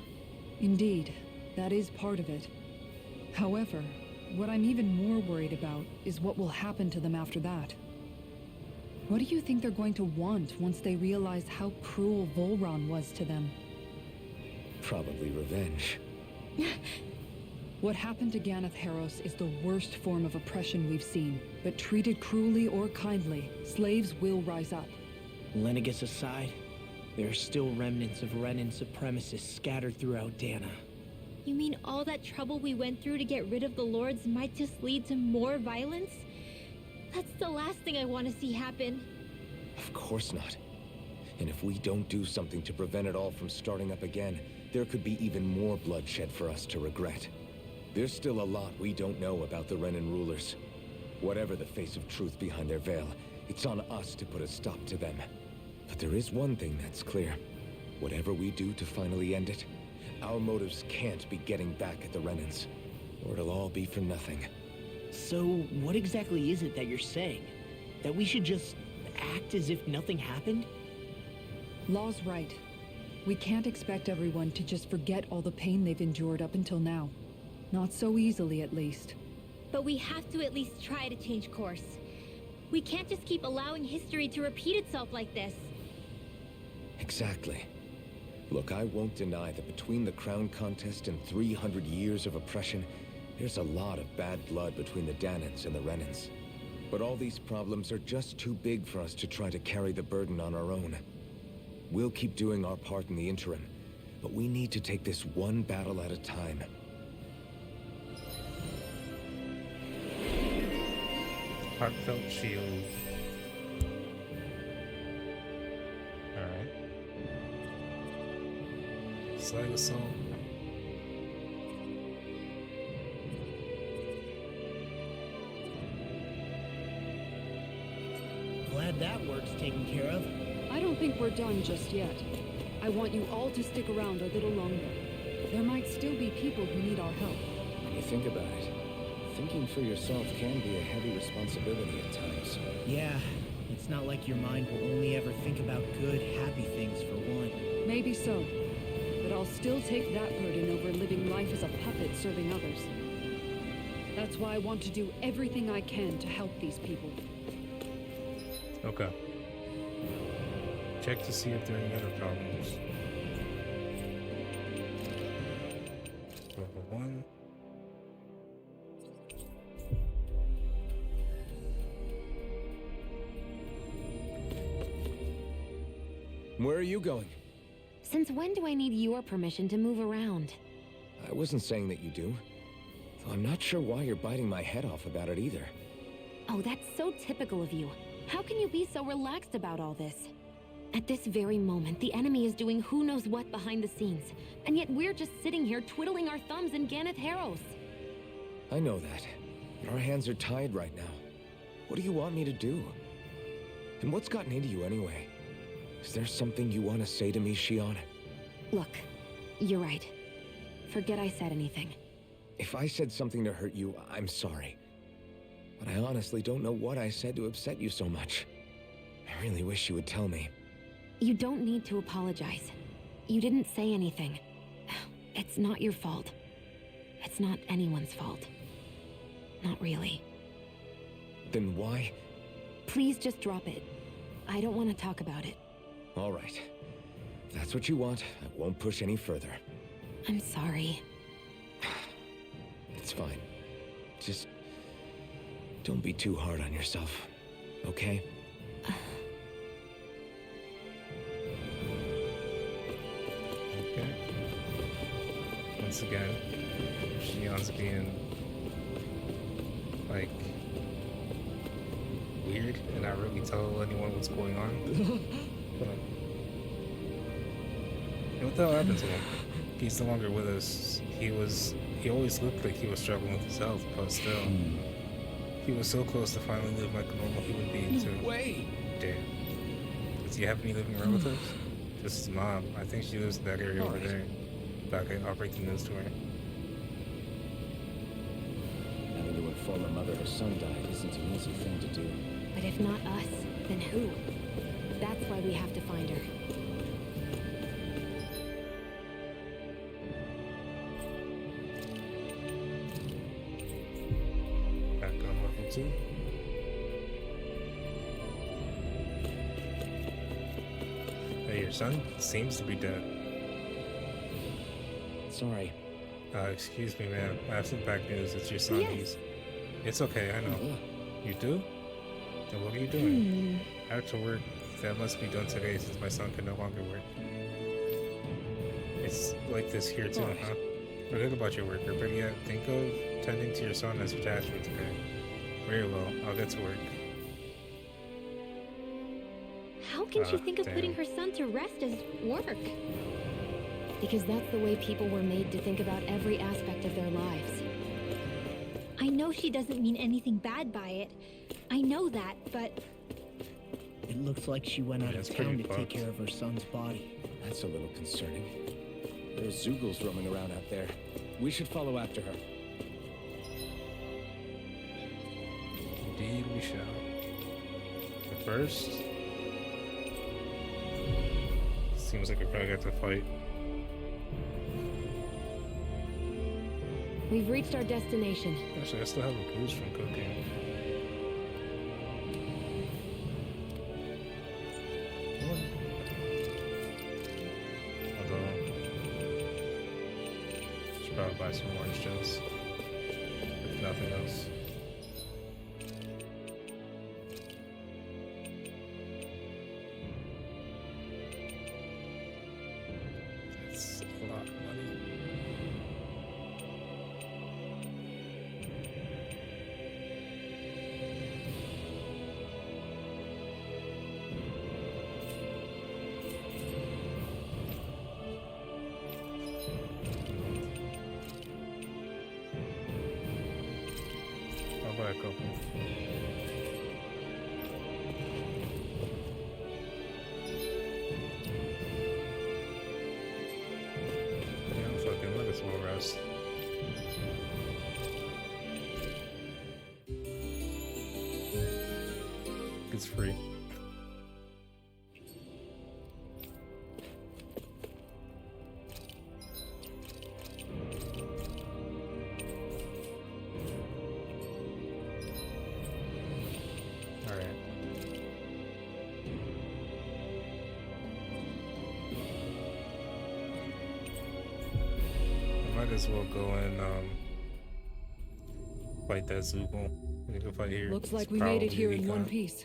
Indeed, that is part of it. However, what I'm even more worried about is what will happen to them after that. What do you think they're going to want once they realize how cruel Volron was to them? Probably revenge. What happened to Ganeth Heros is the worst form of oppression we've seen, but treated cruelly or kindly, slaves will rise up. Lenegis aside, there are still remnants of Renan supremacists scattered throughout Dana. You mean all that trouble we went through to get rid of the Lords might just lead to more violence? That's the last thing I want to see happen. Of course not. And if we don't do something to prevent it all from starting up again, there could be even more bloodshed for us to regret. There's still a lot we don't know about the Renan rulers. Whatever the face of truth behind their veil, it's on us to put a stop to them. But there is one thing that's clear. Whatever we do to finally end it, our motives can't be getting back at the Renans, or it'll all be for nothing. So, what exactly is it that you're saying? That we should just act as if nothing happened? Law's right. We can't expect everyone to just forget all the pain they've endured up until now. Not so easily, at least. But we have to at least try to change course. We can't just keep allowing history to repeat itself like this. Exactly. Look, I won't deny that between the crown contest and 300 years of oppression, there's a lot of bad blood between the Danans and the Renans. But all these problems are just too big for us to try to carry the burden on our own. We'll keep doing our part in the interim, but we need to take this one battle at a time. Heartfelt shield. Alright. Slag assault. Glad that work's taken care of. I don't think we're done just yet. I want you all to stick around a little longer. There might still be people who need our help. When you think about it, thinking for yourself can be a heavy responsibility at times. Yeah, it's not like your mind will only ever think about good, happy things for one. Maybe so. But I'll still take that burden over living life as a puppet serving others. That's why I want to do everything I can to help these people. Okay. Check to see if there are any other problems. Level 1. Where are you going? Since when do I need your permission to move around? I wasn't saying that you do. Though I'm not sure why you're biting my head off about it either. Oh, that's so typical of you. How can you be so relaxed about all this? At this very moment, the enemy is doing who knows what behind the scenes, and yet we're just sitting here twiddling our thumbs in Ganeth Harros. I know that, but our hands are tied right now. What do you want me to do? And what's gotten into you anyway? Is there something you want to say to me, Shionne? Look, you're right. Forget I said anything. If I said something to hurt you, I'm sorry. But I honestly don't know what I said to upset you so much. I really wish you would tell me. You don't need to apologize. You didn't say anything. It's not your fault. It's not anyone's fault. Not really. Then why? Please just drop it. I don't want to talk about it. All right. If that's what you want, I won't push any further. I'm sorry. It's fine. Just don't be too hard on yourself, okay? Okay. Once again, Shionne's being like weird and not really tell anyone what's going on. And what the hell happened to him? He's no longer with us. He always looked like he was struggling with his health, but still. He was so close to finally living like a normal human being too. Wait! Damn. Does he have any living relatives? Just his mom. I think she lives in that area over there. But I'll break the news to her. Having to inform a mother her son died isn't an easy thing to do. But if not us, then who? That's why we have to find her. Back on level 2. Hey, your son seems to be dead. Sorry. Excuse me, ma'am. I have some bad news. It's your son. Yes. It's okay, I know. You do? Then what are you doing? I have to work. That must be done today since my son can no longer work. It's like this here too, Right. huh? Forget about your worker, but yeah, think of tending to your son as attachment today. Very well, I'll get to work. How can she think of putting her son to rest as work? Because that's the way people were made to think about every aspect of their lives. I know she doesn't mean anything bad by it. I know that, but... It looks like she went out of town to take care of her son's body. That's a little concerning. There's Zeugles roaming around out there. We should follow after her. Indeed we shall. But first... Seems like we're gonna get to fight. We've reached our destination. Actually, I still have a bruise from cooking. Although, should probably buy some orange juice, if nothing else. That's a lot of money. I'll buy a couple. Yeah, fucking let us well rest. It's free. Alright. I might as well go and fight that Zeugle. We can fight here. Looks like It's we made it probably here in one Vikon. piece.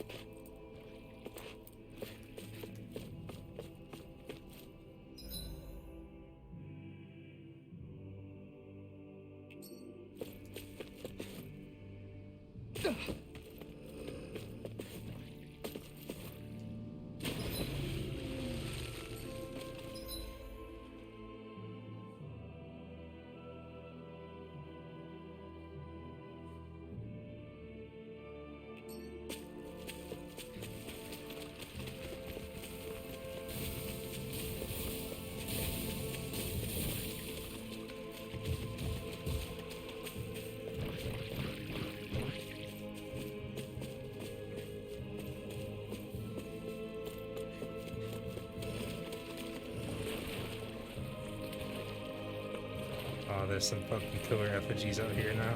Oh, there's some fucking killer effigies out here now.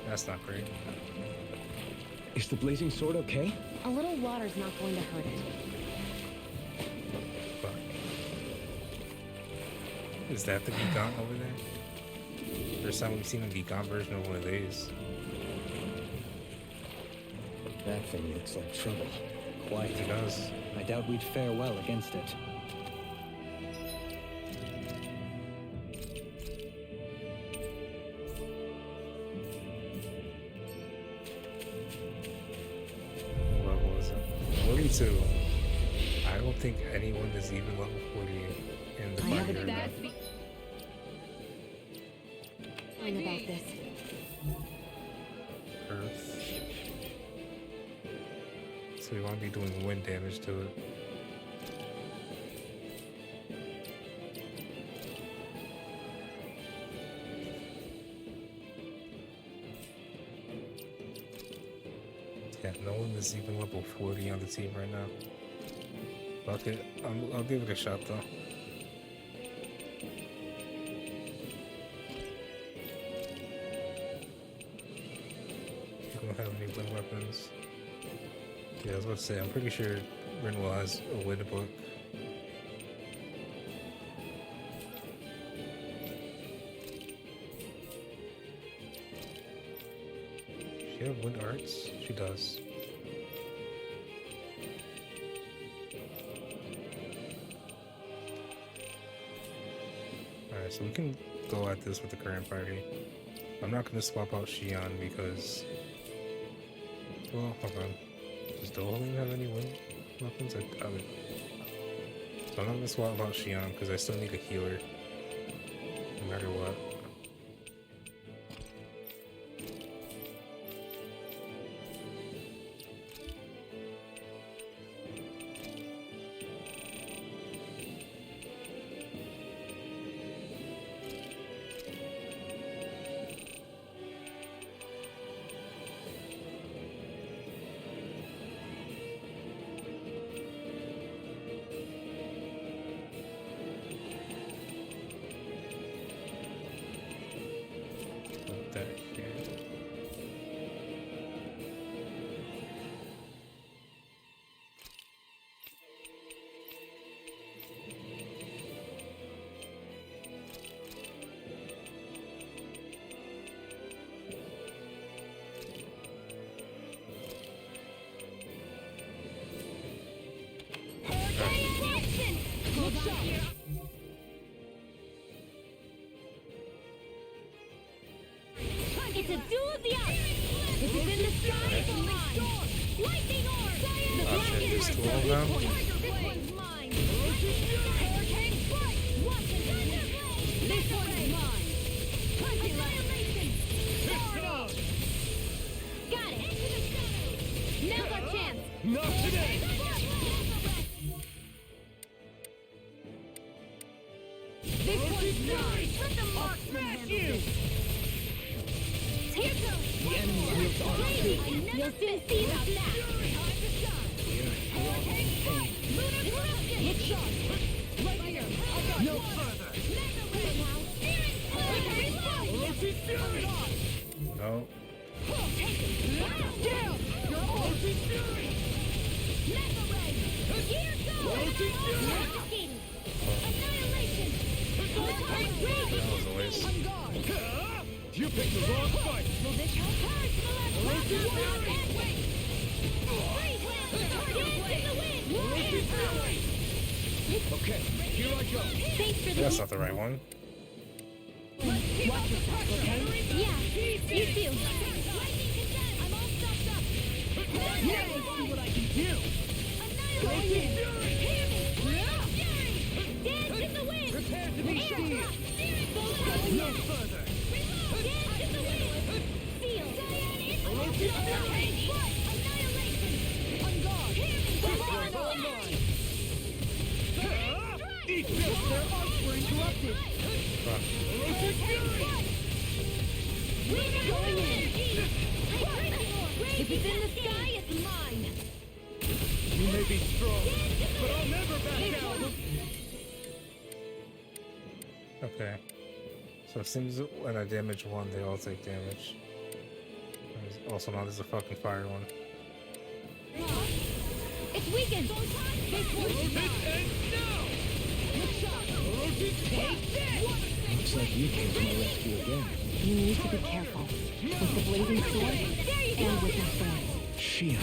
That's not great. Is the blazing sword okay? A little water's not going to hurt it. Fuck. Is that the Vikon over there? First time we've seen a Vikon version of one of these. That thing looks like trouble. Quite. It does. I doubt we'd fare well against it. What level is it? 42. I don't think anyone is even level 40 in the I have a fighter bad enough. feeling about this. Earth. So we want to be doing wind damage to it. Yeah, no one is even level 40 on the team right now. Fuck it. I'll give it a shot though. You don't have any wind weapons. Yeah, I was about to say, I'm pretty sure Rinwell has a wind book. She have wind arts? She does. Alright, so we can go at this with the current party. I'm not gonna swap out Xion because... Well, hold on. Does Dohalim have any weapons? So I'm not gonna swap out Xion because I still need a healer. No matter what. It's a duel of the arts! If it's in the sky, it's mine! Lightning orb! The black shit, is there's 12 now? This one's mine! Hurricane strike! Watch it! This one's mine! Annihilation! Got it! Now's our chance! Not today! This one's mine! Let the marksman handle this! Take them! The enemy wields arms too. You'll soon see about that! Hit shot! Right here! No further! No. Down! You're all Here goes! Annihilation! That was a waste. On guard! You picked the wrong fight! Will this help? Courage to the left! Get in the wind! Okay, here I go. Thanks for the That's not the right one. Watch yourself, okay? Yeah, you too. I'm all stopped up. Yeah, let's see what I can do. Annihilation! Hear me! Dance in the wind! Prepare to be steered. Aircraft! No further. Dance in the wind! Seal! Annihilation! On guard! We're all mine. Eat this! Their arms were interrupted. Fuck. Going in! If it's in the sky, it's mine! You may be strong, but I'll never back down. Okay. So it seems when I damage one, they all take damage. Also, now there's a fucking fire one. It's weakened! This one's mine! Looks like you came to my rescue again. You need to be careful. With the blazing sword and with my friends. Xion.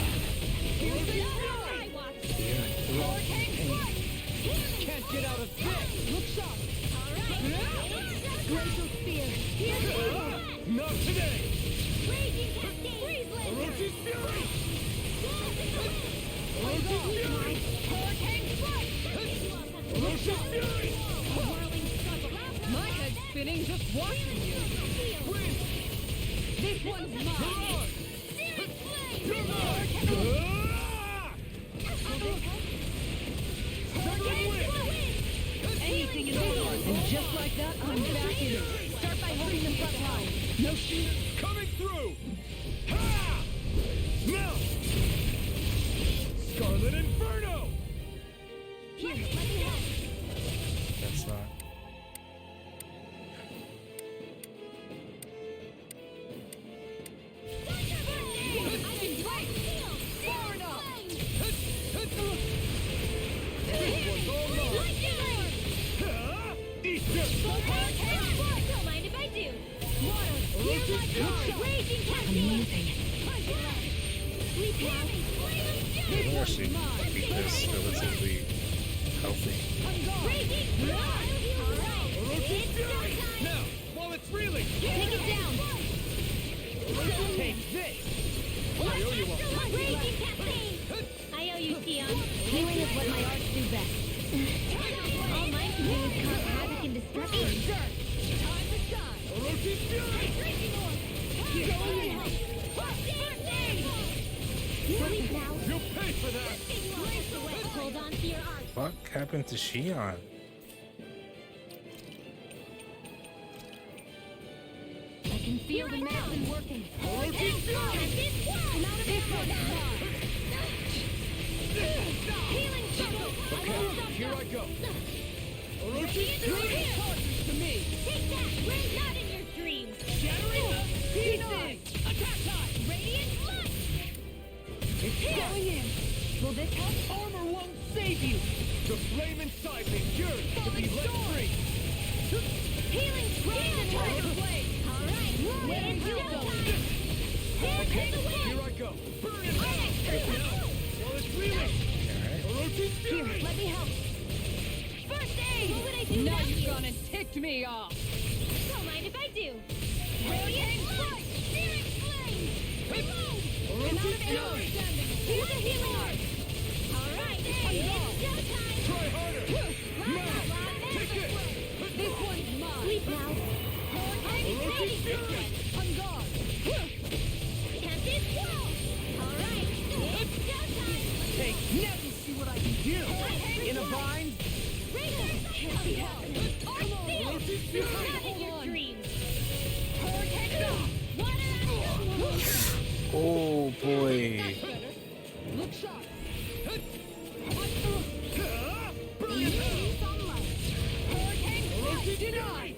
Can't get out of this! Look sharp! Glacial spear! Here's the Not today! Raging cascade! Freeze Orochi's fury! Hurricane strike! Orochi's fury! Whirling struggle! My head's spinning just watching you. This one's mine! Searing flame! Ah! Anything in order. And just like that, I'm back in it. Start by holding the front line. No shield coming through! Ha! Now! Scarlet Inferno! Here, let me help! That's not. Eat this! Don't mind if I do. Water, hear my call. Raging cascade. Sleep well. I can actually keep this relatively healthy. Raging blood. Now, while it's reeling! Take it down! Take this! I owe you one! Raging campaign! I owe you, Tion. Healing is what my arts do best. All mine can do is cause havoc and destruction. Time to shine! Orochi's Fury! Going in! First aid! Sleep now. You'll pay for that! Hold on to your art. What happened to Shion? I can feel the medicine working. Orochi's Fury! I'm out of this one! Healing circle! Okay, here I go. Orochi's Fury! Charges to me! Take that! We're not in your dreams! Shattering Pieces! Attack time! Radiant light! It's Going in! Will this help? Armor won't save you! The flame inside me yearns to be let free! Healing spray and fire blade! Alright! Let it go! Okay, here I go! Burn it down! Now, while it's reeling! Orochi's Here, Fury! let me help! First aid! What would I do Now without you've you? gone and ticked me off. Don't mind if I do! Radiant light! Searing flame! Reload! Orochi's Fury! Here's a healing art! Alright! It's showtime! Try harder! Now! Take it! This one's mine! Sleep now! Orochi's Fury! On guard! Tempest wall! Alright! It's showtime! Take now you see what I can do! In a bind? Can't be happening! Art field! Orochi's Fury! Not in your dreams! Hurricane water action! Oh boy. Look sharp. Orochi's Fury!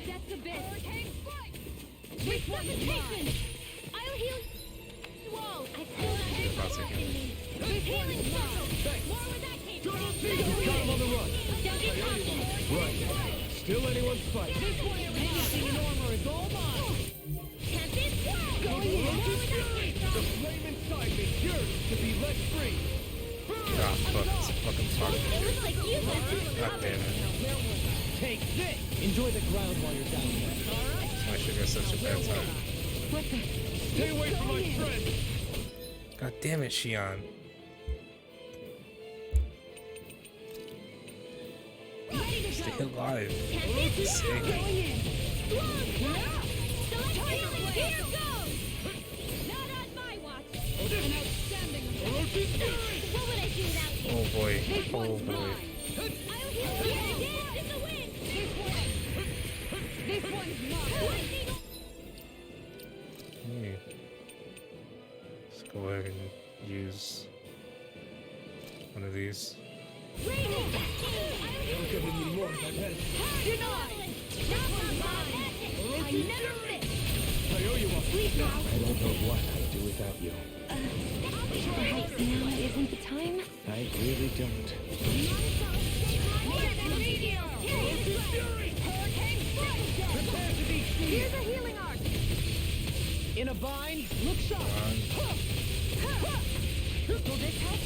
That's a bit. This one is mine. I'll heal. Whoa! I feel About to heal. this healing circle. More where that came from. Got him on the run! Don't get cocky. Right. Still anyone's fight. This one, anything in armor is all mine. Tempest wall. Going in. Orochi's Fury! The flame inside me yearns to be let free! Ah, fuck. It's a fucking target. It looks like you went through God damn it. Take this! Enjoy the ground while you're down there. I should get such a bad time. Stay away from my friend! God damn it, Shion. Stay alive. Tempest Sick. going in. Stop healing. Here goes. Not on my watch. An outstanding. Orochi's Fury! What would I do without you? Oh boy. This Oh one's boy. mine. I'll heal you. Dance in the wind. This one's mine. Lightning. Let's go ahead and use one of these. Radiant. I'll heal you. Denied. Not on mine. I never miss. I owe you one. Sleep now. I don't know what I'd do without you. Perhaps now isn't the time? I really don't. Here's a healing art. In a bind? Look sharp. Will this help?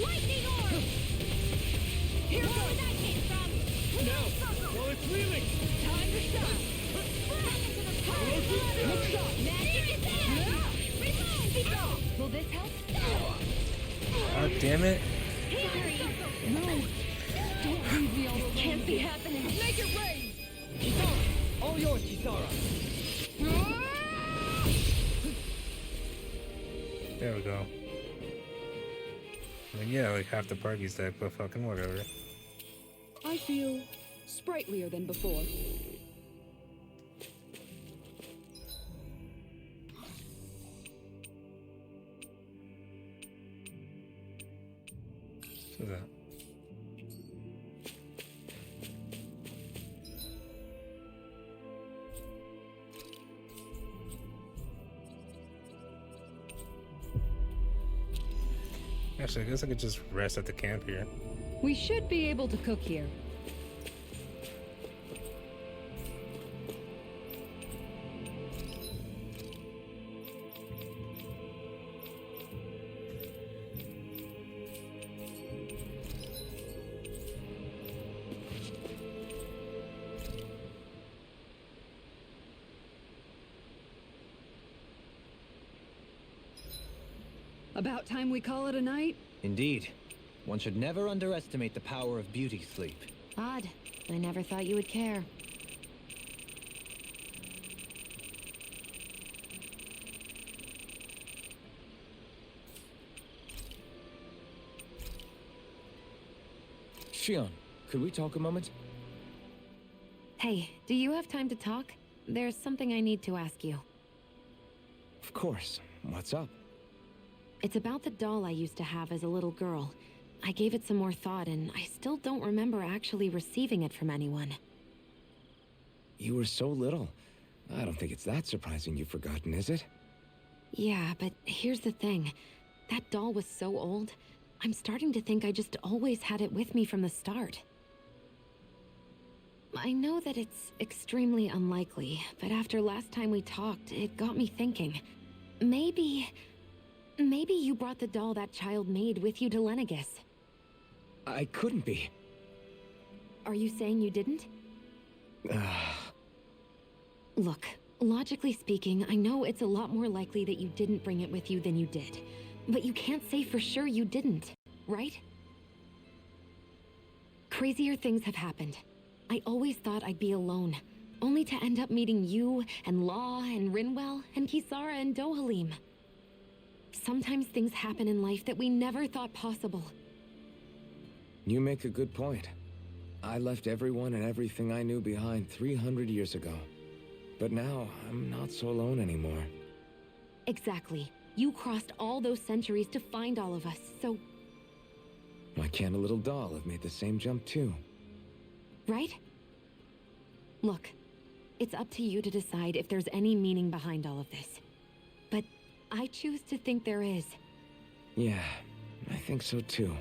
Lightning orb. Here's where that came from. Now, while it's reeling! Time to shine. Look sharp. Magic is there. Reload. Will this help? God damn it. No. Don't leave me all alone. Can't be happening. Make it rain. All yours, Kisara. There we go. I mean, yeah, like half the party's dead, but fucking whatever. I feel sprightlier than before. So that. Actually, I guess I could just rest at the camp here. We should be able to cook here. About time we call it a night? Indeed. One should never underestimate the power of beauty sleep. Odd. I never thought you would care. Shion, could we talk a moment? Hey, do you have time to talk? There's something I need to ask you. Of course. What's up? It's about the doll I used to have as a little girl. I gave it some more thought, and I still don't remember actually receiving it from anyone. You were so little. I don't think it's that surprising you've forgotten, is it? Yeah, but here's the thing. That doll was so old, I'm starting to think I just always had it with me from the start. I know that it's extremely unlikely, but after last time we talked, it got me thinking. Maybe you brought the doll that child made with you to Lenegis. I couldn't be. Are you saying you didn't? Look, logically speaking, I know it's a lot more likely that you didn't bring it with you than you did. But you can't say for sure you didn't, right? Crazier things have happened. I always thought I'd be alone, only to end up meeting you, and Law, and Rinwell, and Kisara, and Dohalim. Sometimes things happen in life that we never thought possible. You make a good point. I left everyone and everything I knew behind 300 years ago. But now, I'm not so alone anymore. Exactly. You crossed all those centuries to find all of us, so... Why can't a little doll have made the same jump too? Right? Look, it's up to you to decide if there's any meaning behind all of this. But I choose to think there is. Yeah, I think so too.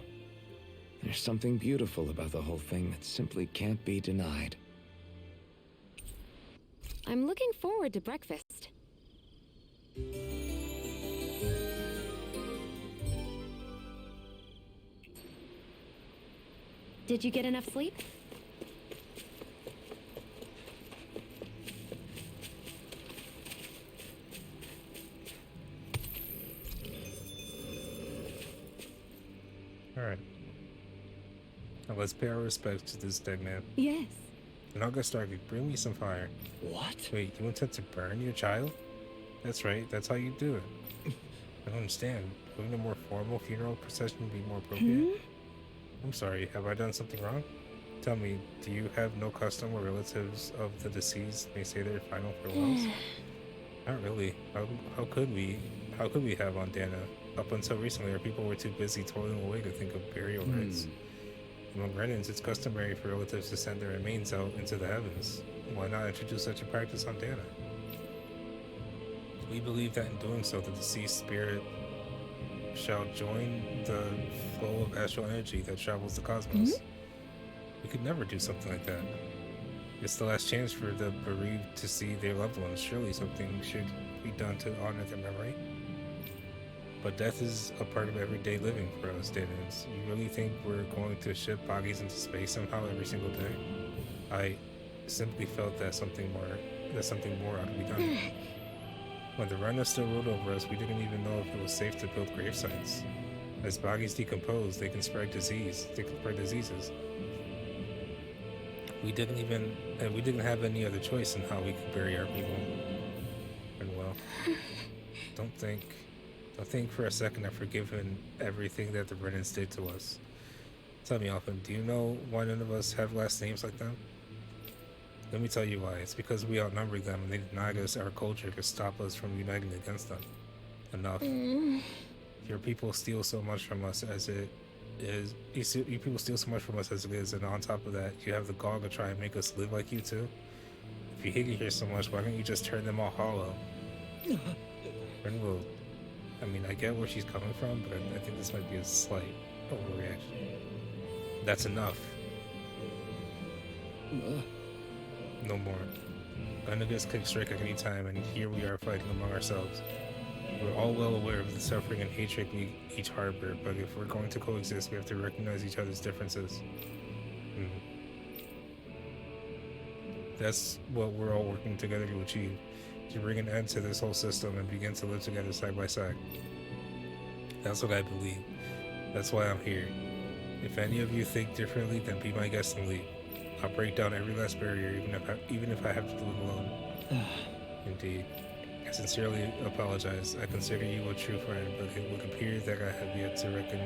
There's something beautiful about the whole thing that simply can't be denied. I'm looking forward to breakfast. Did you get enough sleep? Alright. Now let's pay our respects to this dead man. Yes. Naga Starkey, bring me some fire. What? Wait, you intend to burn your child? That's right, that's how you do it. I don't understand. Wouldn't a more formal funeral procession be more appropriate? I'm sorry, have I done something wrong? Tell me, do you have no custom where relatives of the deceased may say their final farewells? Not really. How could we have on Dana? Up until recently, our people were too busy toiling away to think of burial rites. Among Renans, it's customary for relatives to send their remains out into the heavens. Why not introduce such a practice on Dana? We believe that in doing so, the deceased spirit shall join the flow of astral energy that travels the cosmos. We could never do something like that. It's the last chance for the bereaved to see their loved ones. Surely something should be done to honor their memory. But death is a part of everyday living for us, Danans. You really think we're going to ship bodies into space somehow every single day? I simply felt that something more ought to be done. When the Rana still ruled over us, we didn't even know if it was safe to build grave sites. As bodies decompose, they can spread diseases. We didn't have any other choice in how we could bury our people. And well, don't think for a second I've forgiven everything that the Brennans did to us. Tell me, Alphen, do you know why none of us have last names like them? Let me tell you why. It's because we outnumber them and they denied us our culture to stop us from uniting against them. Enough. Your people steal so much from us as it is. You people steal so much from us as it is, and on top of that, you have the gall to try and make us live like you too. If you hate it here so much, why don't you just turn them all hollow? Rinwell, I mean, I get where she's coming from, but I think this might be a slight overreaction. That's enough. No more. Lenegis could strike at any time, and here we are fighting among ourselves. We're all well aware of the suffering and hatred we each harbor, but if we're going to coexist, we have to recognize each other's differences. That's what we're all working together to achieve, to bring an end to this whole system and begin to live together side by side. That's what I believe. That's why I'm here. If any of you think differently, then be my guest and leave. I'll break down every last barrier, even if I have to do it alone. Indeed. I sincerely apologize. I consider you a true friend, but it would appear that I have yet to reckon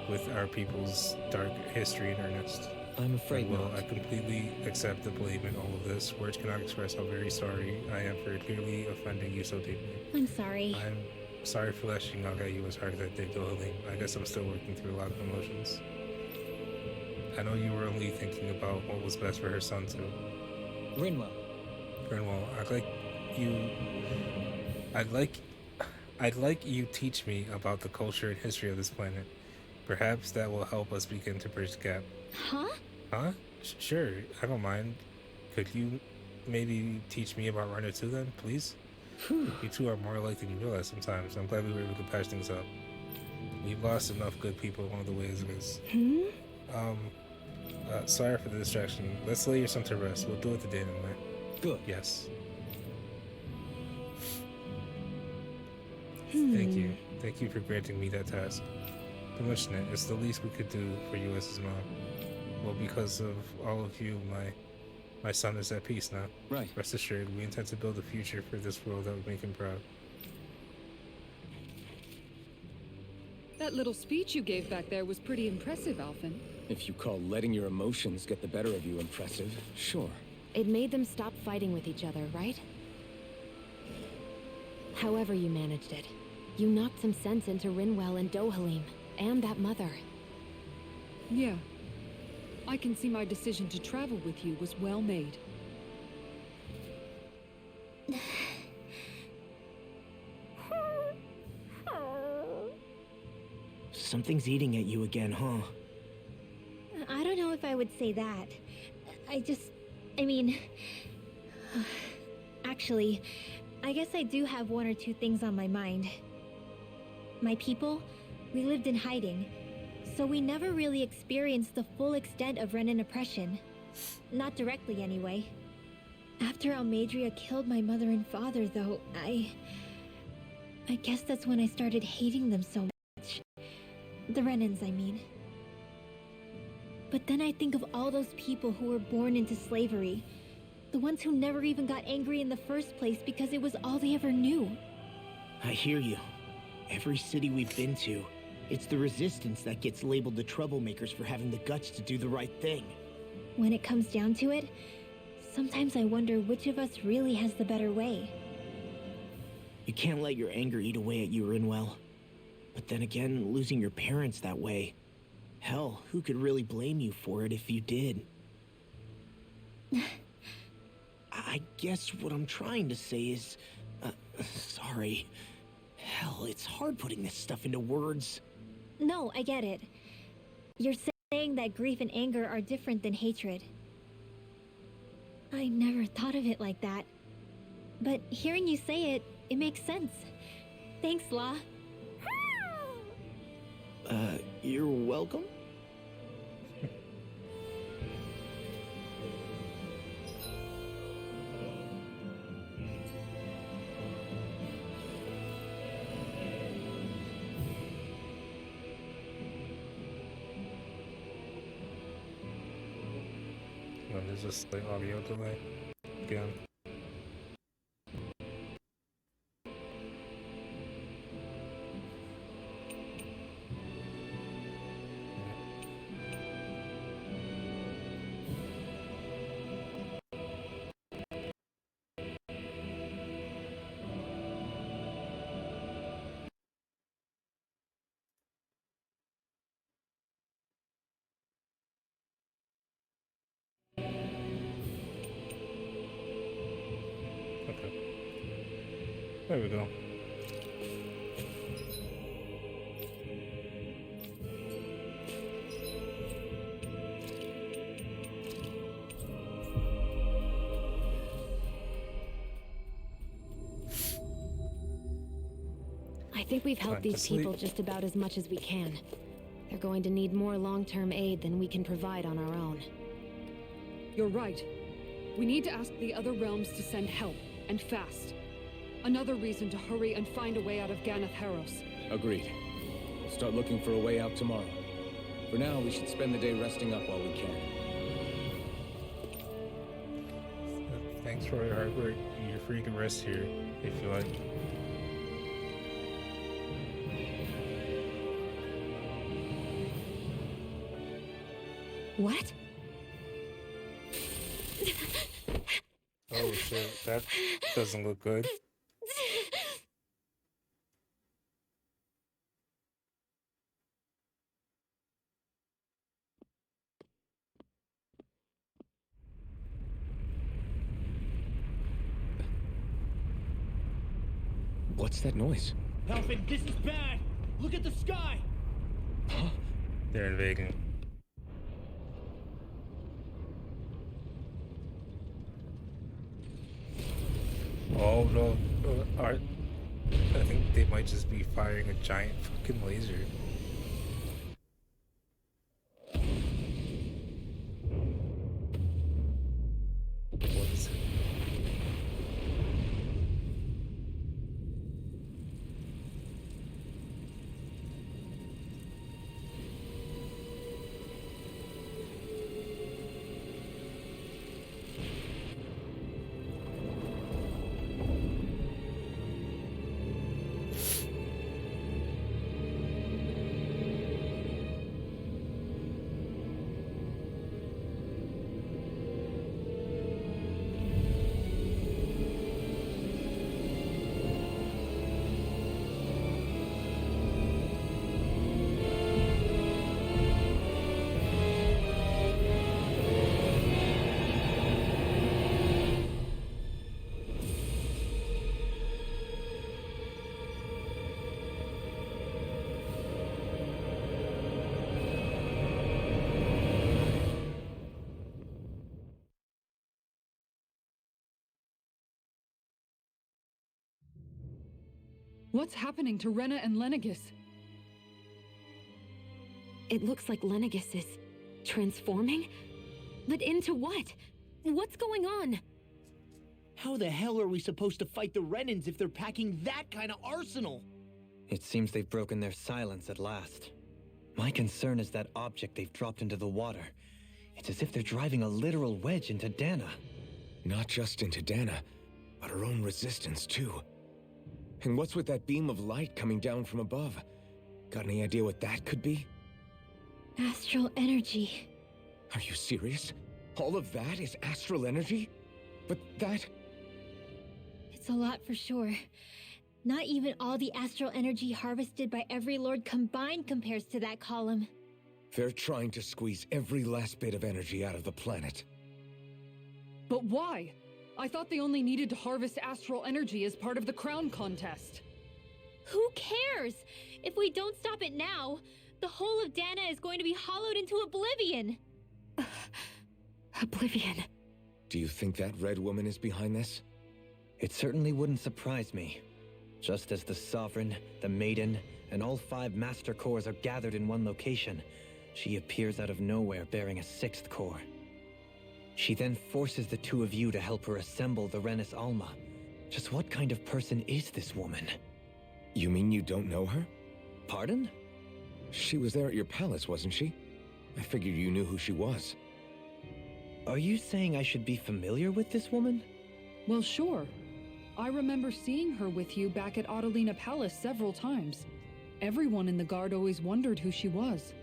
with our people's dark history in earnest. I'm afraid Well, not. I completely accept the blame in all of this. Words cannot express how very sorry I am for clearly offending you so deeply. I'm sorry. I'm sorry for lashing out at you as hard as I did, Dohalim. I guess I'm still working through a lot of emotions. I know you were only thinking about what was best for her son, too. Rinwell. Grinwell, I'd like you teach me about the culture and history of this planet. Perhaps that will help us begin to bridge the gap. Huh? Huh? Sure, I don't mind. Could you maybe teach me about Reiner too then, please? You two are more alike than you realize sometimes. I'm glad we were able to patch things up. We've lost enough good people along the way as it is. Sorry for the distraction. Let's lay your son to rest. We'll do it today anyway. Good. Yes. Thank you. Thank you for granting me that task. Commissioner, it's the least we could do for you as his mom. Well, because of all of you, my son is at peace now. Right. Rest assured, we intend to build a future for this world that would make him proud. That little speech you gave back there was pretty impressive, Alphen. If you call letting your emotions get the better of you impressive, sure. It made them stop fighting with each other, right? However you managed it, you knocked some sense into Rinwell and Dohalim, and that mother. Yeah. I can see my decision to travel with you was well made. Something's eating at you again, huh? I don't know if I would say that. I mean... Actually, I guess I do have one or two things on my mind. My people, we lived in hiding, so we never really experienced the full extent of Renan oppression. Not directly, anyway. After Almadria killed my mother and father, though, I guess that's when I started hating them so much. The Renans, I mean. But then I think of all those people who were born into slavery. The ones who never even got angry in the first place because it was all they ever knew. I hear you. Every city we've been to, it's the Resistance that gets labeled the troublemakers for having the guts to do the right thing. When it comes down to it, sometimes I wonder which of us really has the better way. You can't let your anger eat away at you, Rinwell. But then again, losing your parents that way... Hell, who could really blame you for it if you did? I guess what I'm trying to say is... sorry. Hell, it's hard putting this stuff into words. No, I get it. You're saying that grief and anger are different than hatred. I never thought of it like that. But hearing you say it, it makes sense. Thanks, La. You're welcome? No, there's a slight audio delay. Again. There we go. I think we've helped Time to these people sleep. just about as much as we can. They're going to need more long-term aid than we can provide on our own. You're right. We need to ask the other realms to send help, and fast. Another reason to hurry and find a way out of Ganath Haros. Agreed. We'll start looking for a way out tomorrow. For now, we should spend the day resting up while we can. Thanks for your hard work. You're free to rest here if you like. What? Oh shit, that doesn't look good. What's that noise? Alvin, this is bad! Look at the sky! They're invading. Oh no, I think they might just be firing a giant fucking laser. What is it? What's happening to Rena and Lenegis? It looks like Lenegis is transforming? But into what? What's going on? How the hell are we supposed to fight the Renans if they're packing that kind of arsenal? It seems they've broken their silence at last. My concern is that object they've dropped into the water. It's as if they're driving a literal wedge into Dana. Not just into Dana, but her own resistance too. And what's with that beam of light coming down from above? Got any idea what that could be? Astral energy. Are you serious? All of that is astral energy? But that... It's a lot for sure. Not even all the astral energy harvested by every lord combined compares to that column. They're trying to squeeze every last bit of energy out of the planet. But why? I thought they only needed to harvest astral energy as part of the crown contest. Who cares? If we don't stop it now, the whole of Dana is going to be hollowed into oblivion. Oblivion. Do you think that red woman is behind this? It certainly wouldn't surprise me. Just as the Sovereign, the Maiden, and all 5 Master Cores are gathered in one location, she appears out of nowhere bearing a 6th core. She then forces the 2 of you to help her assemble the Renis Alma. Just what kind of person is this woman? You mean you don't know her? Pardon? She was there at your palace, wasn't she? I figured you knew who she was. Are you saying I should be familiar with this woman? Well, sure. I remember seeing her with you back at Adelina Palace several times. Everyone in the guard always wondered who she was.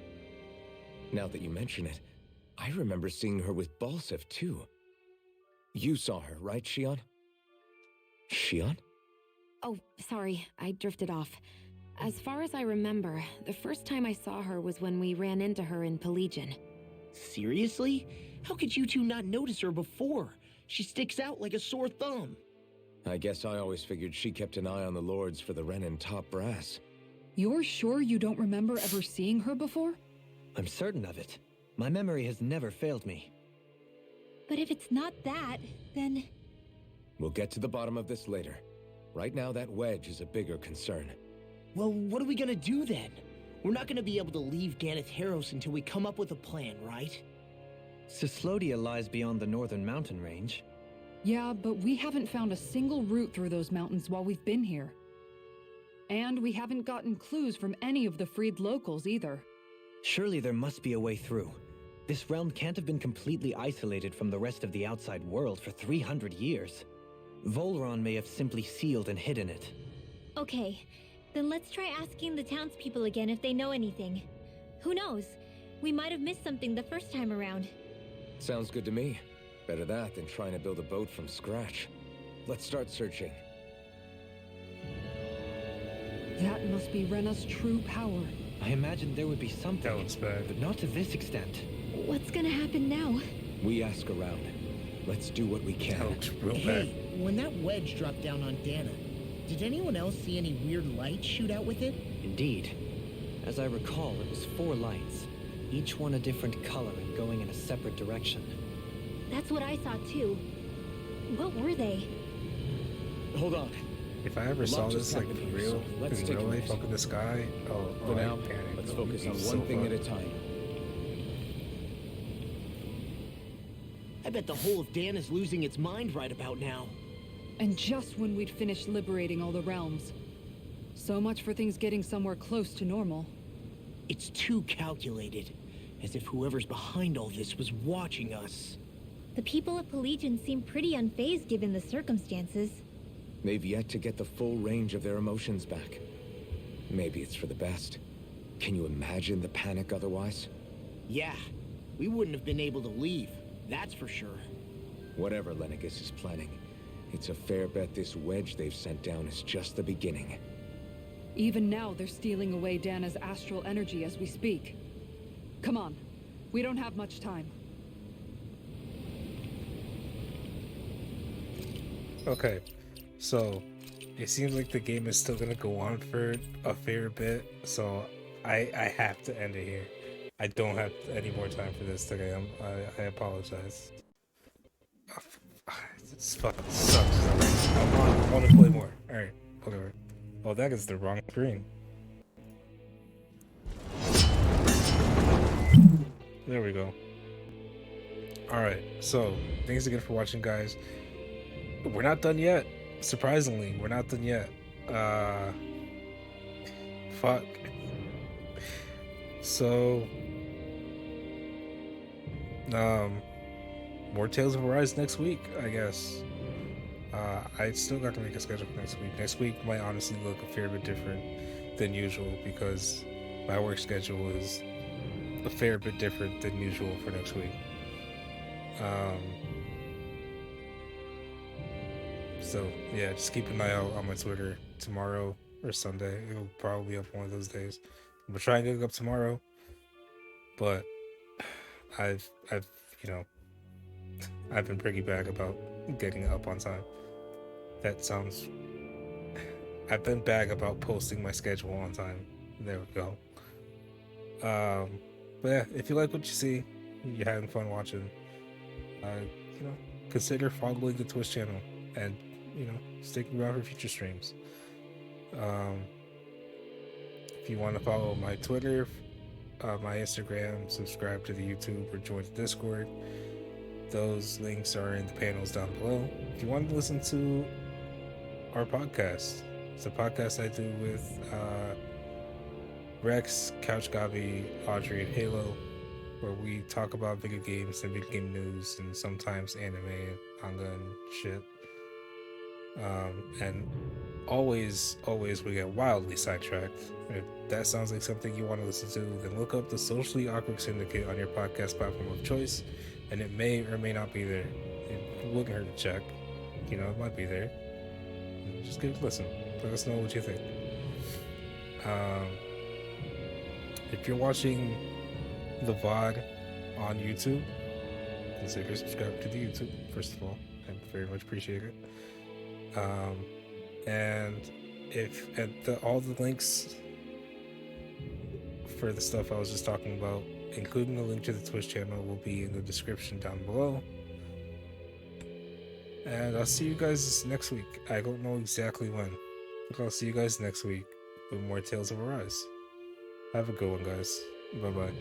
Now that you mention it, I remember seeing her with Balsef, too. You saw her, right, Shion? Shion? Oh, sorry, I drifted off. As far as I remember, the first time I saw her was when we ran into her in Pelagian. Seriously? How could you two not notice her before? She sticks out like a sore thumb. I guess I always figured she kept an eye on the lords for the Renan top brass. You're sure you don't remember ever seeing her before? I'm certain of it. My memory has never failed me. But if it's not that, then... We'll get to the bottom of this later. Right now, that wedge is a bigger concern. Well, what are we gonna do then? We're not gonna be able to leave Ganath Haros until we come up with a plan, right? Cyslodia lies beyond the northern mountain range. Yeah, but we haven't found a single route through those mountains while we've been here. And we haven't gotten clues from any of the freed locals either. Surely there must be a way through. This realm can't have been completely isolated from the rest of the outside world for 300 years. Volron may have simply sealed and hidden it. Okay, then let's try asking the townspeople again if they know anything. Who knows? We might have missed something the first time around. Sounds good to me. Better that than trying to build a boat from scratch. Let's start searching. That must be Rena's true power. I imagined there would be something, That looks bad. but not to this extent. What's gonna happen now? We ask around. Let's do what we That can. looks real Hey, bad. when that wedge dropped down on Dana, did anyone else see any weird lights shoot out with it? Indeed. As I recall, it was 4 lights, each one a different color and going in a separate direction. That's what I saw too. What were they? Hold on. If I ever A saw lot this just like happened for here, real, so let's in take real it life, easy. up in the sky, For now, I'd panic. let's It would focus be on so one thing fun. at a time. I bet the whole of Dan is losing its mind right about now. And just when we'd finished liberating all the realms. So much for things getting somewhere close to normal. It's too calculated, as if whoever's behind all this was watching us. The people of Pelegion seem pretty unfazed given the circumstances. They've yet to get the full range of their emotions back. Maybe it's for the best. Can you imagine the panic otherwise? Yeah, we wouldn't have been able to leave, that's for sure. Whatever Lenegis is planning, it's a fair bet this wedge they've sent down is just the beginning. Even now, they're stealing away Dana's astral energy as we speak. Come on. We don't have much time. Okay, so it seems like the game is still gonna go on for a fair bit, so I have to end it here. I don't have any more time for this today. I apologize. This fucking sucks. I want to play more. All right, whatever. Oh, that is the wrong screen. There we go. All right, so thanks again for watching, guys. We're not done yet. Surprisingly, we're not done yet. Fuck. So, more Tales of Arise next week, I guess. I still got to make a schedule for next week. Next week might honestly look a fair bit different than usual because my work schedule is a fair bit different than usual for next week. So yeah, just keep an eye out on my Twitter tomorrow or Sunday. It'll probably be up one of those days. I'm gonna try and get it up tomorrow, but I've been pretty bad about getting it up on time. That sounds. I've been bad about posting my schedule on time. There we go. But yeah, if you like what you see, you're having fun watching, consider following the Twitch channel and sticking around for future streams. If you want to follow my Twitter, my Instagram, subscribe to the YouTube, or join the Discord, those links are in the panels down below. If you want to listen to our podcast, it's a podcast I do with Rex, Couch Gabi, Audrey, and Halo, where we talk about video games and video game news and sometimes anime and manga and shit. And always we get wildly sidetracked. If that sounds like something you want to listen to, then look up the Socially Awkward Syndicate on your podcast platform of choice, and it may or may not be there. It wouldn't hurt to check. It might be there. Just give it a listen. Let us know what you think. If you're watching the VOD on YouTube, consider subscribing to the YouTube, first of all. I very much appreciate it. And all the links for the stuff I was just talking about, including the link to the Twitch channel, will be in the description down below. And I'll see you guys next week. I don't know exactly when, but I'll see you guys next week with more Tales of Arise. Have a good one, guys. Bye-bye.